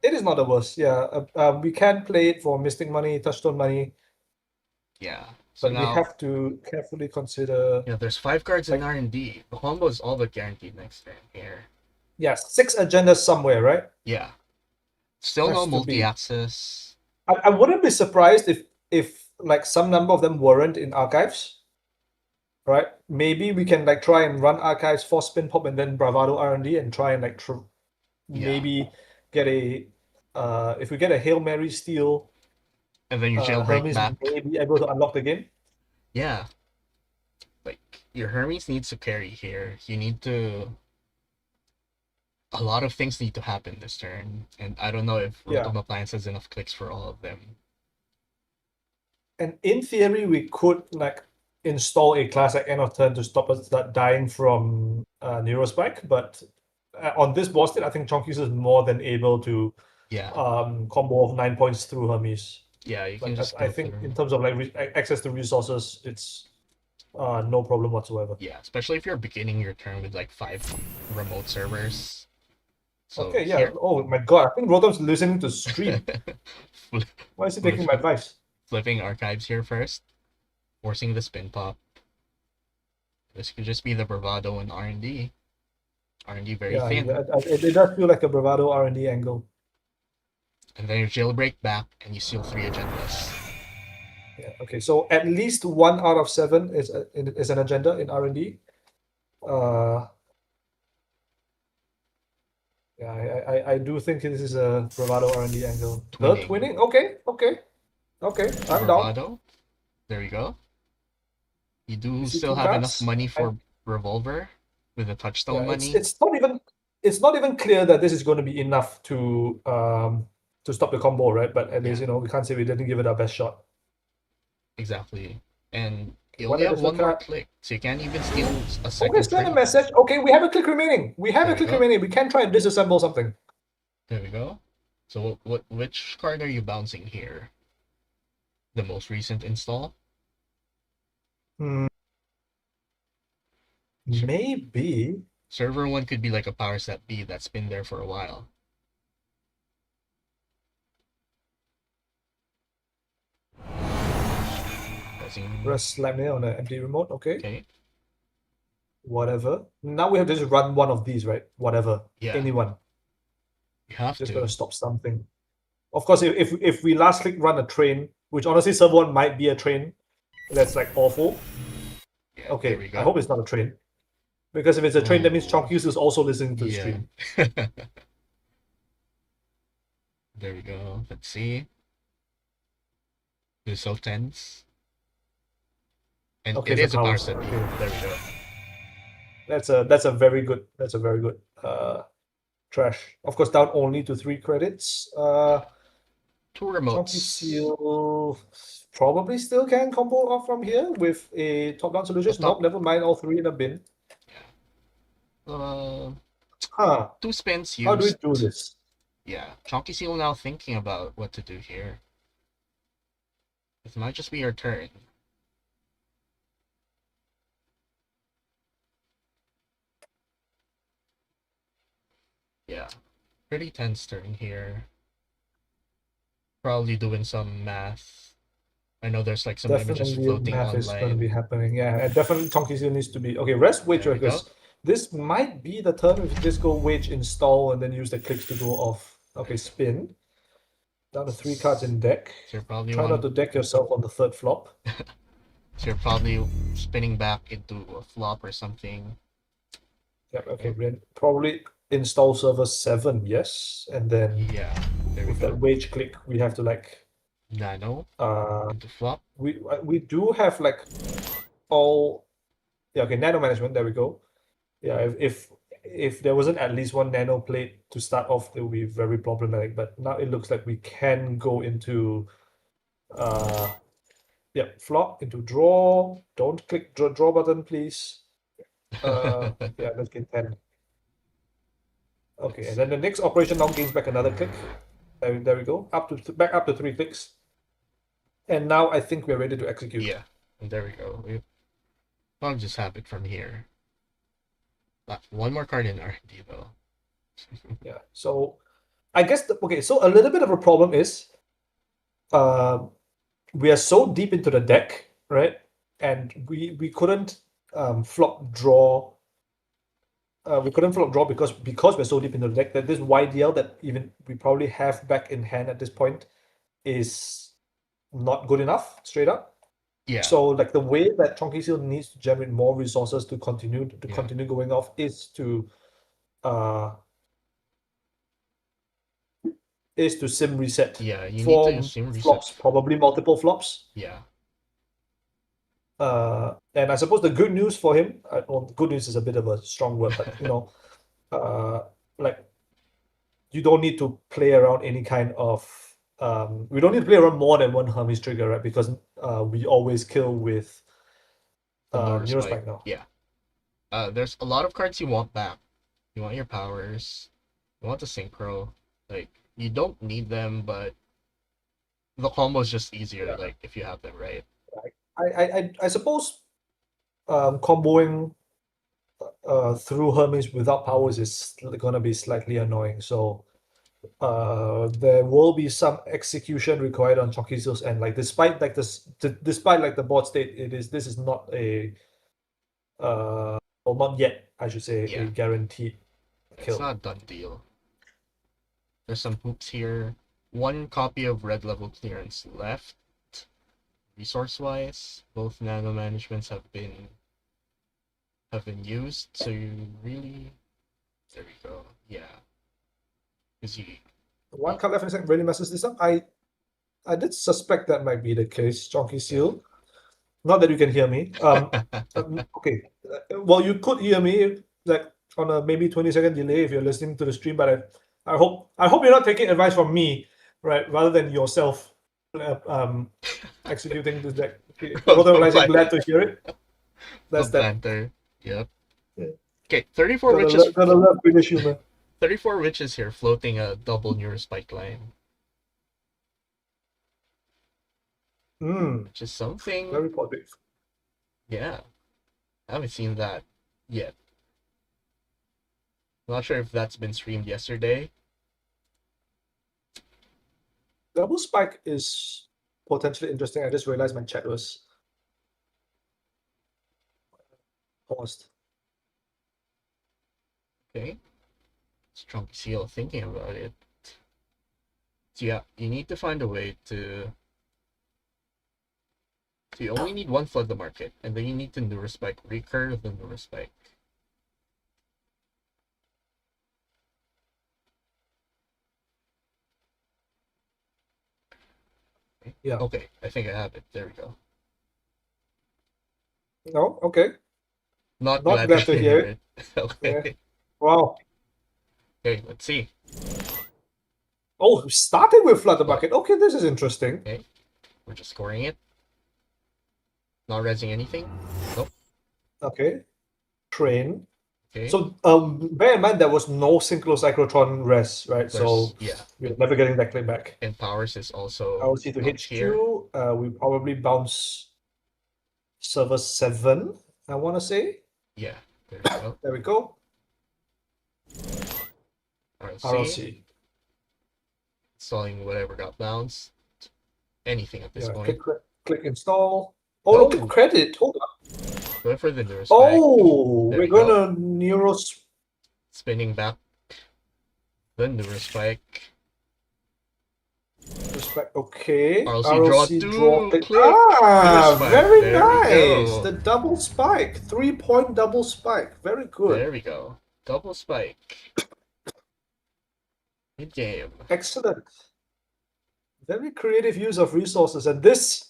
It is not the worst. Yeah, we can play it for Mystic Money, Touchstone Money, yeah. So but we now, have to carefully consider. yeah, there's 5 cards in Like, R&D. The combo is all but guaranteed next turn here. yeah, 6 agendas somewhere, right? Yeah. Still no Has to be. multi-access. I wouldn't be surprised if like some number of them weren't in archives, right? Maybe we can like try and run archives for Spin Pop and then Bravado R&D and try and like Yeah. maybe get a if we get a Hail Mary steal, And then you jailbreak Hermes back. may be able to unlock the game. Yeah. Like, your Hermes needs to carry here. You need to... A lot of things need to happen this turn. And I don't know if Yeah. Rotom Appliance has enough clicks for all of them. And in theory, we could like install a class at end of turn to stop us that dying from Neurospike, but on this boss state, I think Chonky's is more than able to Yeah. combo of 9 points through Hermes. Yeah, you can Like, just I go think through. in terms of like access to resources, it's no problem whatsoever. Yeah, especially if you're beginning your turn with like 5 remote servers. So Okay, yeah. here, Oh my god, I think Rotom's listening to stream. Why is he taking my advice? flipping archives here first, forcing the spin pop. This could just be the Bravado and R&D. R&D very Yeah, thin. it does feel like a Bravado R&D angle. And then you jailbreak back and you seal 3 agendas. Yeah. Okay. So at least 1 out of 7 is an agenda in R&D. Yeah, I do think this is a Bravado R&D angle. Twinning. Twinning. Okay. I'm down. Bravado. There we go. You do see still 2 have cards. enough money for Revolver with the touchstone Yeah, money. it's not even clear that this is going to be enough to stop the combo, right? But at least Yeah. we can't say we didn't give it our best shot. Exactly. And you One only have additional one more card. click, so you can't even steal a Okay, second send a trade. message. Okay, we have a click remaining. We have There a click we go. remaining. We can try and disassemble something. There we go. So which card are you bouncing here? The most recent install? Maybe. Server 1 could be like a power set B that's been there for a while. Press slam nail on an empty remote. Okay. Okay. Whatever. Now we have to just run one of these, right? Whatever. Yeah. Anyone. You have Just to. gotta stop something. Of course, if we last click run a train, which honestly server 1 might be a train, that's like awful. Yeah, Okay, there we go. I hope it's not a train. Because if it's a train, that means Chonky's is also listening to the stream. There we go. Let's see. This is so tense. And Okay, it so is a power powers. set B. Okay. There we go. That's a very good trash. Of course, down only to 3 credits. 2 Chonky remotes. Seal probably still can combo off from here with a top-down solution. Nope, never mind, all 3 in a bin. Yeah. 2 spins used. How do we do this? Yeah, Chonky Seal now thinking about what to do here. This might just be your turn. Yeah, pretty tense turn here. Probably doing some math. I know there's like some images floating math online. is going to be happening. Yeah, and definitely Chonky Seal needs to be okay. Rest wage because this might be the turn if you just go wage install and then use the clicks to go off. Okay, spin. Down to 3 cards in deck. So you're probably Try not to deck yourself on the 3rd flop. So you're probably spinning back into a flop or something. Yep, okay, probably install server 7, yes. And then there we with go. that wage click, we have to like nano into flop. We do have like all okay, nano management, there we go. Yeah, if there wasn't at least one nano plate to start off, it would be very problematic. But now it looks like we can go into yeah, flop into draw. Don't click draw button, please. Yeah, let's get 10. Okay, and then the next operation now gains back another click. There we go. Back up to 3 clicks. And now I think we're ready to execute. Yeah, and there we go. I'll just have it from here. One more card in R&D though. Yeah. So I guess okay, so a little bit of a problem is we are so deep into the deck, right? And we couldn't flop draw. We couldn't flop draw because we're so deep into the deck that this YDL that even we probably have back in hand at this point is not good enough, straight up. Yeah. So like the way that Chonky Seal needs to generate more resources to continue Yeah. going off is to sim reset. Yeah, you need for to sim reset. flops, probably multiple flops. Yeah. And I suppose the good news for him, well, good news is a bit of a strong word, but you know, like you don't need to play around any kind of we don't need to play around more than one Hermes trigger, right? Because we always kill with Neurospike now. Yeah. There's a lot of cards you want back. You want your powers. You want the synchro. Like, you don't need them, but the combo is just easier, Yeah. like, if you have them, right? I suppose comboing through Hermes without powers is gonna be slightly annoying. So there will be some execution required on Chonky Seal's end. Like despite like despite like the board state, this is not a well, not yet, I should say, Yeah. a guaranteed kill. It's not a done deal. There's some hoops here. One copy of red level clearance left. Resource wise, both nano managements have been used, so you really, there we go. Yeah. Because you One card left in a second really messes this up. I did suspect that might be the case, Chonky Seal. Not that you can hear me. Okay. Well, you could hear me like on a maybe 20-second delay if you're listening to the stream, but I hope you're not taking advice from me, right? Rather than yourself executing this deck. Okay. Otherwise, I'm glad to hear it. That's that. Planter. Yep. Yeah. Okay, 34 witches. Gotta love British humor. 34 witches here floating a double Neurospike line. Which is something. Very positive. Yeah. I haven't seen that yet. I'm not sure if that's been streamed yesterday. Double spike is potentially interesting. I just realized my chat was paused. Okay. Strong seal thinking about it. So yeah, you need to find a way to. So you only need one flood the market, and then you need to Neurospike, recur the Neurospike. Okay. Yeah. Okay, I think I have it. There we go. No, okay. Not glad to hear it. Okay. Yeah. Wow. Okay, let's see. Oh, starting with Flutter Bucket. Okay, this is interesting. Okay. We're just scoring it. Not resing anything. Nope. Okay. Train. Okay. So bear in mind there was no Synchrocyclotron res, right? So yeah, we're never getting that click back. and powers is also. I will see to HQ. We probably bounce server 7, I want to say. Yeah, there we go. There we go. RLC. Installing whatever got bounced. Anything at this point. Click install. Oh, look at credit. Hold on. Go for the Neurospike. Oh, we're gonna spinning back the Neurospike. Okay. RLC draw 2. Very nice. The double spike. 3-point double spike. Very good. There we go. Double spike. Good game. Excellent. Very creative use of resources, and this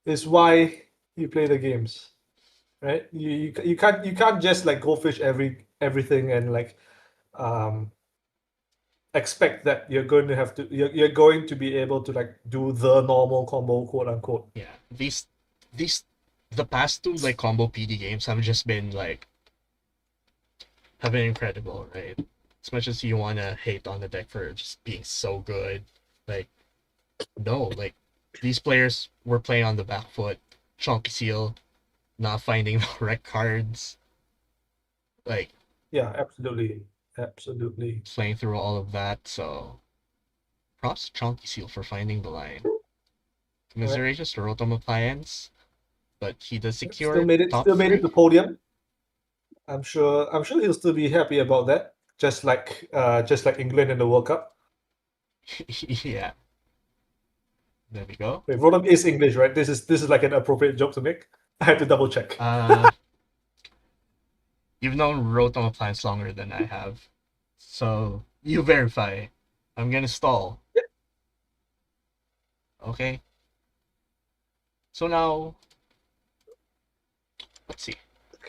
is why you play the games. right? You can't just like go fish everything and like um expect that you're going to be able to like do the normal combo, quote unquote. Yeah, these the past two like combo PD games have been incredible, right? As much as you wanna hate on the deck for just being so good, like no, like these players were playing on the back foot. Chunky Seal not finding the correct cards, like Yeah, absolutely, absolutely. playing through all of that. So props to Chunky Seal for finding the line. All right. Commiserations to Rotom Appliance, but he does Yep, still secure made it. top Still made it to three. podium. I'm sure. I'm sure he'll still be happy about that. Just like England in the World Cup. Yeah, there we go. Wait, Rotom is English, right? This is like an appropriate joke to make. I had to double check. Uh, you've known Rotom Appliance longer than I have, so you verify. I'm gonna stall. Okay. So now, let's see.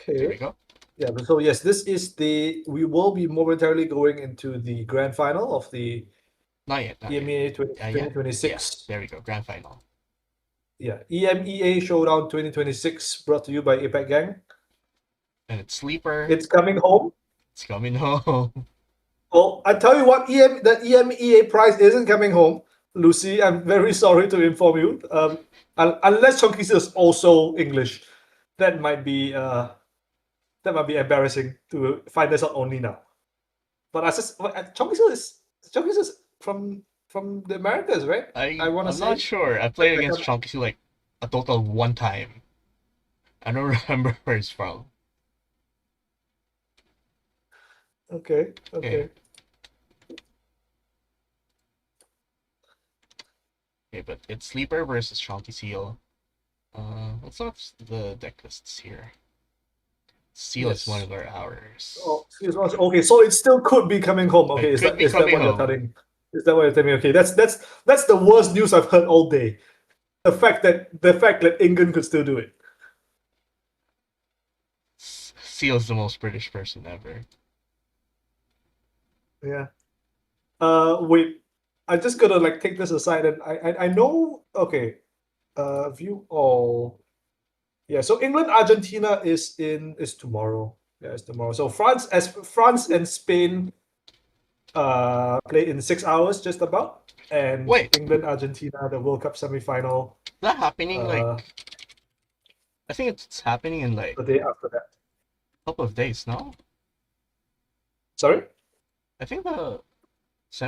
There we Okay. go. Yeah. So yes, this is the. We will be momentarily going into the grand final of the Not yet, not yet. EMEA Yeah, yeah. 2026. There we go. Grand final. Yeah, EMEA Showdown 2026, brought to you by APAC Gang. And it's Sleeper. It's coming home. It's coming home. Well, I tell you what, the EMEA prize isn't coming home, Lucy. I'm very sorry to inform you. Unless Chunky is also English, that might be embarrassing to find this out only now. But I just Chunky is from the Americas, right? I want to I'm not say. sure. I played against Chunky like a total of one time. I don't remember where he's from. Okay. Okay. Okay, but it's Sleeper versus Chunky Seal. Let's look at the deck lists here. Seal is one Yes. of our hours. Oh, excuse me. Okay, so it still could be coming home. Okay, It is could that be is that coming what you're home. telling? Is that what you're telling me? Okay, that's the worst news I've heard all day. The fact that England could still do it. Seal's the most British person ever. Yeah. Wait. I just gotta like take this aside, and I know. Okay. View all. Yeah. So England Argentina is tomorrow. Yeah, it's tomorrow. So France and Spain play in 6 hours just about, and Wait, England Argentina the World Cup semifinal is that happening uh I think it's happening in like the day after that. a couple of days, no? Sorry. I think the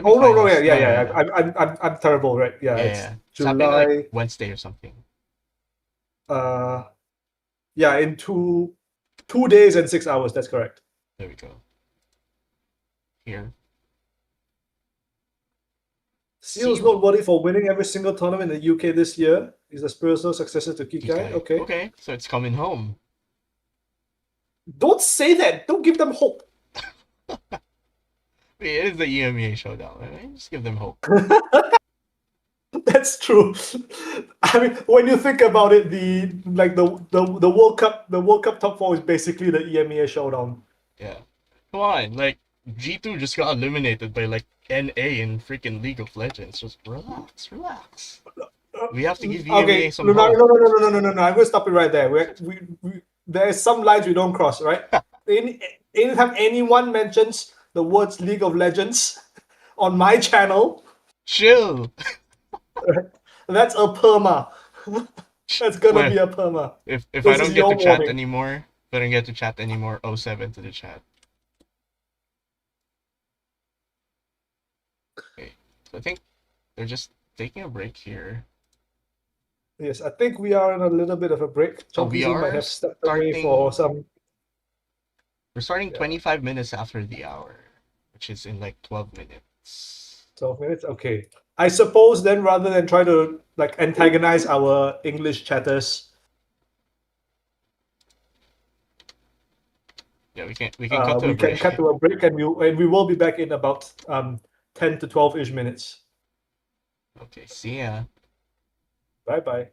Oh no, yeah, semifinals. yeah, No, no, yeah. no, Yeah. no. I'm terrible, right? Yeah, Yeah, it's yeah. It's happening like July. Wednesday or something. Uh, yeah, in 2 days and 6 hours. That's correct. There we go. Here. Seal's Seal. noteworthy for winning every single tournament in the UK this year. He's the spiritual successor to Kikai. Kikai. Okay. Okay, so it's coming home. Don't say that. Don't give them hope. It is the EMEA Showdown. Right? Just give them hope. That's true. I mean, when you think about it, the World Cup top four is basically the EMEA Showdown. Yeah. Come on, like G2 just got eliminated by like NA in freaking League of Legends. Just relax, relax. We have to give Okay, EMEA some no, no, hope. no, no, no, no, no, no, no. I'm going to stop it right there. There's some lines we don't cross, right? Anytime anyone mentions the words League of Legends on my channel, Chill. that's a perma. That's gonna Well, be a perma. if I This don't is get to your chat warning. anymore, if I don't get to chat anymore, 07 to the chat. Okay. So I think they're just taking a break here. Yes, I think we are in a little bit of a break. Oh, Chunky we Zoo might are have stepped away for starting. some. We're starting Yeah, 25 minutes after the hour, which is in like 12 minutes. 12 minutes. Okay. I suppose then, rather than try to like antagonize our English chatters, Yeah, we can cut to a we can break. cut to a break, and we will be back in about 10 to 12 ish minutes. Okay, see ya. Bye bye.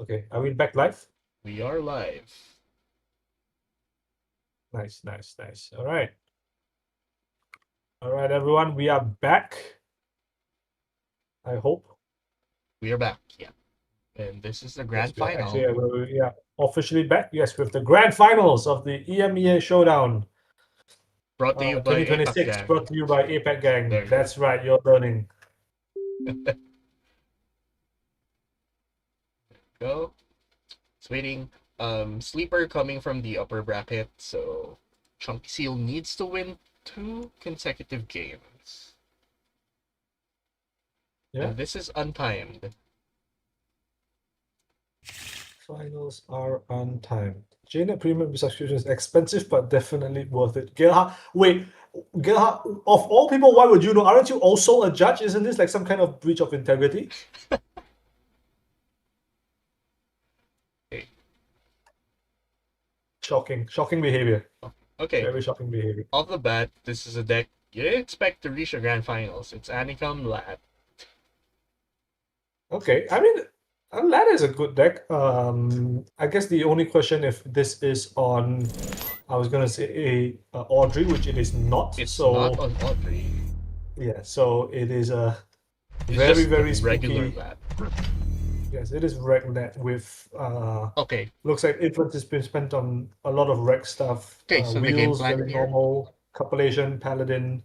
Okay, are we back live? We are live. Nice, nice, nice. All right. All right, everyone, we are back. I hope. We are back. Yeah. And this is the Yes, grand we are final. actually officially back. Yes, with the grand finals of the EMEA Showdown Brought to you by apac 2026, Gang. brought to you by apac There Gang. you That's right, you're learning. go. It's waiting. Sleeper coming from the upper bracket, so Chunky Seal needs to win 2 consecutive games. Yeah. And this is untimed. Finals are on time. JNet Premium subscription is expensive, but definitely worth it. Gerhard, wait, Gerhard, of all people, why would you know? Aren't you also a judge? Isn't this like some kind of breach of integrity? Okay. Shocking behavior. Okay. Very shocking behavior. Off the bat, this is a deck you didn't expect to reach the grand finals. It's Anicum Lat. Okay, I mean, that is a good deck. I guess the only question if this is on, I was gonna say a Audrey, which it is not. It's So not on Audrey. yeah, so it is a It's very just the very regular spooky. Lat. Yes, it is Regnet with Okay. looks like influence has been spent on a lot of reg stuff. Okay, so the game Wheels, plan very here. normal. Copulation, Paladin.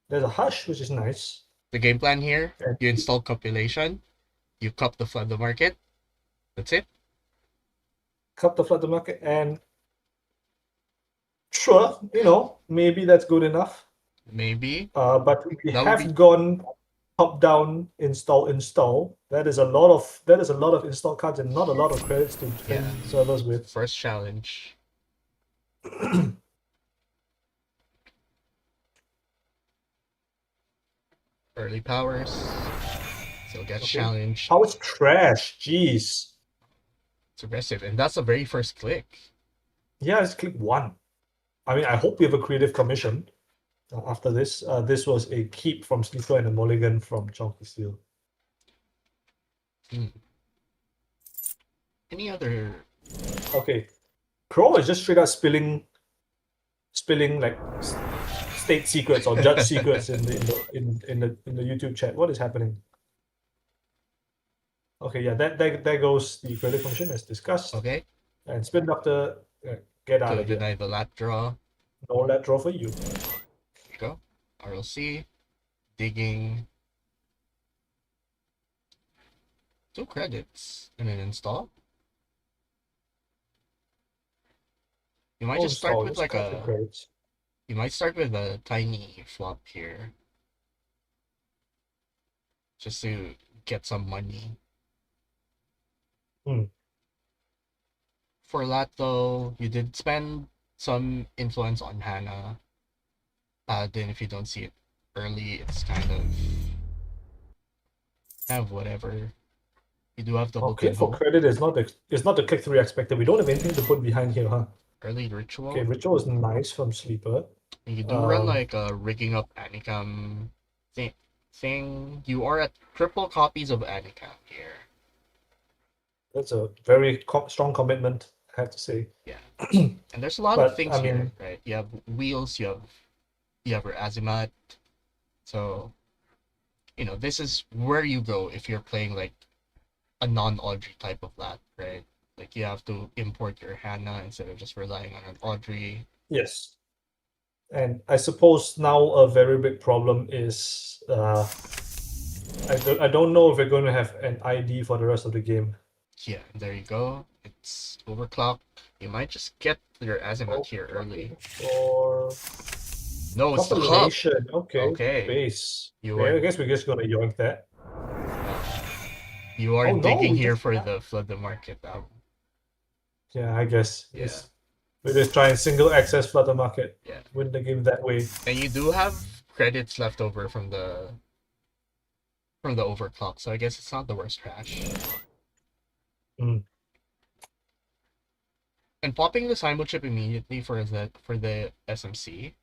There's a Hush, which is nice. The game plan here, And you install Copulation, you cup the Flood the Market. That's it. Cup the Flood the Market, and sure, maybe that's good enough. Maybe. But we That would have be gone top down install. That is a lot of install cards and not a lot of credits to defend Yeah. servers with. first challenge. Early powers. Still gets Okay. challenged. How is trash? Jeez. It's aggressive. And that's the very first click. Yeah, just click one. I mean, I hope we have a creative commission after this. This was a keep from Sleeper and a mulligan from Chonky Steel. Any other Okay. Pro is just straight out spilling like state secrets or judge secrets in the YouTube chat. What is happening? Okay, yeah, there goes the creative commission as discussed. Okay. And Spin Doctor, get out To of here. deny the lat draw. No let draw for you. Go. RLC. Digging. 2 credits. And an install. You might just start with like a credits. You might start with a tiny flop here. Just to get some money. For that though, you did spend some influence on Hannah. Then if you don't see it early, it's kind of whatever. You do have double Click for pinhole. credit is not the click through expected. We don't have anything to put behind here, huh? Early ritual. Okay, ritual is nice from Sleeper. And you do run like a rigging up Anicam thing. You are at triple copies of Anicam here. That's a very strong commitment, I have to say. Yeah. And there's a lot of But, things I here, mean- right? You have wheels, you have your Azimuth. So, this is where you go if you're playing like a non-Audrey type of lat, right? Like you have to import your Hannah instead of just relying on an Audrey. Yes. And I suppose now a very big problem is I don't know if we're going to have an ID for the rest of the game. Yeah, there you go. It's overclock. You might just get your Azimuth here early. Or No, it's the hub. population. Okay. Okay. Base. You Okay, are I guess we're just gonna yoink that. you are Oh, no, digging we here just- for the flood the market. Yeah, I guess. Yeah. We just try and single access Flutter Market. Yeah. Win the game that way. And you do have credits left over from the overclock, so I guess it's not the worst trash. Mm. And popping the Simul chip immediately for the SMC.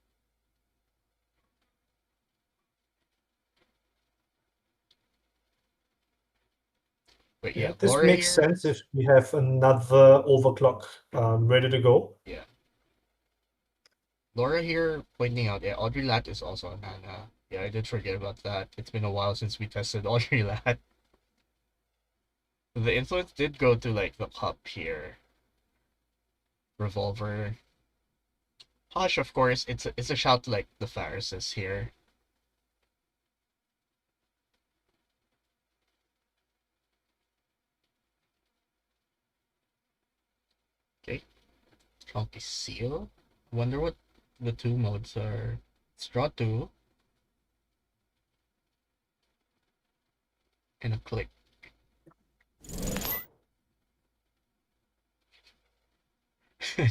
But Yeah, yeah, this Laura makes here. sense if we have another overclock ready to go. Yeah. Laura here pointing out, yeah, Audrey Lat is also on Nana. Yeah, I did forget about that. It's been a while since we tested Audrey Lat. The influence did go to like the pup here. Revolver. Posh, of course, it's a shout to like the Pharisees here. Okay. Chunky Seal. Wonder what the two modes are. Straw 2 and a click.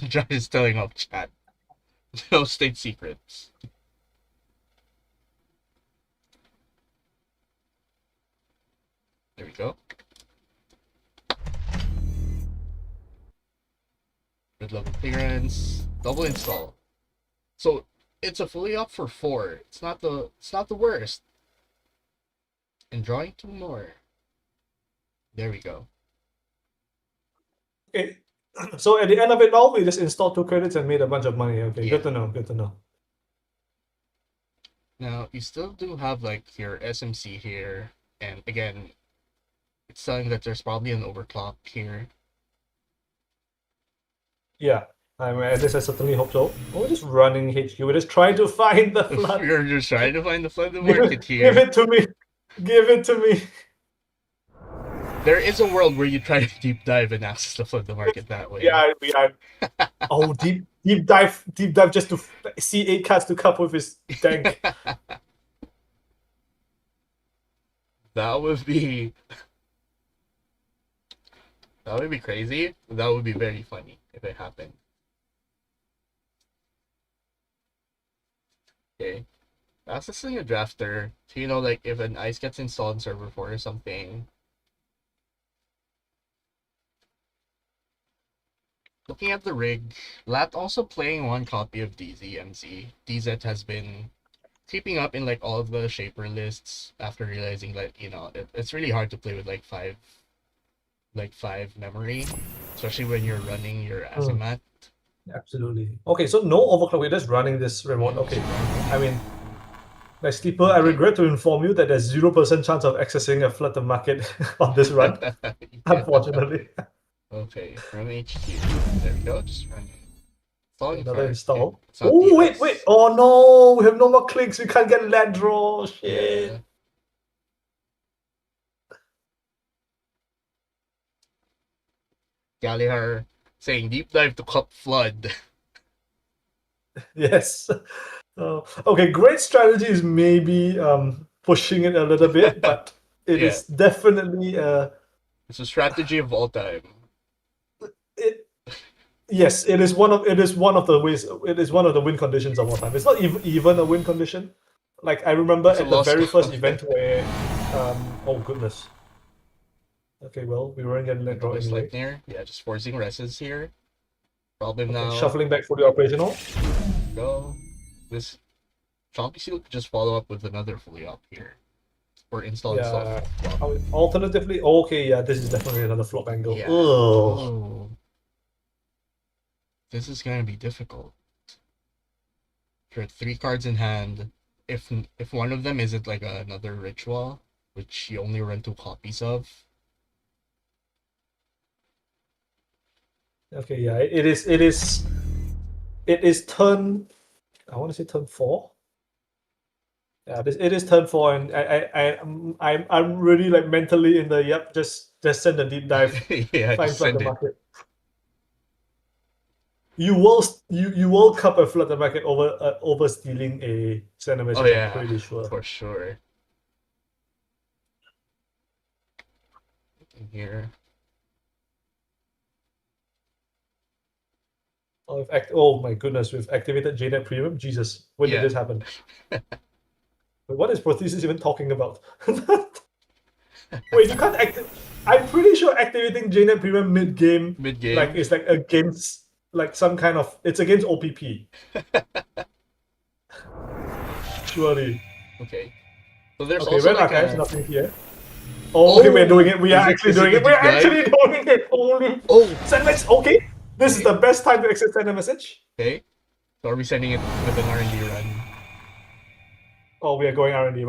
John is telling off chat. No state secrets. There we go. Good level clearance. Double install. So it's a fully up for 4. It's not the worst. And drawing 2 more. There we go. Okay. So at the end of it all, we just installed 2 credits and made a bunch of money. Okay, Yeah. good to know. Good to know. Now you still do have like your SMC here, and again, it's telling that there's probably an overclock here. Yeah, I mean, at least I certainly hope so. We're just running HQ. We're just trying to find the flood. We're just trying to find the flood Give market it, here. give it to me. Give it to me. There is a world where you try to deep dive and access the flood market that way. Yeah, we are. Oh, deep dive just to see 8 cards to couple with his tank. That would be crazy. That would be very funny if it happened. Okay. Accessing a drafter, so like if an ice gets installed in server 4 or something. Looking at the rig, Lat also playing one copy of DZMZ. DZ has been creeping up in like all of the shaper lists after realizing that it's really hard to play with like five memory, especially when you're running your Azimat. Absolutely. Okay, so no overclock. We're just running this remote. Okay. I mean, my sleeper, I regret to inform you that there's 0% chance of accessing a flood the market on this run. Unfortunately. Okay, from HQ. There we go, just running. Another install. Okay. Oh, wait. Oh no, we have no more clicks. We can't get land draw. Shit. Yeah. Gallagher saying deep dive to cup flood. Yes. Okay, great strategy is maybe pushing it a little bit, but it is definitely it's a strategy of all time. Yes, it is one of the ways. It is one of the win conditions of all time. It's not even a win condition. Like I remember at the very first event where, oh goodness. Okay, well we weren't getting let draw anyway. Yeah, just forcing reses here. Problem now. Shuffling back fully operational. Go. This Chompy Seal could just follow up with another fully up here. Or install itself. Alternatively, okay, yeah, this is definitely another flop angle. Yeah. Ugh. Oh. This is gonna be difficult. For 3 cards in hand, if one of them isn't like another ritual, which you only run 2 copies of. Okay, yeah, it is turn. I want to say turn 4. Yeah, it is turn 4, and I'm really like mentally in the just send a deep dive. Yeah, just send the it. market. You will cup a flood the market over stealing a sentiment. Oh yeah, I'm pretty sure. For sure. In here. Oh my goodness, we've activated JNet Premium. Jesus, when did this happen? What is Prothesis even talking about? Wait, you can't I'm pretty sure activating JNet Premium mid-game like it's like against like some kind of it's against OPP. Surely. Okay. So there's also Red Archives, nothing here. Oh, okay, we're doing it. We are Is actually it doing the it. We're deep dive? actually doing it. Holy. Oh, Send message. Okay. This is okay. the best time to exit send a message. Okay. So are we sending it with an R&D run? Oh, we are going R&D.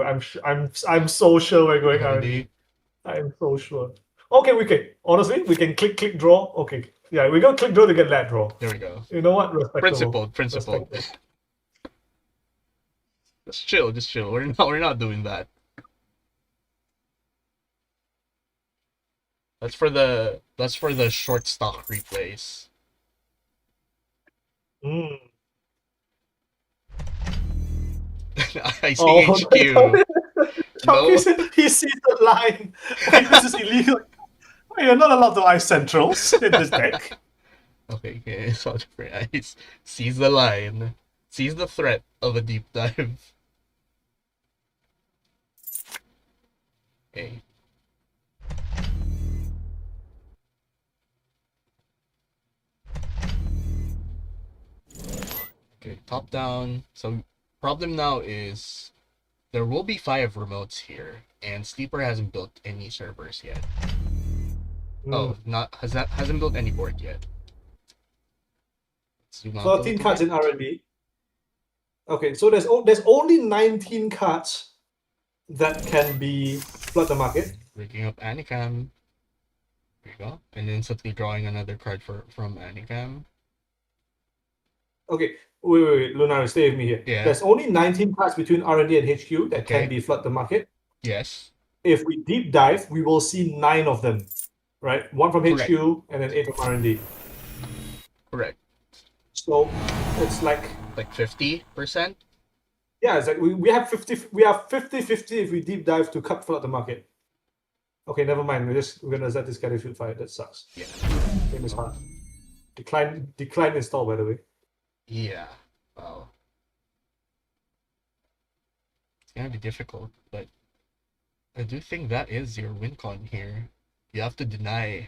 I'm so sure we're going R&D. R&D. I'm so sure. Okay, we can. Honestly, we can click draw. Okay. Yeah, we go click draw to get that draw. There we go. You know what? Respectable. Principled. Respectable. Just chill, just chill. We're not doing that. That's for the short stock replays. Mm. I see Oh, HQ. Chunky No. said he sees the line. Wait, this is illegal. Wait, you're not allowed to ice centrals in this deck. Okay. So different eyes. Sees the line. Sees the threat of a deep dive. Okay. Okay, top down. So problem now is there will be 5 remotes here, and Sleeper hasn't built any servers yet. Oh, hasn't built any board yet. Zoom out a 13 little cards bit. in R&D. Okay, so there's only 19 cards that can be flood the market. Breaking up Anikam. There you go. And instantly drawing another card from Anikam. Okay, wait, Lunar, stay with me here. Yeah. There's only 19 cards between R&D and HQ that Okay. can be flood the market. Yes. If we deep dive, we will see 9 of them, right? 1 from Correct. HQ and then 8 from R&D. Correct. So it's like 50%? yeah, it's like we have 50-50 if we deep dive to cut flood the market. Okay, never mind. We're gonna let this guy field fire. That sucks. Yeah. Game is hard. Decline install, by the way. Yeah. Wow. It's gonna be difficult, but I do think that is your win con here. You have to deny.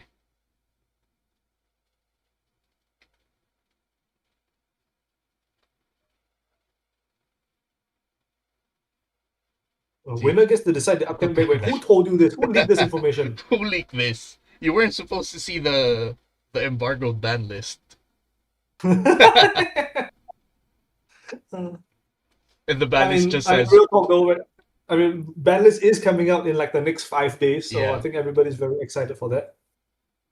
Winner gets to decide the upcoming break. Wait, who told you this? Who leaked this information? Who leaked this? You weren't supposed to see the embargoed ban list. And the ban list just says real talk though. Ban list is coming out in like the next 5 days, so Yeah. I think everybody's very excited for that.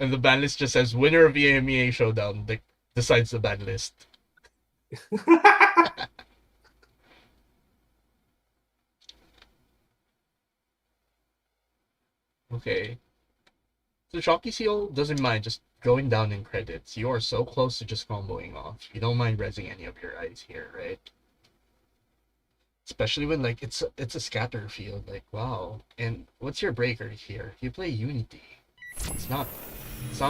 and the ban list just says winner of EMEA Showdown decides the ban list. Okay. So Shocky Seal doesn't mind just going down in credits. You are so close to just comboing off. You don't mind rezzing any of your eyes here, right? Especially when like it's a scatter field, like wow. And what's your breaker here? You play Unity. It's not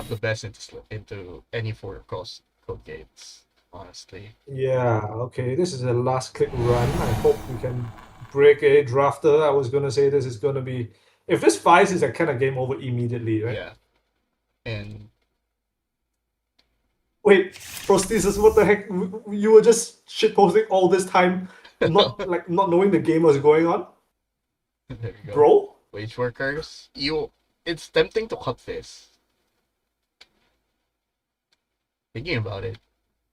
the best into any 4 cost code gates, honestly. Yeah, okay. This is a last click run. I hope we can break a drafter. I was gonna say this is gonna be if this fights is a kind of game over immediately, right? Yeah. And Wait, prosthesis, what the heck? You were just shitposting all this time, not knowing the game was going on, there you go. bro. Wage workers. It's tempting to cut this. Thinking about it.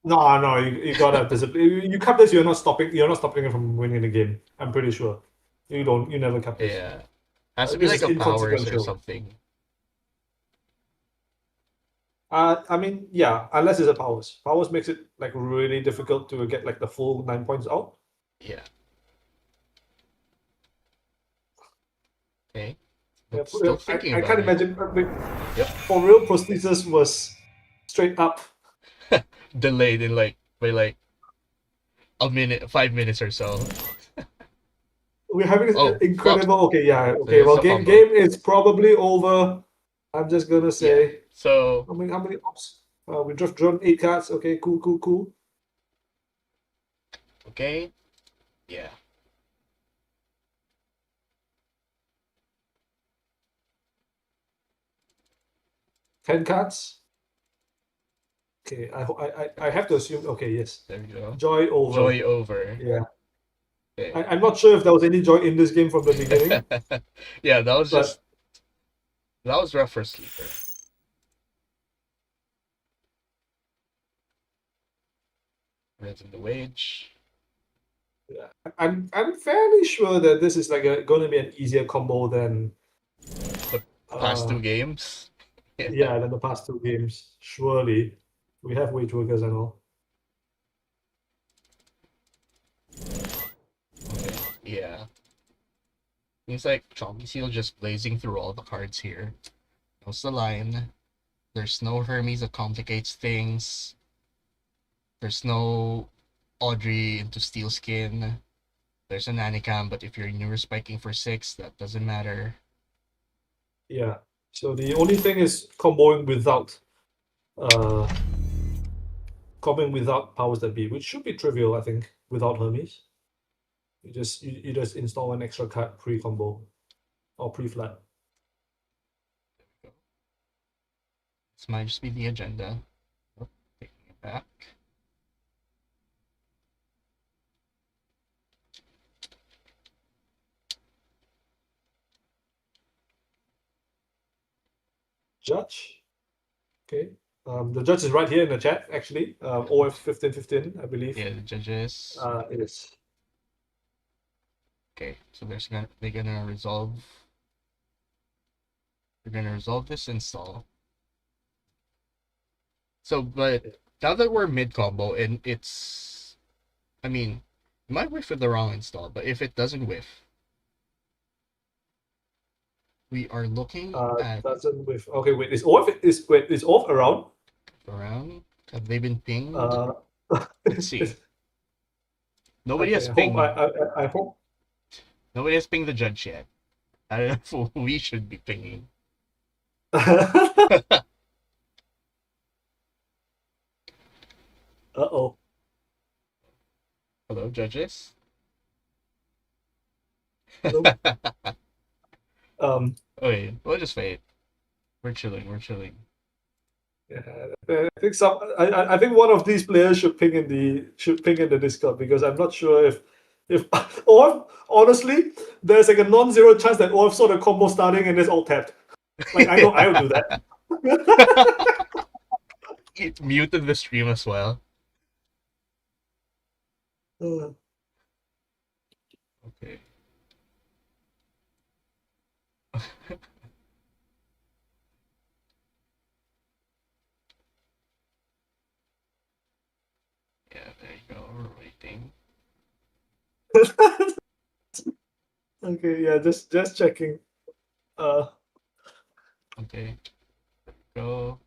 No, you gotta discipline. You cut this, you're not stopping it from winning the game. I'm pretty sure. You never cut this. Yeah. Has to be This like is a powers or inconsequential. something. Yeah, unless it's a powers. Powers makes it like really difficult to get like the full 9 points out. Yeah. Okay. Yeah, But still thinking I about can't it. imagine. Yep. For real, prosthesis was straight up. Delayed in by like a minute, 5 minutes or so. We're having this Oh, incredible. Okay, yeah. Okay, There's well, a game combo. is probably over. I'm just gonna say. So How many ops? We just drawn 8 cards. Okay, cool. okay. Yeah. 10 cards. Okay, I have to assume. Okay, yes. There we go. Joy over. Joy over. Yeah. Okay. I'm not sure if there was any joy in this game from the beginning. Yeah, that was But- just That was rough for Sleeper. Raising the wage. Yeah. I'm fairly sure that this is like going to be an easier combo than The past two games. yeah, than the past two games. Surely, we have wage workers and all. Okay. Yeah. Seems like Chalky Seal just blazing through all the cards here. Knows the line. There's no Hermes that complicates things. There's no Audrey into Steel Skin. There's an Anicam, but if you're newer spiking for 6, that doesn't matter. Yeah. So the only thing is comboing without powers that be, which should be trivial, I think, without Hermes. You just install an extra card pre-combo or pre-flat. This might just be the agenda. Oh, taking it back. Judge. Okay. The judge is right here in the chat, actually. OF 1515, I believe. Yeah, the judges. It is. Okay, so they're gonna resolve. They're gonna resolve this install. So, but now that we're mid combo and it's, I mean, it might whiff with the wrong install, but if it doesn't whiff, we are looking at Doesn't with. Okay, wait. Is OF around? around. Have they been pinged? Uh, Let's see. Nobody okay, has pinged. I hope. Nobody has pinged the judge yet. I don't know if we should be pinging. Uh-oh. Hello, judges. Hello. Okay, we'll just wait. We're chilling. We're chilling. Yeah, I think one of these players should ping in the Discord, because I'm not sure if or honestly, there's like a non-zero chance that OF saw the combo starting and it's all tapped. Like, I know I would do that. It muted the stream as well. Uh, Okay. Yeah, there you go. We're waiting. okay, yeah, just checking. Okay. There we go.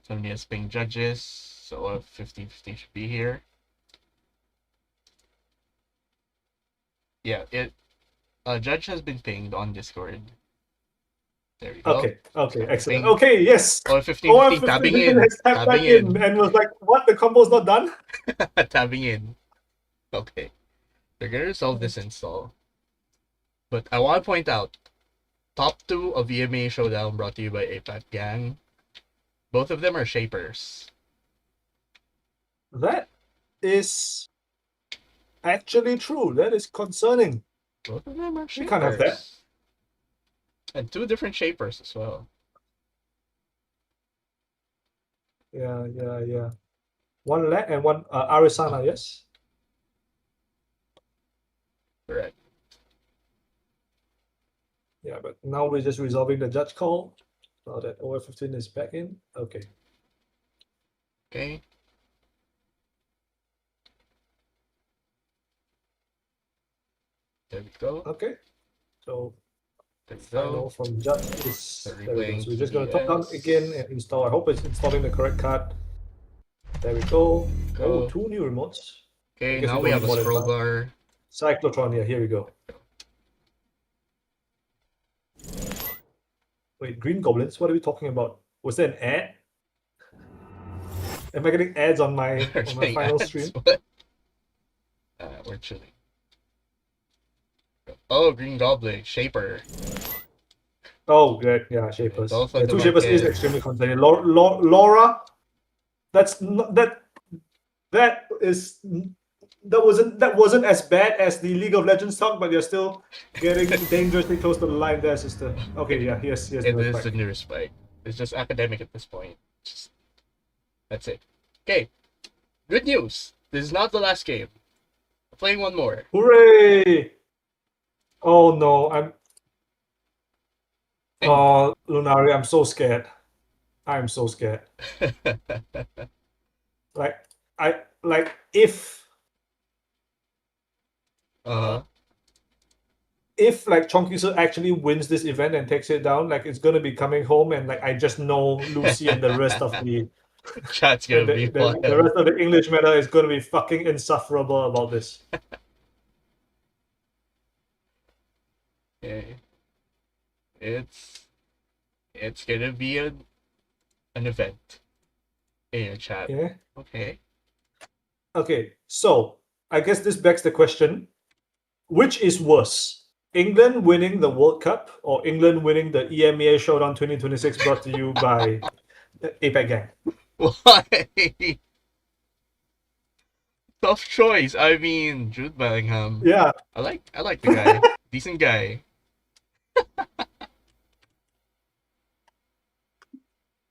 Somebody has pinged judges, so 50-50 should be here. Yeah, judge has been pinged on Discord. There we go. Okay, excellent. Ping. Okay, yes. Oh, 15 tabbing in. Has tapped back in and was like, what? The combo's not done? Tabbing in. Okay. They're gonna resolve this install. But I want to point out, top 2 of EMEA Showdown brought to you by apac Gang. Both of them are shapers. That is actually true. That is concerning. Both of them are We shapers. can't have that. And 2 different shapers as well. Yeah. One Leg and one Arisana, yes? Correct. Yeah, but now we're just resolving the judge call. Now that OF15 is back in. Okay. Okay. There we go. Okay. So There we final go. from judge is They're there we go. replaying So we're just gonna top down TDS. again and install. I hope it's installing the correct card. There we go. Go. Oh, 2 new remotes. Okay, guess now we we don't have need a more than scroll bar. Cyclotron, yeah, here we go. Wait, Green Goblins? What are we talking about? Was there an ad? Am I getting ads on my final stream? We're chilling. Oh, Green Goblin, Shaper. Oh, good. Yeah, Shapers. Both Yeah, of 2 them Shapers are is dead. extremely concerning. Laura, that's not, that is that wasn't as bad as the League of Legends talk, but you're still getting dangerously close to the line there, sister. Okay, yeah, here's the It is the spike. nearest spike. It's just academic at this point. Just that's it. Okay. Good news. This is not the last game. We're playing one more. Hooray! Oh no, And Lunari, I'm so scared. I'm so scared. Like if uh if like Chongqing actually wins this event and takes it down, like it's gonna be coming home, and like I just know Lucy and the rest of the chat's gonna be the wild. rest of the English meta is gonna be fucking insufferable about this. Okay. It's gonna be an event in your chat. Yeah. Okay. Okay. So I guess this begs the question: which is worse? England winning the World Cup or England winning the EMEA Showdown 2026 brought to you by APAC Gang? Why? Tough choice. I mean, Jude Bellingham. Yeah. I like the guy. Decent guy.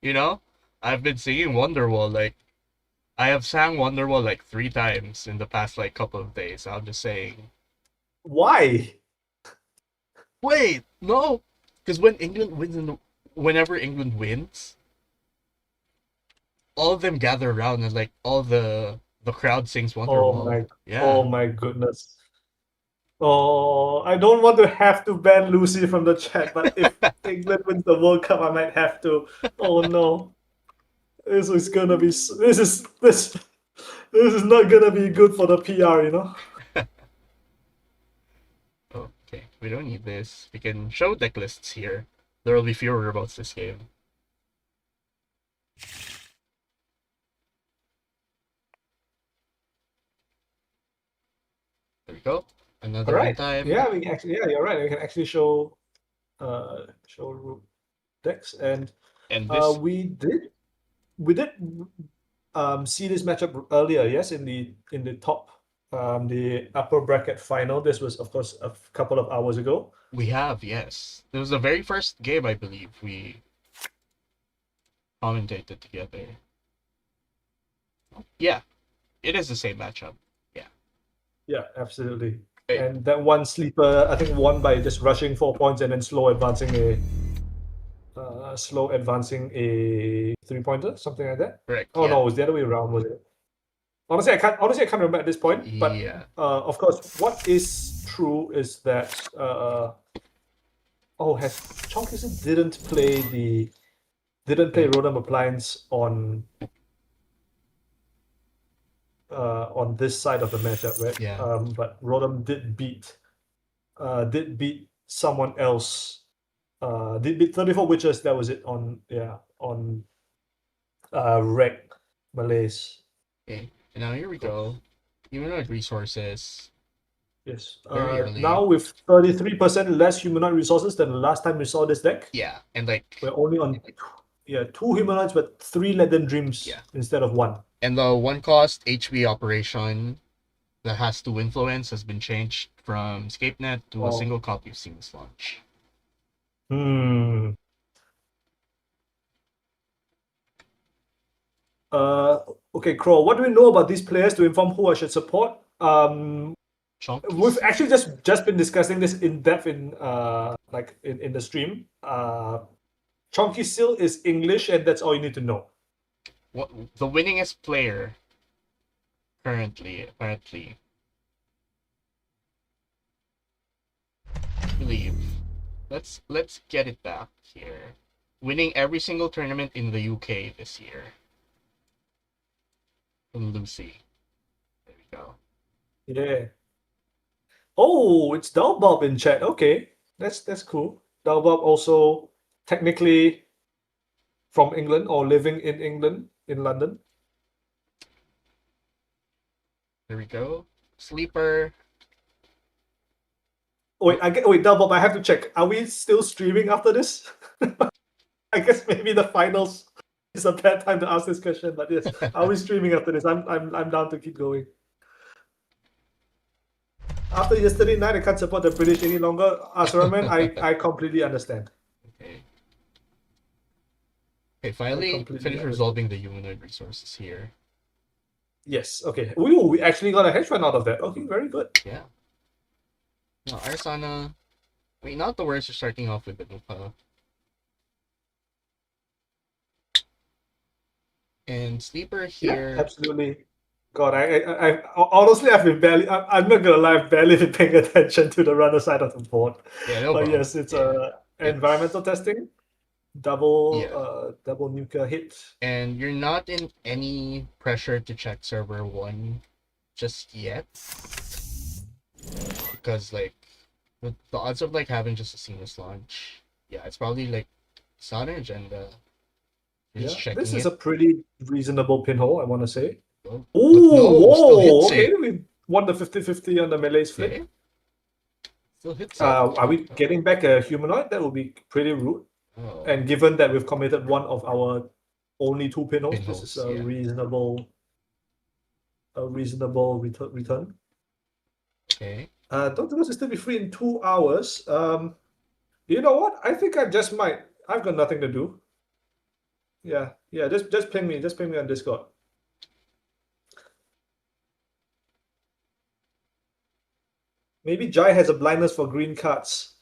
You know, I've been singing Wonderwall. Like, I have sang Wonderwall like 3 times in the past like couple of days. I'm just saying. Why? Wait, no, because whenever England wins, all of them gather around and like all the crowd sings Wonderwall. Yeah. Oh my goodness. Oh, I don't want to have to ban Lucy from the chat, but if England wins the World Cup, I might have to. Oh no. This is gonna be this is not gonna be good for the PR, you know? Okay, we don't need this. We can show deck lists here. There will be fewer about this game. There we go. Another Alright. time. Yeah, you're right. We can actually show root decks, and And this we did see this matchup earlier, yes, in the top the upper bracket final. This was of course a couple of hours ago. we have, yes. It was the very first game I believe we commentated together. Yeah, it is the same matchup. Yeah, absolutely. Hey. And that one sleeper, I think, won by just rushing 4 points and then slow advancing a 3-pointer, something like that. Correct. Oh yeah. No, it was the other way around, was it? Honestly, I can't remember at this point. But Yeah. of course, what is true is that Chongqing didn't play Rodham Appliance on this side of the matchup, right? Yeah. But Rodham did beat someone else. Did beat 34 Witches. That was it on Rec Malays. Okay. And now here we go. Humanoid resources. Yes. Very early. Now with 33% less humanoid resources than the last time we saw this deck. Yeah, and like We're only on 2 humanoids but 3 Leaden Dreams instead of 1. And the 1-cost HB operation that has 2 influence has been changed from ScapeNet to a single copy of Seamless Launch. Okay, Crow, what do we know about these players to inform who I should support? We've actually just been discussing this in depth in the stream. Chonky Sil is English, and that's all you need to know. What the winningest player currently, apparently, I believe. Let's get it back here. Winning every single tournament in the UK this year. From Lucy. There we go. Yeah. Oh, it's Dalbob in chat. Okay, that's cool. Dalbob also technically from England or living in England, in London. There we go. Sleeper. Wait, Dalbob, I have to check. Are we still streaming after this? I guess maybe the finals is a bad time to ask this question, but yes, are we streaming after this? I'm down to keep going. After yesterday night, I can't support the British any longer. Asuraman, I completely understand. Okay. Okay, finally completely finish understand. resolving the humanoid resources here. Yes. Okay. We actually got a hedge fund out of that. Okay. Very good. Yeah. No, Arsana. I mean, not the worst for starting off with the Nupa. And Sleeper here. Absolutely. God, I honestly, I've been barely. I'm not gonna lie, I've barely been paying attention to the runner side of the board. Yeah, no But problem. yes, it's Yeah. environmental testing, double nuclear hit. And you're not in any pressure to check server 1 just yet. Because, like, the odds of, like, having just a seamless launch, yeah, it's probably, like, it's not an agenda. You're just checking This is it. a pretty reasonable pinhole, I want to say. Oh, Ooh, no, still whoa, hits okay, it. we won the 50-50 on the melee's flip. Okay. Still hits it. Are we getting back a humanoid? That would be pretty rude. Oh. And given that we've committed one of our only 2 pinholes, this is a Yeah. reasonable return. Okay. Dr. will still be free in 2 hours. You know what? I think I just might. I've got nothing to do. Yeah. Just ping me. Just ping me on Discord. Maybe Jai has a blindness for green cards.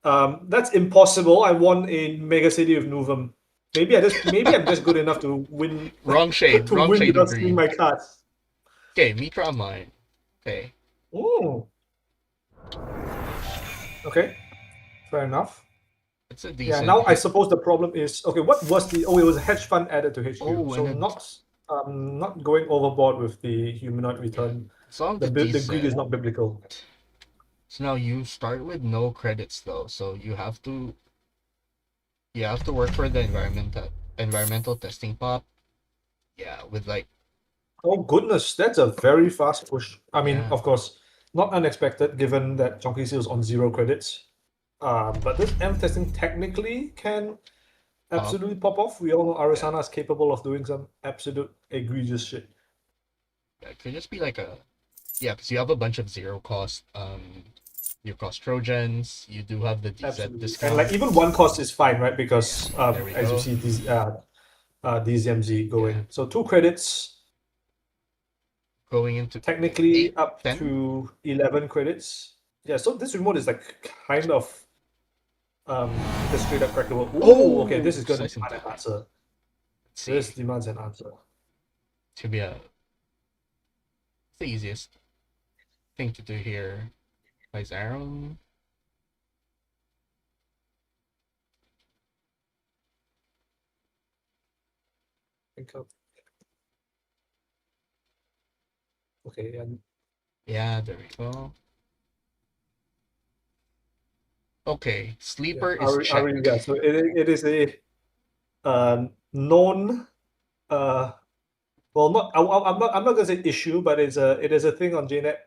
That's impossible. I won in Mega City of Nuvum. Maybe I'm just good enough to win. Wrong shade. to wrong win shade without of seeing green. my cards. Okay, Mitra mine. Okay. Oh. Okay. Fair enough. It's a decent. Yeah. Now I suppose the problem is okay. What was the? Oh, it was a hedge fund added to HQ. Oh, So and not going overboard with the humanoid return. So The greed is not biblical. So now you start with no credits though, so you have to work for the environmental testing pop. Yeah, with like. Oh goodness, that's a very fast push. I mean, Yeah. of course, not unexpected given that Chonky Seal is on 0 credits. But this M testing technically can absolutely pop off. We all know Arasana is capable of doing some absolute egregious shit. Yeah, it could just be like because you have a bunch of 0 cost your cost Trojans, you do have the DZ discount. And like even 1 cost is fine, right? Because as you see these DZMZ going. Yeah. So 2 credits. Going into technically 8, up 10? to 11 credits. Yeah, so this remote is like kind of the straight up crackable. Oh, okay, this is going to demand an answer. This demands an answer. To be the easiest thing to do here. Plays Arum. Okay, and yeah, there we go. Okay, Sleeper is checked. Yeah, so it is a known well, not I'm not gonna say issue, but it is a thing on JNet.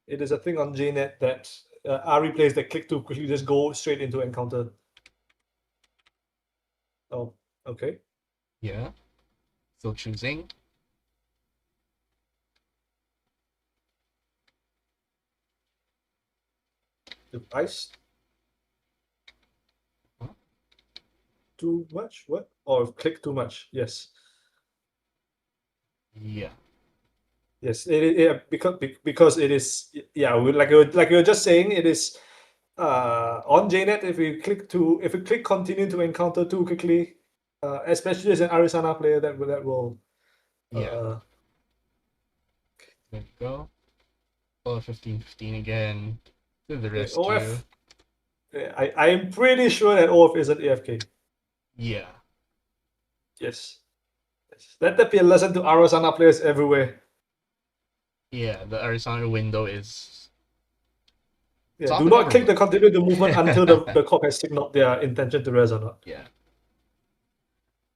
It is a thing on JNet that Ari plays that click to quickly just go straight into encounter. Oh, okay. Yeah. Still choosing. Device. Huh? Too much? What? Or click too much? Yes. Yeah. Yes, because it is like you were just saying, it is on JNet if we click continue to encounter too quickly, especially as an Arizona player that will there we go. Oh, 15-15 again to the rescue. OF. I'm pretty sure that OF isn't AFK. Yeah. Yes. Let that be a lesson to Arizona players everywhere. Yeah, the Arizona window is. Yeah, do not click the continue the movement until the cop has signaled their intention to res or not. Yeah.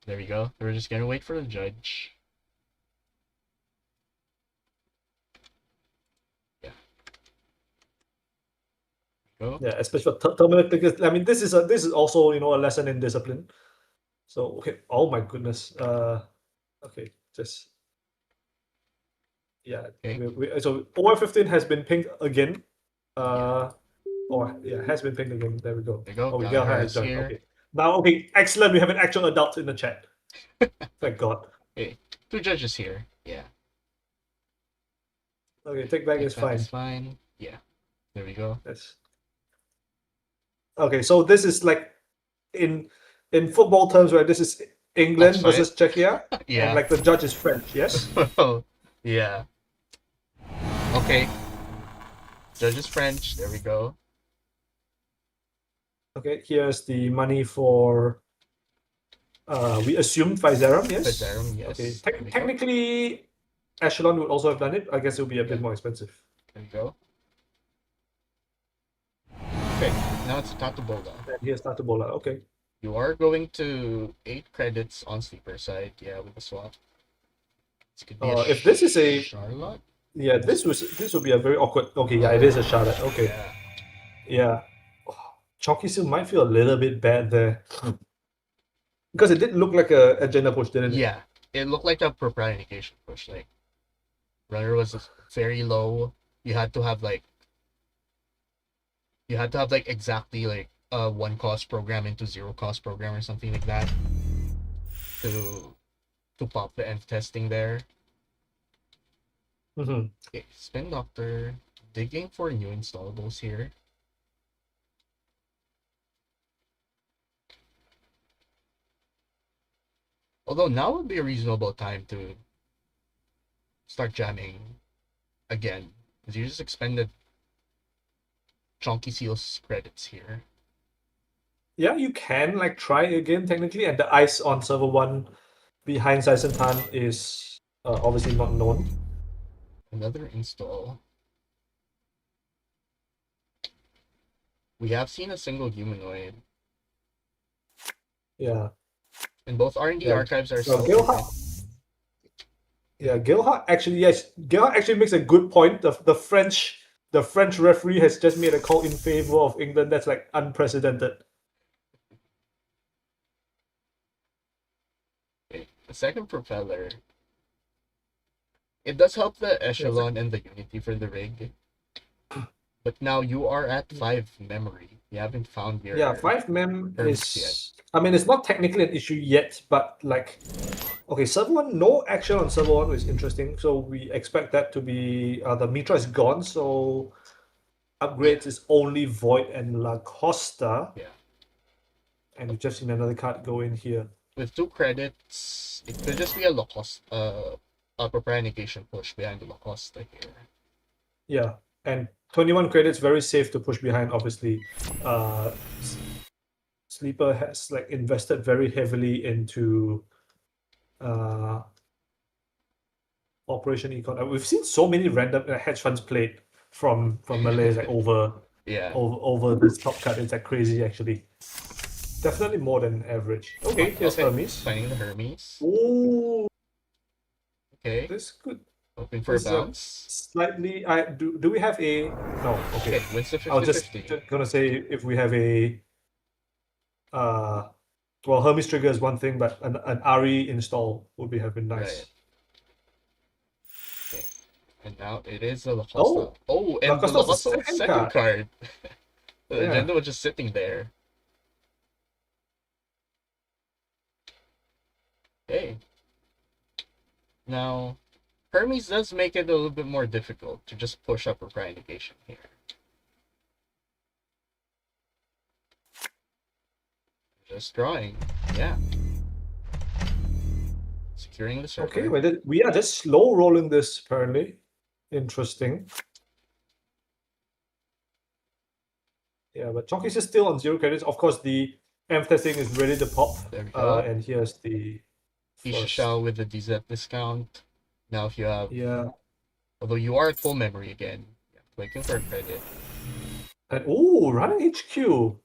There we go. We're just gonna wait for the judge. Yeah. Go. Yeah, especially for terminal because I mean this is also a lesson in discipline. So okay, oh my goodness. Okay, just Yeah. Okay. So OR15 has been pinged again. Has been pinged again. There we go. There you go. Oh, Miguel has Harris joined. here. Okay. Now, okay, excellent. We have an actual adult in the chat. Thank God. Okay. 2 judges here. Yeah. Okay, take back is Take back fine. is fine. Yeah. There we go. Yes. Okay, so this is like in football terms, right? This is England Offside. versus Czechia, and Yeah. like the judge is French. Yes. Yeah. Okay. Judge is French. There we go. Okay, here's the money for. We assume Pfizerum, yes. Pfizerum, yes. Okay. There we go. Technically, Echelon would also have done it. I guess it would be a bit more expensive. There we go. Okay, now it's Tatabola. And here's Tatabola. Okay. You are going to 8 credits on sleeper side, yeah, with the swap. This could be If this is a Charlotte. Yeah, this would be a very awkward. Okay, yeah, it is a Charlotte. Okay, yeah. Chalky still might feel a little bit bad there because it did look like a agenda push, didn't it? Yeah, it looked like a proprietation push. Like runner was very low. You had to have like exactly like a 1 cost program into 0 cost program or something like that to pop the end testing there. Okay, Spin Doctor digging for new installables here. Although now would be a reasonable time to start jamming again, because you just expended Chonky Seal's credits here. Yeah, you can like try again technically, and the ice on server 1 behind Saisentan is obviously not known. Another install. We have seen a single humanoid. Yeah. And both R&D archives are still Gilhart. Yeah, Gilhart actually makes a good point. The French referee has just made a call in favor of England. That's like unprecedented. Okay, the second propeller. It does help the echelon and the unity for the rig. But now you are at 5 memory. You haven't found your 5 mem is yet. I mean, it's not technically an issue yet, but like, okay, server 1, no action on server 1 is interesting. So we expect that to be the Mitra is gone, so upgrades is only Void and La Costa. Yeah. And we've just seen another card go in here. With 2 credits, it could just be a Lacoste, a proprietation push behind the Lacoste here. Yeah, and 21 credits, very safe to push behind, obviously. Sleeper has like invested very heavily into Operation Econ. We've seen so many random hedge funds played from Malays like over this top cut. It's like crazy actually. Definitely more than average. Okay, here's Hermes. Finding the Hermes. Ooh. Okay. This could hoping for a bounce. Slightly. Do we have a no? Okay. Wins the 50-50. I was just gonna say if we have a well, Hermes trigger is one thing, but an RE install would have been nice. Right. Okay. And now it is a Lacosta. Oh, and the Lacosta second card. The agenda was just sitting there. Okay. Now, Hermes does make it a little bit more difficult to just push up proprietation here. Just drawing, yeah. Securing the server. Okay, we are just slow rolling this apparently. Interesting. Yeah, but Chonky's is still on 0 credits. Of course, the M testing is ready to pop. There we go. And here's the Ishishao with the DZ discount. Now if you have... Yeah. Although you are at full memory again. Waiting for a credit. And ooh, running HQ.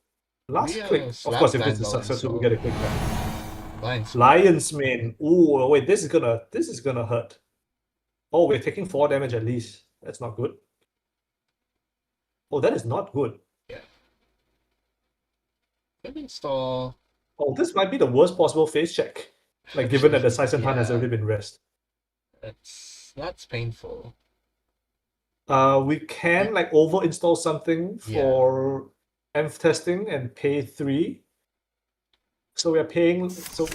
Last click. Of course, if it's a successful, we get a click back. Lion's Mane. Ooh, wait, this is gonna hurt. Oh, we're taking 4 damage at least. That's not good. Oh, that is not good. Yeah. Good install. Oh, this might be the worst possible face check. Like, given that the Saisentan has already been rest. That's That's painful. We can like over install something Yeah. for env testing and pay 3. So we are paying. So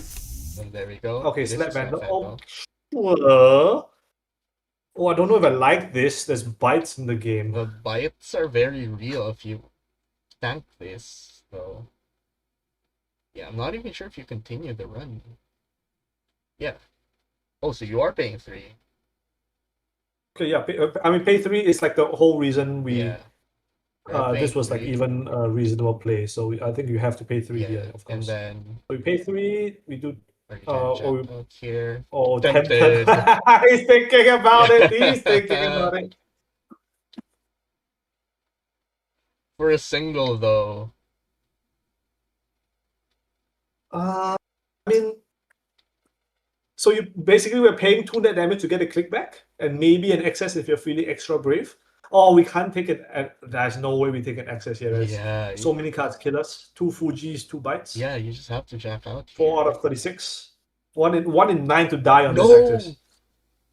And there we go. okay, It is a slap slap vandal. vandal. Oh, sure. Oh, I don't know if I like this. There's bites in the game. The bites are very real if you tank this, though. Yeah, I'm not even sure if you continue the run. Yeah. Oh, so you are paying 3. Okay, yeah. I mean, pay 3 is like the whole reason we. Yeah. We're This paying was like 3. even a reasonable play. So I think you have to pay 3 Yeah, here, of and course. then So we pay 3. We do. are you trying to Or jump out here? oh, Tempted. He's thinking about it. He's thinking about it. For a single, though. I mean, so you basically we're paying 2 net damage to get a click back, and maybe an excess if you're feeling extra brave. Oh, we can't take it. There's no way we take an excess here. There's Yeah. so many cards kill us. 2 Fujis, 2 bites. Yeah, you just have to jack out here. 4 out of 36. 1 in 9 to die on this No! axis.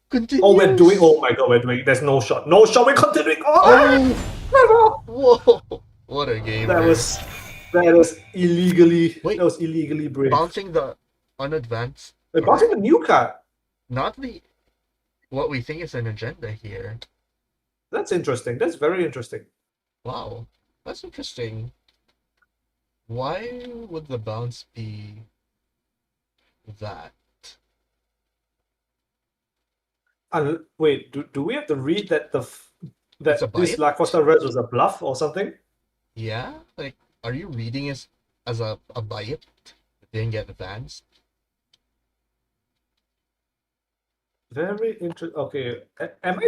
Continues! Oh, we're doing. Oh my god, we're doing. There's no shot. No shot. We're continuing. Oh! Whoa! What a game. That was illegally. Wait. That was illegally brave. Bouncing the unadvanced. We're bouncing the new card. Not the what we think is an agenda here. That's interesting. That's very interesting. Wow, that's interesting. Why would the bounce be that? Wait, do we have to read that It's a this bite? La Costa Reds was a bluff or something? Yeah, like are you reading it as a bite that didn't get advanced? Very interesting. Okay, am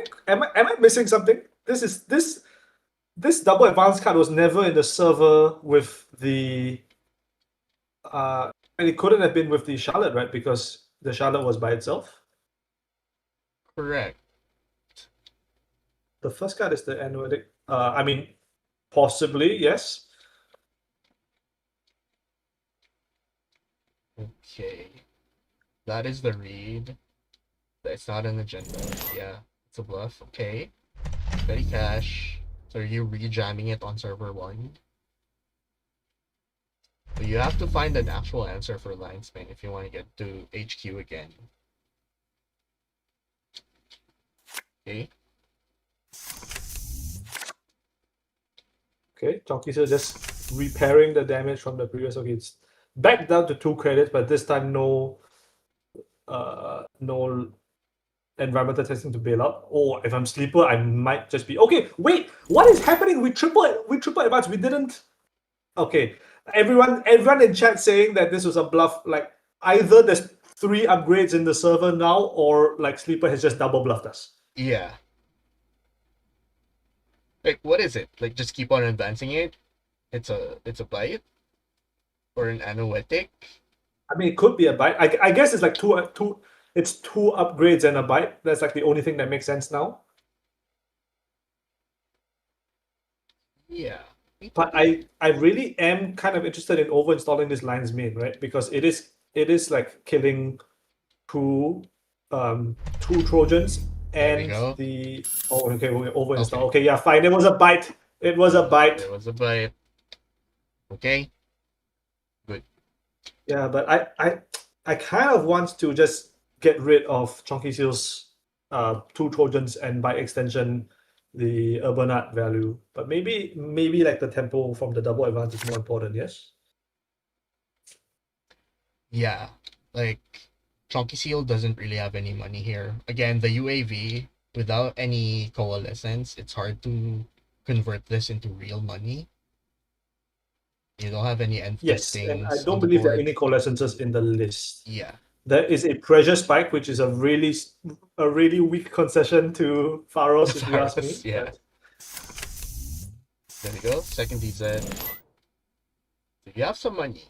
I missing something? This double advance card was never in the server with the. And it couldn't have been with the Charlotte, right? Because the Charlotte was by itself. Correct. The first card is the Anuetic. I mean, possibly yes. Okay, that is the read. It's not an agenda. Yeah, it's a bluff. Okay, petty cash. So are you rejamming it on server 1? But you have to find an actual answer for line spin if you want to get to HQ again. Okay. Okay, Chonky Seal just repairing the damage from the previous. Okay, it's back down to 2 credits, but this time no environmental testing to bail out. Or if I'm sleeper, I might just be okay. Wait, what is happening? We triple advance. We didn't. Okay, everyone in chat saying that this was a bluff. Like either there's 3 upgrades in the server now, or like sleeper has just double bluffed us. Yeah. Like what is it? Like just keep on advancing it? It's a bite? Or an anoetic? I mean, it could be a bite. I guess it's like two. It's 2 upgrades and a bite. That's like the only thing that makes sense now. Yeah. But I really am kind of interested in over installing this lion's mane, right? Because it is like killing 2 Trojans and go. the okay, we over install. Okay, yeah, fine. It was a bite. It was a bite. It was a bite. Okay. Good. Yeah, but I kind of want to just get rid of Chonky Seal's 2 Trojans and by extension the Urbanat value. But maybe like the tempo from the double advance is more important, yes? Yeah. Like Chonky Seal doesn't really have any money here. Again, the UAV, without any coalescence, it's hard to convert this into real money. You don't have any end Yes, and I things don't on the believe there are board. any coalescences in the list. Yeah. There is a pressure spike, which is a really weak concession to Pharos, if you ask me. Pharos, yeah. But There we go. Second DZ. So you have some money.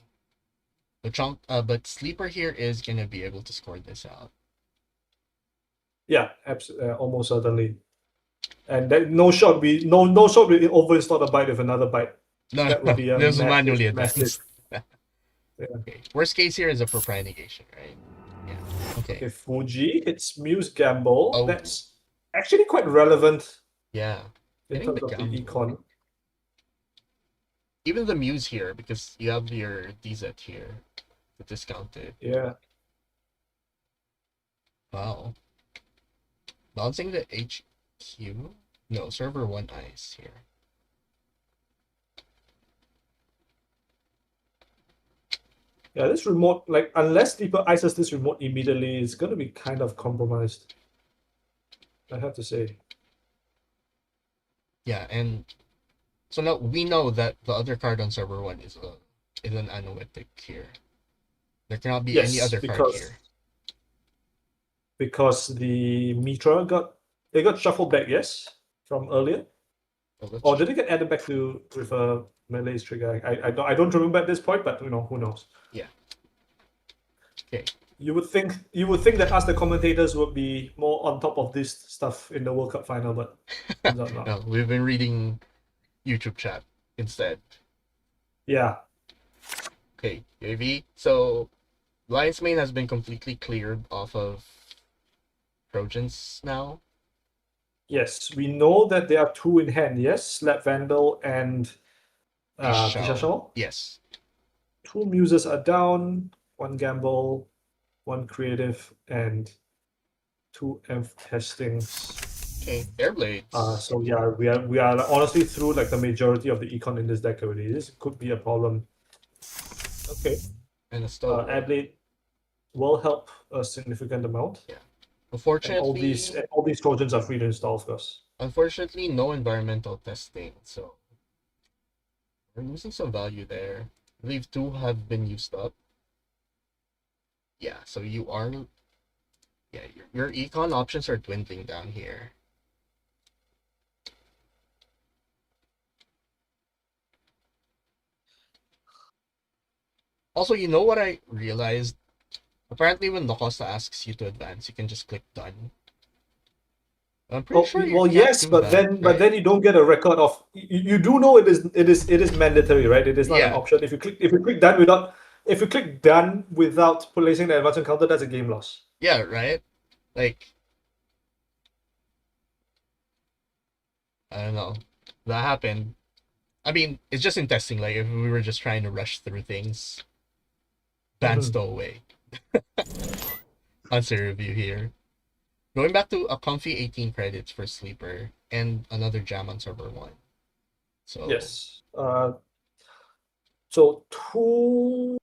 But Sleeper here is gonna be able to score this out. yeah, almost certainly. And that no shot we over install a bite with another bite. No, That would be a this is massive, manually massive. advanced. Yeah. Okay. Worst case here is a propriety negation, right? Yeah. Okay, Fuji. It's Muse Gamble. Oh. That's actually quite relevant Yeah. in Getting terms the of the gamble. econ. Even the Muse here, because you have your DZ here, the discounted. Yeah. Wow. Bouncing the HQ? No, server 1 ice here. Yeah, this remote, like, unless people ices this remote immediately, it's going to be kind of compromised. I have to say. Yeah, and so now we know that the other card on server 1 is an Anoetic here. There cannot be any Yes, other card here. because the Mitra got shuffled back, yes, from earlier. Or did it get added back to with a Malays trigger? I don't remember at this point, but who knows? Yeah. Okay. You would think that us the commentators would be more on top of this stuff in the World Cup final, but turns out not. No, we've been reading YouTube chat instead. Yeah. Okay, UAV. So Lion's Mane has been completely cleared off of Trojans now. Yes, we know that there are 2 in hand. Yes, Slap Vandal and Pishao. Yes. 2 muses are down. 1 gamble, 1 creative, and 2 EMF testings. Okay, Airblades. So yeah, we are honestly through like the majority of the econ in this deck already. This could be a problem. Okay. And a Stow. Airblade will help a significant amount. Yeah. Unfortunately, all these Trojans are free to install, of course. Unfortunately, no environmental testing, so we're losing some value there. I believe 2 have been used up. Yeah, so you are. Yeah, your econ options are dwindling down here. Also, you know what I realized? Apparently, when Locosta asks you to advance, you can just click done. I'm pretty sure you can't yes, do but that, but then you don't get a record of. You do know it is mandatory, right? It is not an Yeah. option. If you click done without placing the advance encounter, that's a game loss. Yeah, right? Like, I don't know. That happened. I mean, it's just in testing. Like, if we were just trying to rush through things, ban stowaway. Answer review here. Going back to a comfy 18 credits for Sleeper and another jam on server 1. So yes. So 2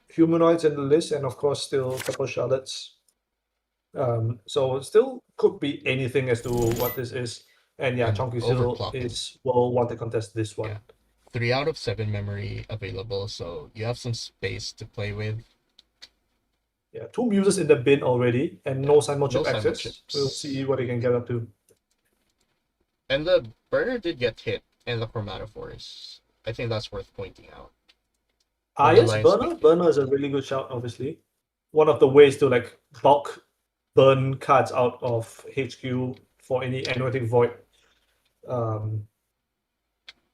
humanoids in the list, and of course still a couple Charlottes. So still could be anything as to what this is. And yeah, Chonky will want to contest this one. Yeah. 3 out of 7 memory available, so you have some space to play with. Yeah, 2 muses in the bin already, and no Simon chip access. We'll see what he can get up to. And the burner did get hit, and the chromatophores. I think that's worth pointing out. Yes, burner is a really good shout. Obviously, one of the ways to like bulk burn cards out of HQ for any Anoetic Void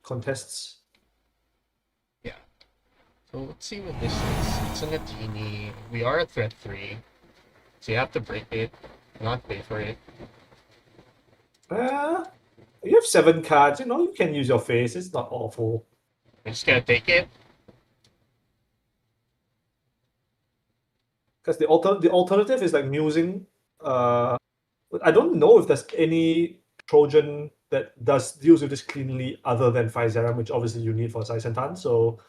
contests. Yeah. So let's see what this is. It's a Natini. We are at threat 3. So you have to break it, not pay for it. You have 7 cards, you can use your face. It's not awful. I'm just gonna take it. Because the alternative is like musing. I don't know if there's any Trojan that deals with this cleanly other than Physarum, which obviously you need for Saisentan. So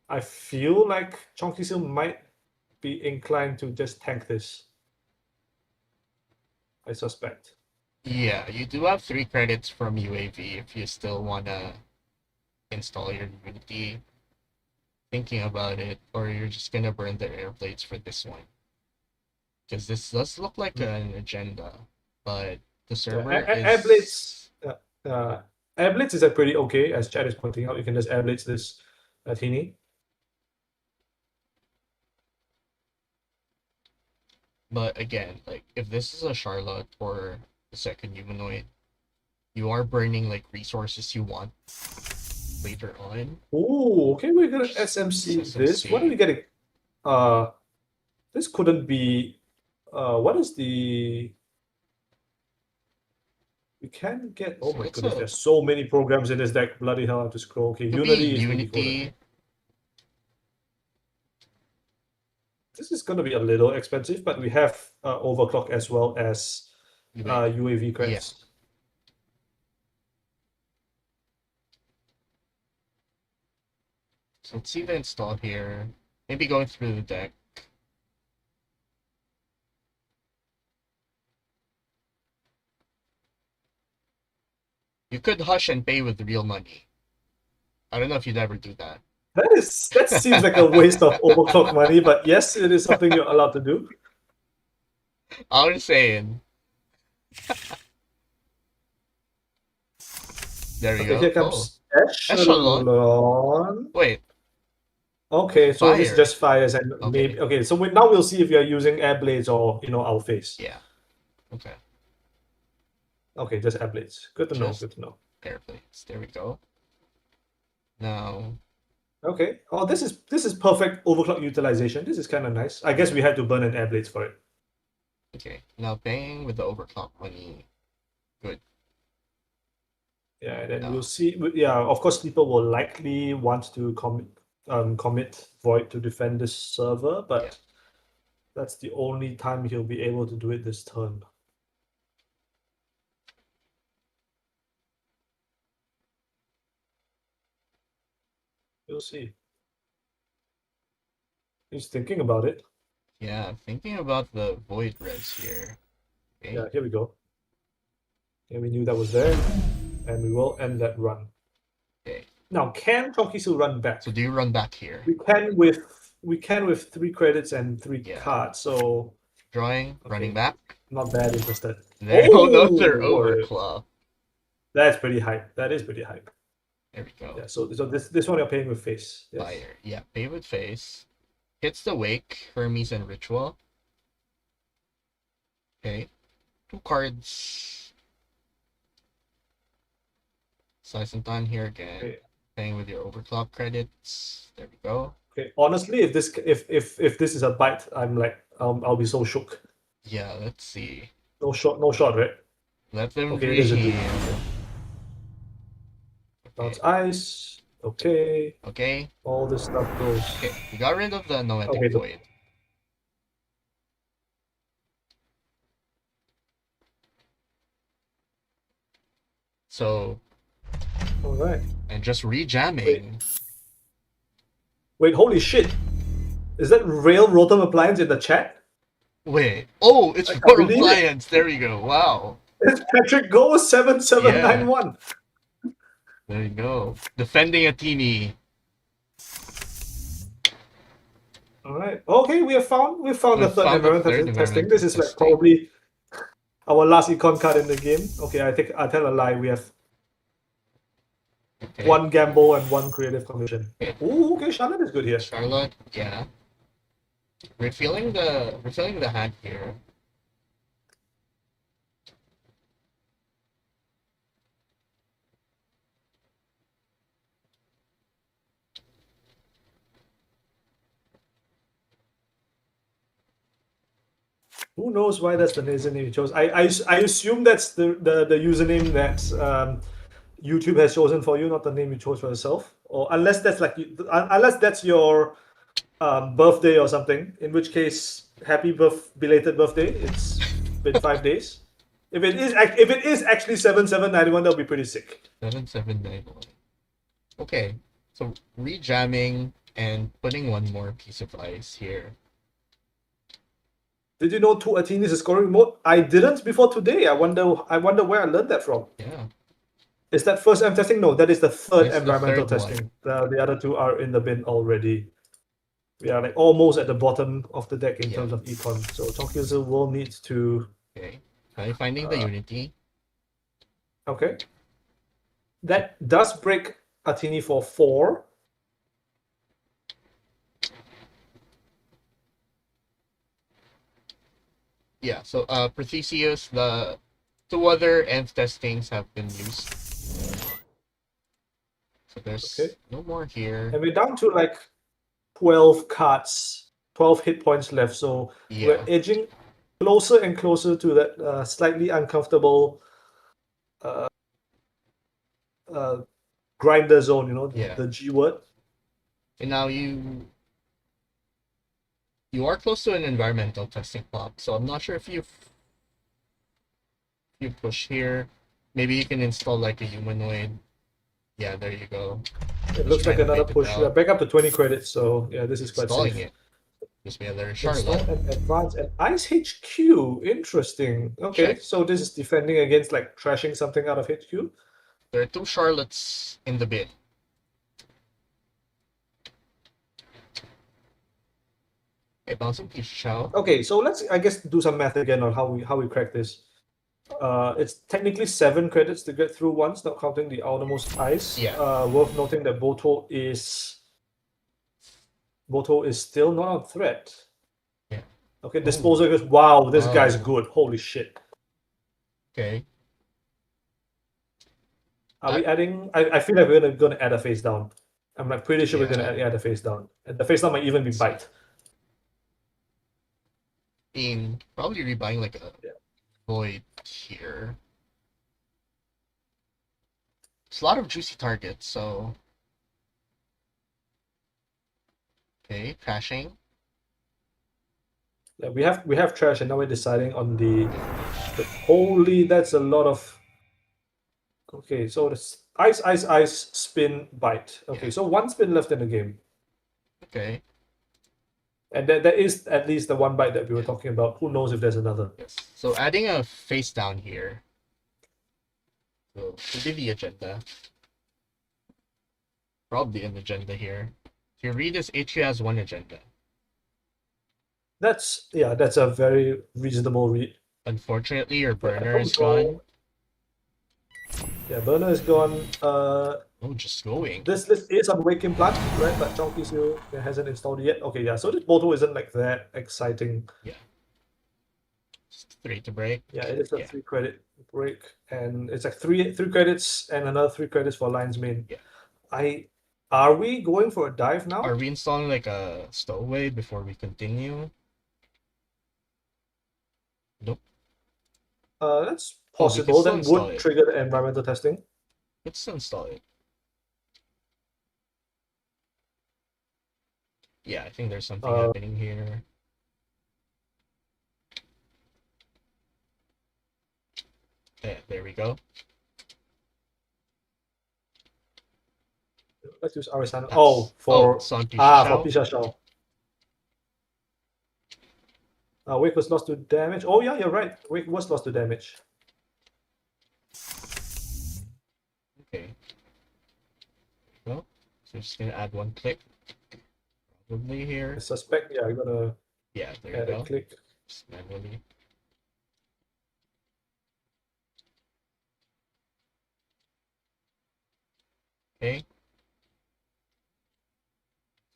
I feel like Chonky Seal might be inclined to just tank this. I suspect. Yeah, you do have 3 credits from UAV if you still wanna install your Unity. Thinking about it, or you're just gonna burn the air blades for this one. Because this does look like an agenda, but the server is... Air Blitz is a pretty okay, as Chad is pointing out. You can just Air Blitz this Latini. But again, like, if this is a Charlotte or the second humanoid, you are burning like resources you want later on. Oh, okay, we're gonna SMC this. What are we getting? This couldn't be What is the? You can get. Oh So my it's goodness, a there's so many programs in this deck. Bloody hell, I have to scroll. Okay, could be Unity is pretty cool. Unity. This is going to be a little expensive, but we have overclock as well as UAV Yeah. credits. So let's see the install here. Maybe going through the deck. You could hush and pay with real money. I don't know if you'd ever do that. That seems like a waste of overclock money, but yes, it is something you're allowed to do. I'm just saying. There we Okay, go. here comes Echelon. Echelon. Wait, Okay, so this fire. just fires and Okay. maybe okay. So now we'll see if you're using air blades or our face. Yeah. Okay. Okay, just air blades. Good to know. Just- Good to know. Air blades. There we go. Now, Okay. Oh, this is perfect overclock utilization. This is kind of nice. I guess we had to burn an air blades for it. okay. Now paying with the overclock money. Yeah, and then No. we'll see. Yeah, of course, people will likely want to commit Void to defend this server, but Yeah. that's the only time he'll be able to do it this turn. We'll see. He's thinking about it. Yeah, thinking about the void res here. Okay. Yeah, here we go. Yeah, we knew that was there, and we will end that run. Okay. Now, can Tokisu run back? So do you run back here? We can with 3 credits and 3 Yeah. cards, so Drawing, running back. not bad interested. There Oh, another boy. overclock. That's pretty hype. That is pretty hype. There we go. Yeah, so this one you're paying with face. Yes. Fire. Yeah, pay with face. Hits the wake, Hermes and Ritual. Okay. 2 cards. Slice and time here again. Okay. Paying with your overclock credits. There we go. Okay. Honestly, if this is a bite, I'm like I'll be so shook. Yeah, let's see. No shot, right? Let them Okay, it is a dream. dream. Now Okay. it's ice. Okay. Okay. All this stuff goes. Okay. We got rid of the noetic Okay, void. So, All right. and just rejamming. Wait, holy shit! Is that real Rotom Appliance in the chat? Wait. Oh, it's I can't for believe it. appliance. There we go. Wow. It's Patrick Go 7791. There you go. Defending a teeny. All right. Okay, we found the third environmental testing. This is like testing. probably our last econ card in the game. Okay, I tell a lie. We have Okay. 1 gamble and 1 creative commission. Okay. Ooh, okay, Charlotte is good here. Charlotte, yeah. Refilling the hand here. Who knows why that's the username you chose? I assume that's the username that YouTube has chosen for you, not the name you chose for yourself. Or unless that's your birthday or something, in which case, belated birthday. It's been 5 days. If it is actually 7791, that'll be pretty sick. 7791. Okay, so rejamming and putting 1 more piece of ice here. Did you know 2 Atinis is scoring mode? I didn't before today. I wonder where I learned that from. Yeah. Is that first M testing? No, that is the third It's the environmental third testing. The other 2 are in the bin already. We are like almost at the bottom of the deck in terms of econ. So Tokyuzu will need to. Okay. Try finding the unity. Okay. That does break Atini for 4. Yeah, so Protheseus, the 2 other end testings have been used. So there's no more here. And we're down to like 12 cards, 12 hit points left. So we're edging closer and closer to that slightly uncomfortable grinder zone, you know, Yeah. the G word. And now you are close to an environmental testing plot, so I'm not sure if you push here, maybe you can install like a humanoid. Yeah, there you go. It Just looks like trying to another bait it push. We are out. back up to 20 credits, so yeah, this is quite Installing safe. it. Just be there, Install Charlotte. and advance and Ice HQ. Interesting. Okay, Check. so this is defending against like trashing something out of HQ. There are 2 Charlottes in the bin. Okay, bouncing piece Chow. Okay, so let's I guess do some math again on how we crack this. It's technically 7 credits to get through once, not counting the outermost ice. Yeah. Worth noting that Boto is still not on threat. Yeah. Okay, disposal goes. Wow, this guy's Oh. good. Holy shit. Okay. Are we adding? I feel like we're gonna add a face down. I'm like pretty sure we're Yeah. gonna add a face down, and the face down might even be bite. In probably rebuying like a Yeah. void here. It's a lot of juicy targets, so okay, crashing. Yeah, we have trash, and now we're deciding on the holy. That's a lot of. Okay, so it's ice, spin, bite. Okay, Yeah. so 1 spin left in the game. Okay. And there is at least the 1 bite that we were talking about. Who knows if there's another? Yes. So adding a face down here. So should be the agenda. Probably an agenda here. If you read this, HQ has 1 agenda. That's a very reasonable read. Unfortunately, your But burner is gone. Yeah, burner is gone. Oh, just going. This list is on Waking Plant, right? But Chonky still hasn't installed it yet. Okay, yeah. So this Boto isn't like that exciting. Yeah. Just 3 to break. Yeah, it is a Yeah. 3 credit break, and it's like three credits and another 3 credits for Lion's Mane. Yeah. Are we going for a dive now? Are we installing like a stowaway before we continue? Nope. That's possible. still That install would it. trigger the environmental testing. Let's install it. Yeah, I think there's something happening here. Yeah, there we go. Let's use Arisan. For Pisha Shao. Wake was lost to damage. Oh yeah, you're right. Wake was lost to damage. Okay. Well, so just gonna add 1 click. Probably here. I suspect, yeah, I'm gonna Yeah, there add you go. a click. Just manually. Okay.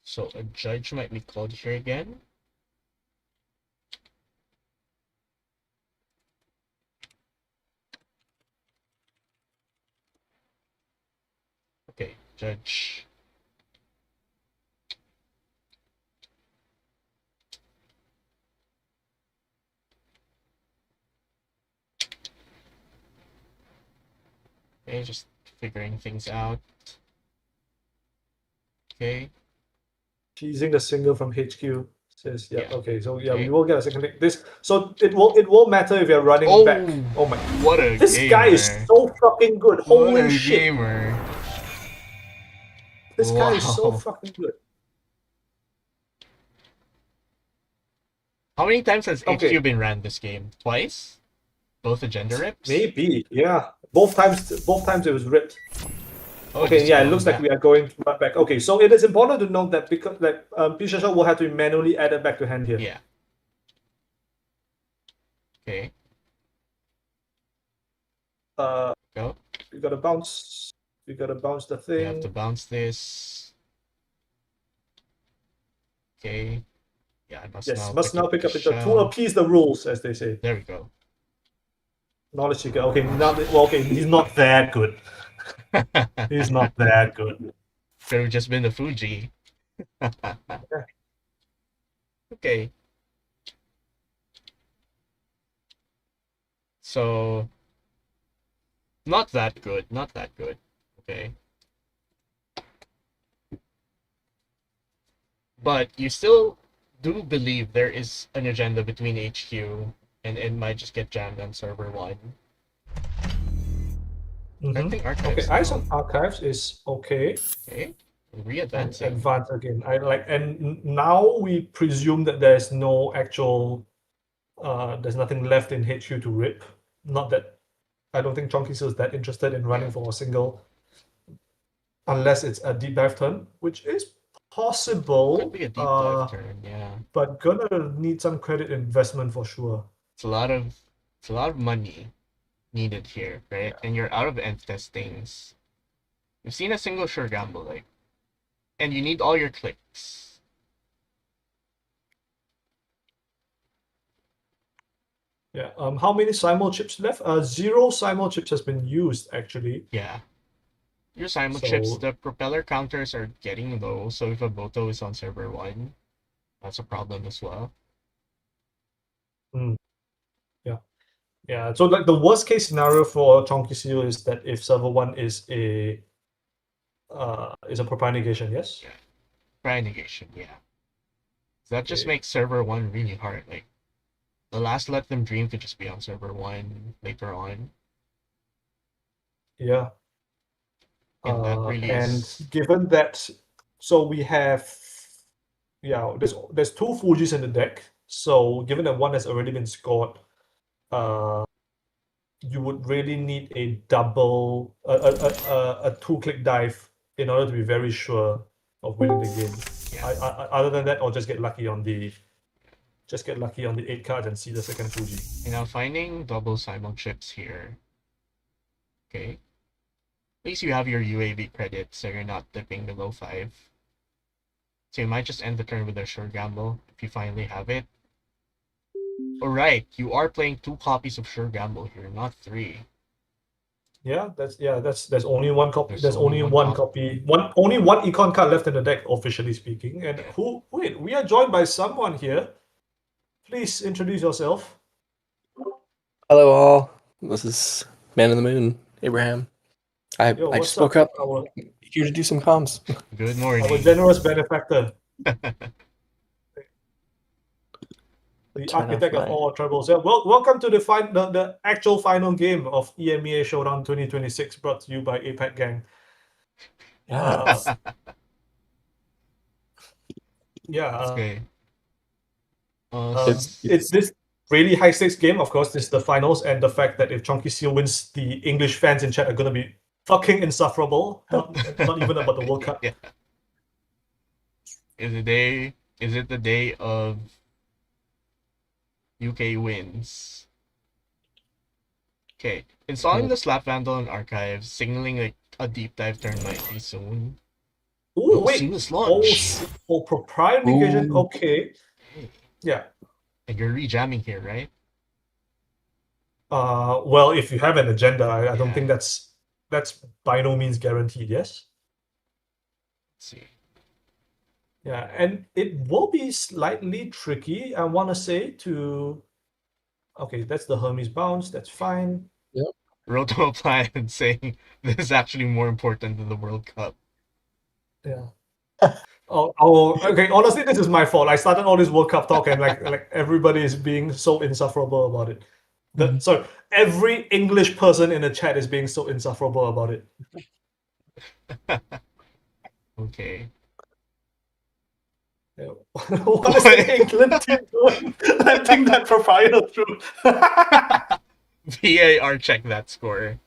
So a judge might be called here again. Okay, judge. Okay, just figuring things out. Okay. Teasing the single from HQ. Says yeah. Okay, so yeah, Okay. we will get a second click. This so it will matter if you're running back. Oh my! What a This gamer. guy is so fucking good. Holy what a shit! Gamer. This guy is so Wow. fucking good. How many times has Okay. HQ been ran this game? Twice? Both agenda rips? Maybe, yeah. Both times it was ripped. Oh, Okay, just yeah, it going looks like back. we are going back. Okay, so it is important to note that because like Pisha will have to manually add it back to hand here. Yeah. Okay. Go. We gotta bounce. We gotta bounce the thing. We have to bounce this. Okay. Yeah, I must now pick up the shell. to appease the rules, as they say. There we go. Knowledge seeker. Okay, now okay, he's not that good. He's not that good. Could have just been the Fuji. Okay. So not that good. Not that good. Okay. But you still do believe there is an agenda between HQ and it might just get jammed on server one. I think Okay, archives eyes now. on archives is okay. Okay. And Re-advancing. advanced again. I like, and now we presume that there's no actual, there's nothing left in HQ to rip. Not that I don't think Chonky is that interested in running Yeah. for a single, unless it's a deep dive turn, which is Could possible. be a deep dive turn, yeah. But gonna need some credit investment for sure. It's a lot of money needed here, right? Yeah. And you're out of end testings. You've seen a single sure gamble, like, and you need all your clicks. Yeah. How many simul chips left? Zero simul chips has been used actually. Yeah. Your simul chips, So the propeller counters are getting low, so if a Boto is on server one, that's a problem as well. yeah. Yeah. So like the worst case scenario for Chonky Seal is that if server one is a proprietary negation, yes? Yeah. Prime negation, yeah. That just Okay. makes server one really hard. Like the last Let Them Dream could just be on server one later on. Yeah. And that really And is given that, so we have, yeah, there's two Fujis in the deck. So given that one has already been scored, you would really need a double, a two-click dive in order to be very sure of winning the game. yeah. Other than that, or just get lucky on the 8 cards and see the second Fuji. And I'm finding double simul chips here. Okay. At least you have your UAV credit, so you're not dipping below 5. So you might just end the turn with a sure gamble if you finally have it. Alright, you are playing 2 copies of sure gamble here, not 3. Yeah, there's only one copy. There's only one copy. Only one econ card left in the deck, officially speaking. And Yeah. wait, we are joined by someone here. Please introduce yourself. Hello, all. This is Man in the Moon, Abraham. I Yo, I what's just spoke up Our here to do some comms. Good our morning. generous benefactor, the Turn off architect of my- all troubles. Yeah, welcome to the actual final game of EMEA Showdown 2026, brought to you by APAC Gang. Yes. Yeah, Okay. it's this really high stakes game. Of course, this is the finals, and the fact that if Chonky Seal wins, the English fans in chat are gonna be fucking insufferable. Not even about the World Cup. Yeah. Is it the day of UK wins? Okay. Installing the Slap Vandal in archives, signaling like a deep dive turn might be soon. Oh No, wait, seamless launch. proprietary negation. Ooh. Okay, yeah. And you're rejamming here, right? Well, if you have an agenda, I don't Yeah. think that's by no means guaranteed. Yes. Let's see. Yeah, and it will be slightly tricky. I want to say to. Okay, that's the Hermes bounce. That's fine. Roto Appliance saying this is actually more important than the World Cup. Yeah. Okay. Honestly, this is my fault. I started all this World Cup talk, and like everybody is being so insufferable about it. Sorry, every English person in the chat is being so insufferable about it. Okay. Yeah. What is the England team doing? Letting that proprietor through. VAR check that score.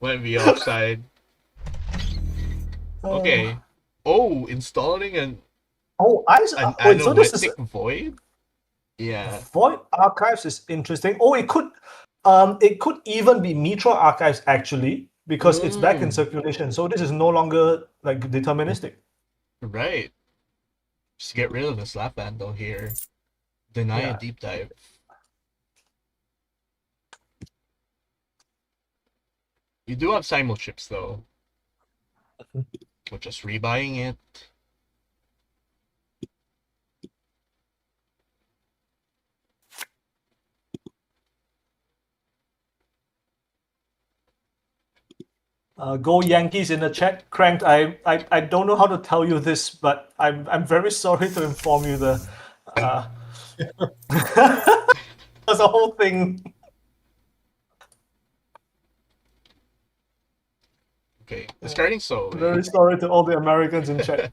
Might be offside. Okay. Oh, installing an Wait, so this is anometic void? Yeah. Void Archives is interesting. Oh, it could even be Mitra Archives actually, because it's back in circulation. So this is no longer like deterministic. Right. Just get rid of the Slap Vandal here. Deny a Yeah. deep dive. You do have simul chips though. But just rebuying it. Go Yankees in the chat. Cranked, I don't know how to tell you this, but I'm very sorry to inform you the there's a whole thing. Okay, it's starting so late. Very sorry to all the Americans in chat.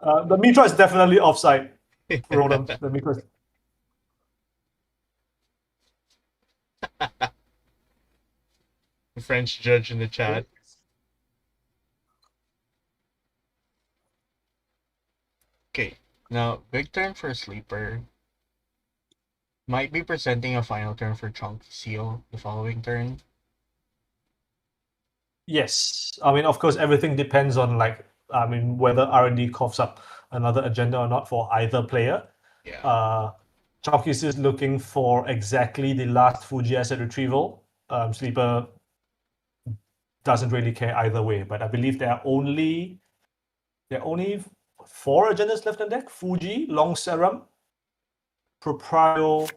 The Mitra is definitely offside. Rodham, the Mitra. French judge in the chat. Okay, now big turn for sleeper. Might be presenting a final turn for Chunky Seal the following turn. Yes, I mean, of course, everything depends on whether R&D coughs up another agenda or not for either player. Yeah. Chalky is looking for exactly the last Fuji asset retrieval. Sleeper doesn't really care either way, but I believe there are only 4 agendas left on deck: Fuji, Long Serum, Proprio,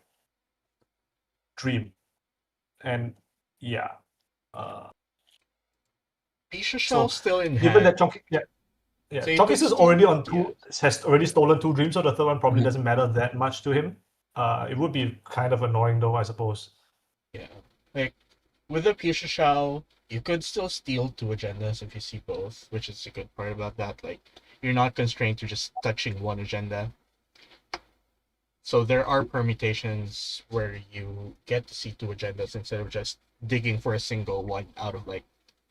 Dream, and yeah. Pisha Shell still in Given hand. that Chonky, So you Chonky could is still- already on yeah. has already stolen 2 dreams, so the third one probably doesn't matter that much to him. It would be kind of annoying though, I suppose. Yeah. Like with the Pisha Shell, you could still steal 2 agendas if you see both, which is a good part about that. Like you're not constrained to just touching one agenda. So there are permutations where you get to see 2 agendas instead of just digging for a single one out of like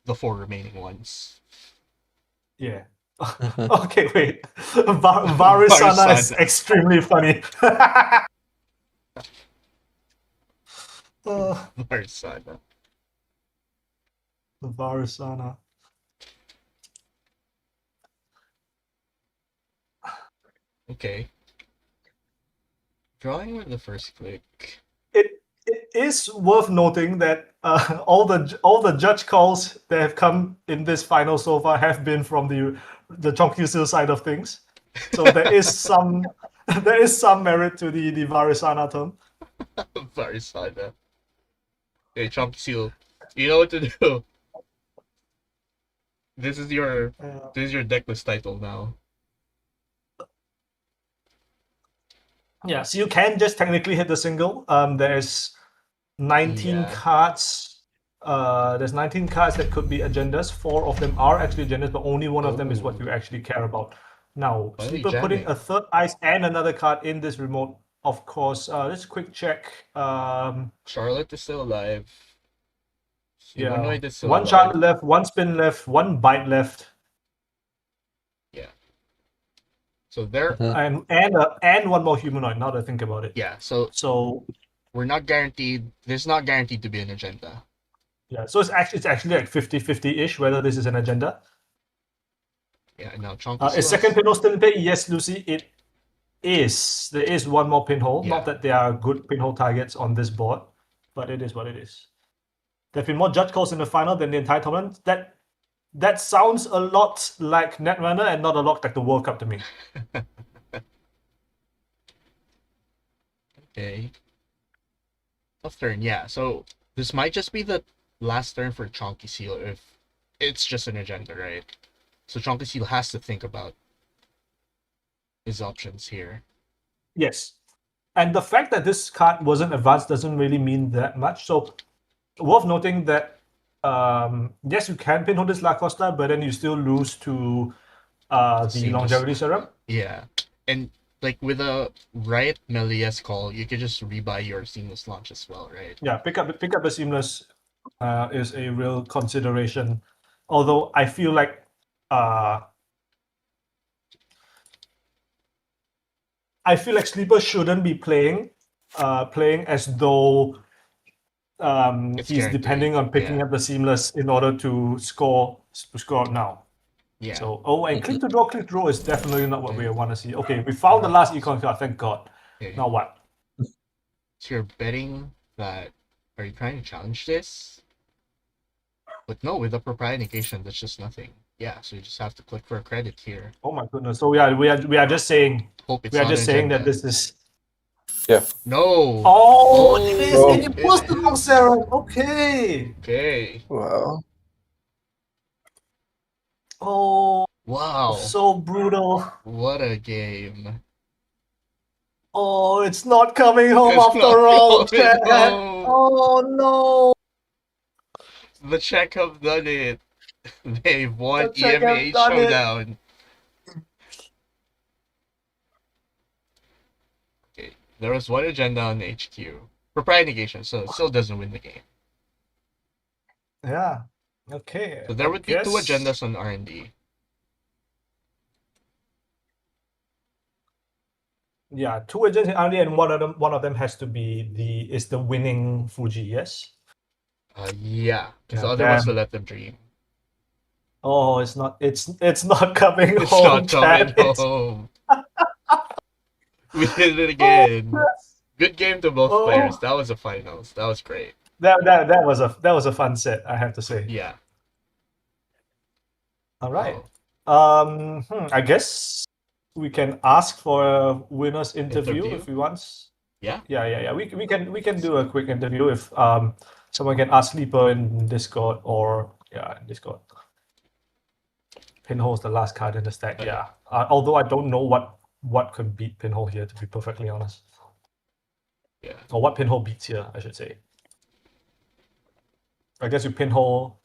the 4 remaining ones. Yeah. Okay, wait. Varisana is Varisana. extremely funny. Varisana. Varisana. Okay. Drawing with the first click. It is worth noting that all the judge calls that have come in this final so far have been from the Chonkyusu side of things. So there is some merit to the Varisana term. Varisana. Hey, Chunky Seal, you know what to do. This is your decklist title now. Yeah, so you can just technically hit the single. There's 19 cards. There's 19 cards that could be agendas. 4 of them are actually agendas, but only one of them is what you actually care about. Now, Finally Sleeper putting jamming. a third ice and another card in this remote, of course. Let's quick check. Charlotte is still alive. Yeah, Humanoid is still one alive. Charlotte left, 1 spin left, 1 bite left, Yeah. So there. and 1 more humanoid. Now that I think about it. Yeah. So we're not guaranteed. This is not guaranteed to be an agenda. Yeah, so it's actually like 50-50-ish whether this is an agenda. Yeah. Now Chunky Is second pinhole still in play? Yes, Lucy, it is. There is 1 more pinhole. Yeah. Not that there are good pinhole targets on this board, but it is what it is. There have been more judge calls in the final than the entire tournament. That sounds a lot like Netrunner and not a lot like the World Cup to me. Okay. Tough turn. Yeah. So this might just be the last turn for Chunky Seal if it's just an agenda, right? So Chunky Seal has to think about his options here. Yes. And the fact that this card wasn't advanced doesn't really mean that much. So worth noting that yes, you can pinhole this La Costa, but then you still lose to the Seamless. longevity serum. Yeah. And like with a right Melies call, you could just rebuy your seamless launch as well, right? Yeah, pick up the seamless is a real consideration. Although I feel like Sleeper shouldn't be playing as though he's guaranteed, depending on picking up the seamless in order to score now. Yeah. So and click to draw is definitely not what we want to see. Okay, we found the last econ card, thank God. Okay. Now what? So you're betting that, are you trying to challenge this? But no, with the proprietary negation, that's just nothing. Yeah, so you just have to click for a credit here. Oh my goodness. So we are just saying Hope it's we are not just an saying agenda. that this is No. Oh, it is, Oh. and it was the long serum. Okay. Okay. Wow. Oh, Wow. so brutal. What a game. Oh, it's not coming home It's after not all, coming chat. home. Oh no. The Czech have done it. They've won The Czech have EMEA done it. Showdown. Okay. There was one agenda on HQ. Proprietary negation, so it still doesn't win the game. Yeah. Okay. So there I would be two guess- agendas on R&D. Yeah, two agents in R&D, and one of them has to be the winning Fuji. Yes. Yeah, because the Yeah, other ones damn. will let them dream. Oh, it's not coming It's home, not coming chat. It's- home. We did it again. Oh, Good game to both Oh. players. That was the finals. That was great. that was a fun set, I have to say. Yeah. All right. Oh, I guess we can ask for a winner's interview Interview? if we want. Yeah. Yeah. We can do a quick interview if someone can ask Sleeper in Discord or in Discord. Pinhole's the last card in the stack. Okay. Yeah. Although I don't know what could beat Pinhole here, to be perfectly honest. Yeah. Or what Pinhole beats here, I should say. I guess you Pinhole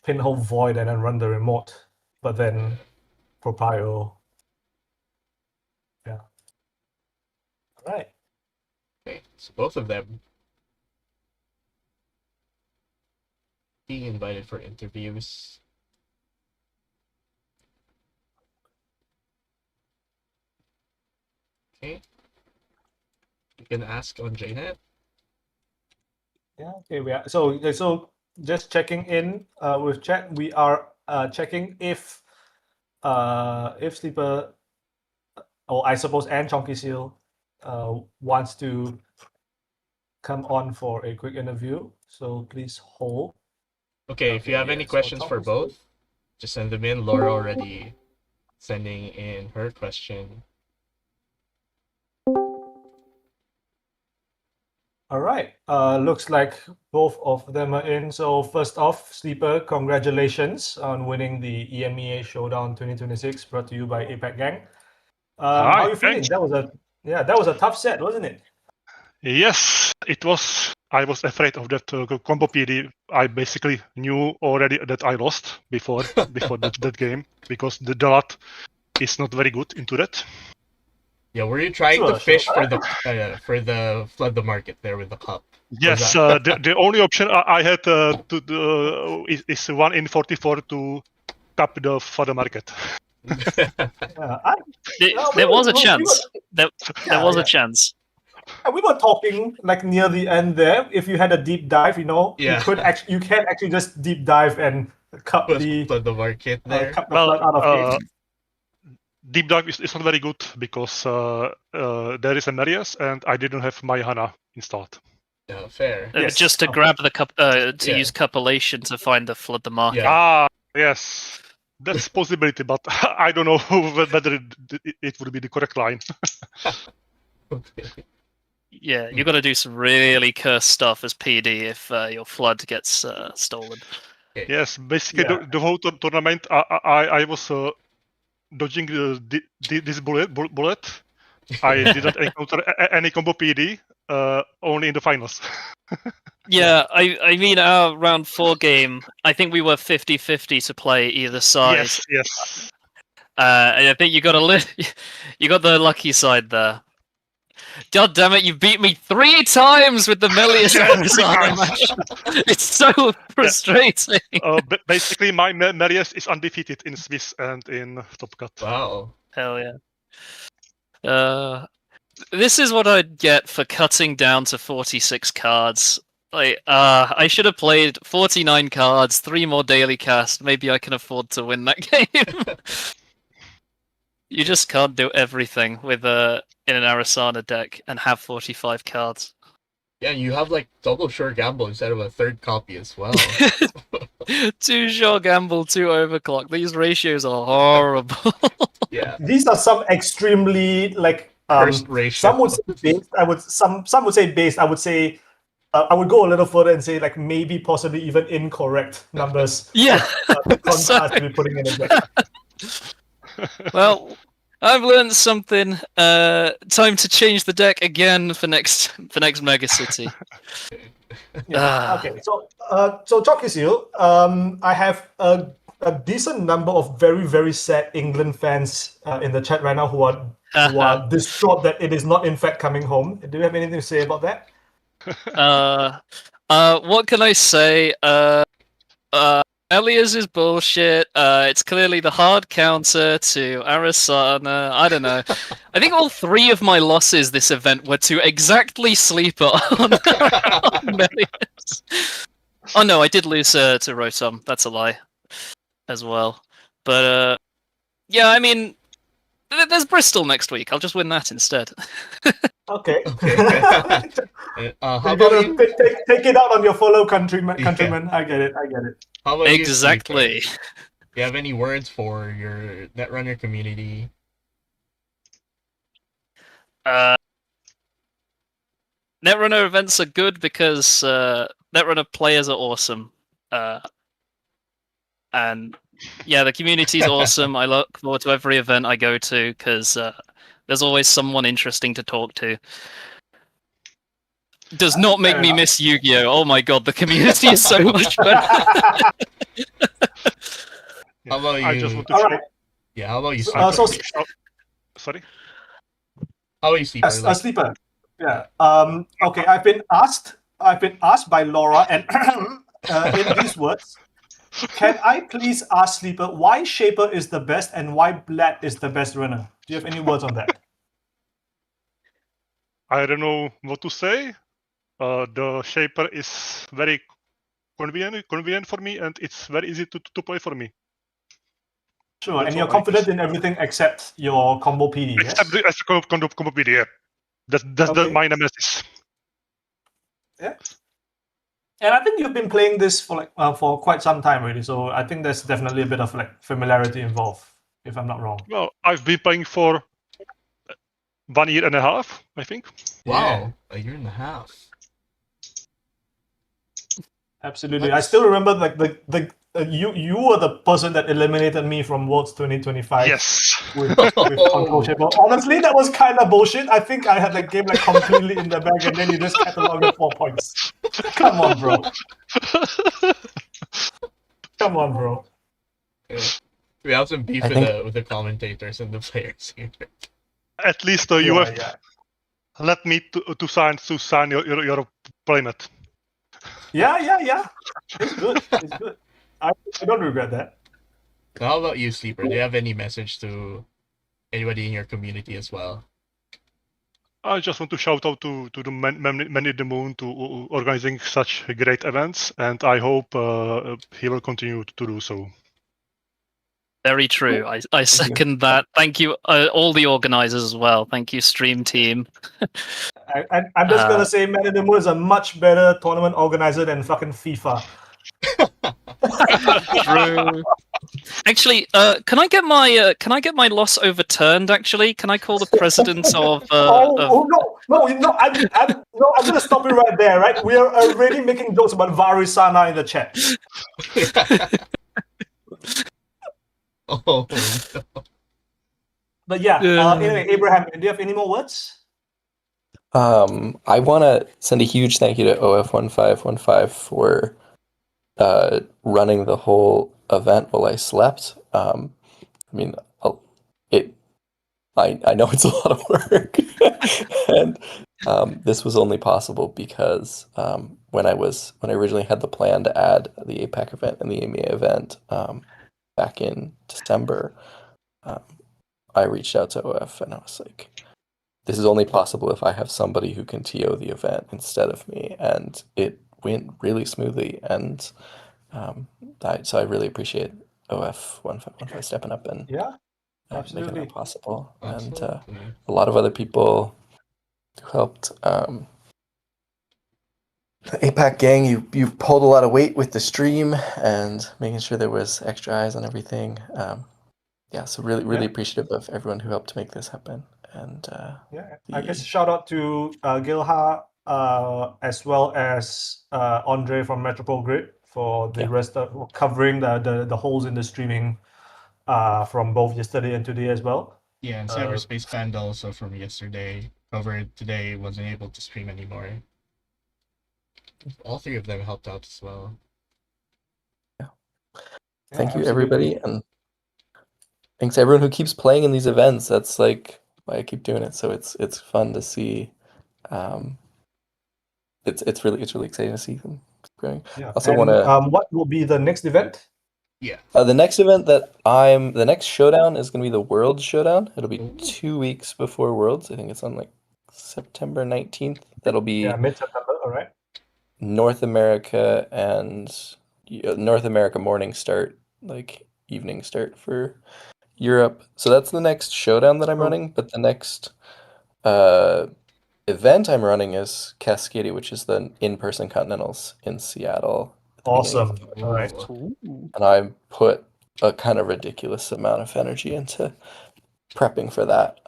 Void and then run the remote, but then Proprio. Yeah. All right. Okay. So both of them being invited for interviews. Okay. You can ask on JNet. Yeah. Okay. So just checking in with chat. We are checking if Sleeper, or I suppose and Chonky Seal wants to come on for a quick interview. So please hold. Okay, if you Okay, have any yeah, so questions for Chonky Seal- both, just send them in. Laura already sending in her question. All right. Looks like both of them are in. So first off, Sleeper, congratulations on winning the EMEA Showdown 2026, brought to you by APAC Gang. How Hi, are you feeling? thanks. That was a tough set, wasn't it? Yes, it was. I was afraid of that combo PD. I basically knew already that I lost before that game because the lot is not very good into that. Yeah, were you trying Sure, to fish sure. for the flood the market there with the cup? Yes, that- the only option I had to do is 1 in 44 to tap for the market. There was a chance. There was a chance. We were talking like near the end there. If you had a deep dive, Yeah. you can actually just deep dive and cup the flood the market there. cup the Well, flood out of it. Deep dive is not very good because there is a Marius and I didn't have my Hana installed. Yeah, fair. Yes. Just to Okay. grab the cup, to Yeah. use cupellation to find the flood the market. Yeah. Yes, that's possibility, but I don't know whether it would be the correct line. Okay. Yeah, you got to do some really cursed stuff as PD if your flood gets stolen. Yes, basically Yeah. the whole tournament, I was dodging this bullet. I didn't encounter any combo PD, only in the finals. Yeah, I mean, our round 4 game, I think we were 50-50 to play either side. Yes. And I think you got you got the lucky side there. God damn it! You beat me 3 times with the Melius Yeah, Arizona match. It's so frustrating. Basically, my Marius is undefeated in Swiss and in Top Cut. Wow. Hell yeah. This is what I'd get for cutting down to 46 cards. Like, I should have played 49 cards, 3 more daily cast. Maybe I can afford to win that game. You just can't do everything with in an Arasana deck and have 45 cards. Yeah, you have like double sure gamble instead of a third copy as well. 2 sure gamble, 2 overclock. These ratios are horrible. Yeah. These are some extremely like Cursed ratio. some would say based. Some would say based. I would say I would go a little further and say like maybe possibly even incorrect numbers. Yeah. Contrast to be putting in a deck. Well, I've learned something. Time to change the deck again for next Mega City. Yeah. Okay. So Chalky Seal, I have a decent number of very, very sad England fans in the chat right now who are distraught that it is not in fact coming home. Do you have anything to say about that? What can I say? Elias is bullshit. It's clearly the hard counter to Arasana. I don't know. I think all three of my losses this event were to exactly Sleeper on Melius. Oh no, I did lose to Rotom. That's a lie as well. But yeah, I mean, there's Bristol next week. I'll just win that instead. Okay. How about you? Take it out on your fellow countrymen. I get it. How about Exactly. you, Sleeper? Do you have any words for your Netrunner community? Netrunner events are good because Netrunner players are awesome. And yeah, the community's awesome. I look forward to every event I go to because there's always someone interesting to talk to. Does not make me miss Yu-Gi-Oh! Oh my god, the community is so much better. How about you? I just want to Yeah, how about you, So- Sleeper? Sorry. How about you, Sleeper? A sleeper. Yeah. Okay. I've been asked by Laura, and in these words, can I please ask Sleeper why Shaper is the best and why Blatt is the best runner? Do you have any words on that? I don't know what to say. The Shaper is very convenient for me, and it's very easy to play for me. Sure. That's And you're all I confident can in everything except your combo PD, yes? Except the combo PD, yeah. That's Okay. my nemesis. Yeah. And I think you've been playing this for for quite some time already, so I think there's definitely a bit of familiarity involved, if I'm not wrong. Well, I've been playing for 1 year and a half, I think. Wow, a year and a half. Absolutely. I still remember you were the person that eliminated me from Worlds 2025. Yes. With Control Shaper. Honestly, that was kind of bullshit. I think I had the game completely in the bag, and then you just cataloged it 4 points. Come on, bro. Come on, bro. We have some beef with the commentators and the players here. At least you have let me to sign your playmat. Yeah. It's good. I don't regret that. So how about you, Sleeper? Do you have any message to anybody in your community as well? I just want to shout out to the Man in the Moon to organizing such great events, and I hope he will continue to do so. Very true. I second that. Thank you, all the organizers as well. Thank you, stream team. I'm just gonna say, Man in the Moon is a much better tournament organizer than fucking FIFA. True. Actually, can I get my loss overturned? Actually, can I call the president of? No! I'm gonna stop you right there. Right, we are already making jokes about Varisana in the chat. Oh, no. But yeah, anyway, Abraham, do you have any more words? I want to send a huge thank you to OF1515 for running the whole event while I slept. I mean, I know it's a lot of work, and this was only possible because when I originally had the plan to add the APAC event and the EMEA event back in December, I reached out to OF and I was like, this is only possible if I have somebody who can TO the event instead of me, and it went really smoothly, and so I really appreciate OF1515 stepping up and making that possible. Absolutely. And a lot of other people who helped. The APAC gang, you pulled a lot of weight with the stream and making sure there was extra eyes on everything. So really appreciative of everyone who helped make this happen. And I guess shout out to Gilha, as well as Andre from Metropole Grid for the Yeah. rest of covering the holes in the streaming from both yesterday and today as well. Yeah, and Cyberspace Panda also from yesterday covered today, wasn't able to stream anymore. All three of them helped out as well. Thank you, absolutely. everybody, and thanks to everyone who keeps playing in these events. That's like why I keep doing it. So it's fun to see. It's really exciting to see them going. Yeah. Also, And want to what will be the next event? Yeah. the next event the next showdown is going to be the World Showdown. It'll be 2 weeks before Worlds. I think it's on like September 19th. That'll be Yeah, mid-September. All right. North America and North America morning start, like evening start for Europe. So that's the next showdown that I'm Oh. running. But the next event I'm running is Cascadia, which is the in-person Continentals in Seattle. at the beginning of Awesome. All right. and I put a kind of ridiculous amount of energy into prepping for that.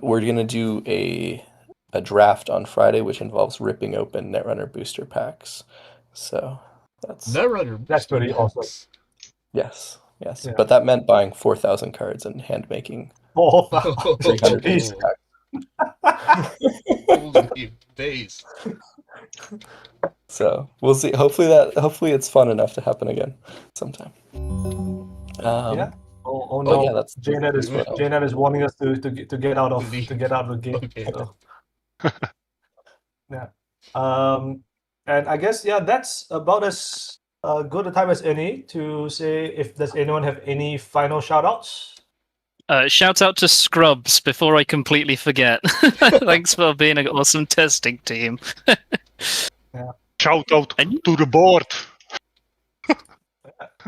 We're gonna do a draft on Friday, which involves ripping open Netrunner booster packs. So That's pretty awesome. yes. Yeah. But that meant buying 4,000 cards and hand making Oh, 300 Jeez. booster packs. Holy days. So we'll see. Hopefully it's fun enough to happen again sometime. Yeah. Oh no. yeah, that's JNet is wanting us to get out of Leave. the game. Okay. So. Yeah. And I guess that's about as good a time as any to say if does anyone have any final shout outs? Shout out to Scrubs before I completely forget. Thanks for being an awesome testing team. Shout out And- to the board.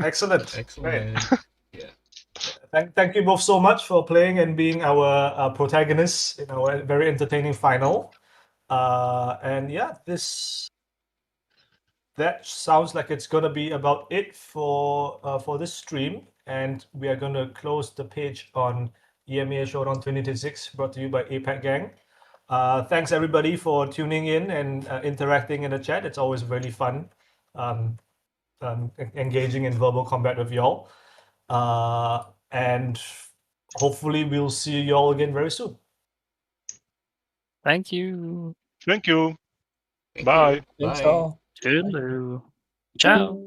Excellent. Excellent. Great. Thank you both so much for playing and being our protagonists in our very entertaining final. And yeah, that sounds like it's gonna be about it for this stream. And we are gonna close the page on EMEA Showdown 2026, brought to you by APAC Gang. Thanks everybody for tuning in and interacting in the chat. It's always really fun engaging in verbal combat with y'all. And hopefully we'll see you all again very soon. Thank you. Thank you. Thank Bye. you. Thanks Bye. all. Toodaloo. Ciao.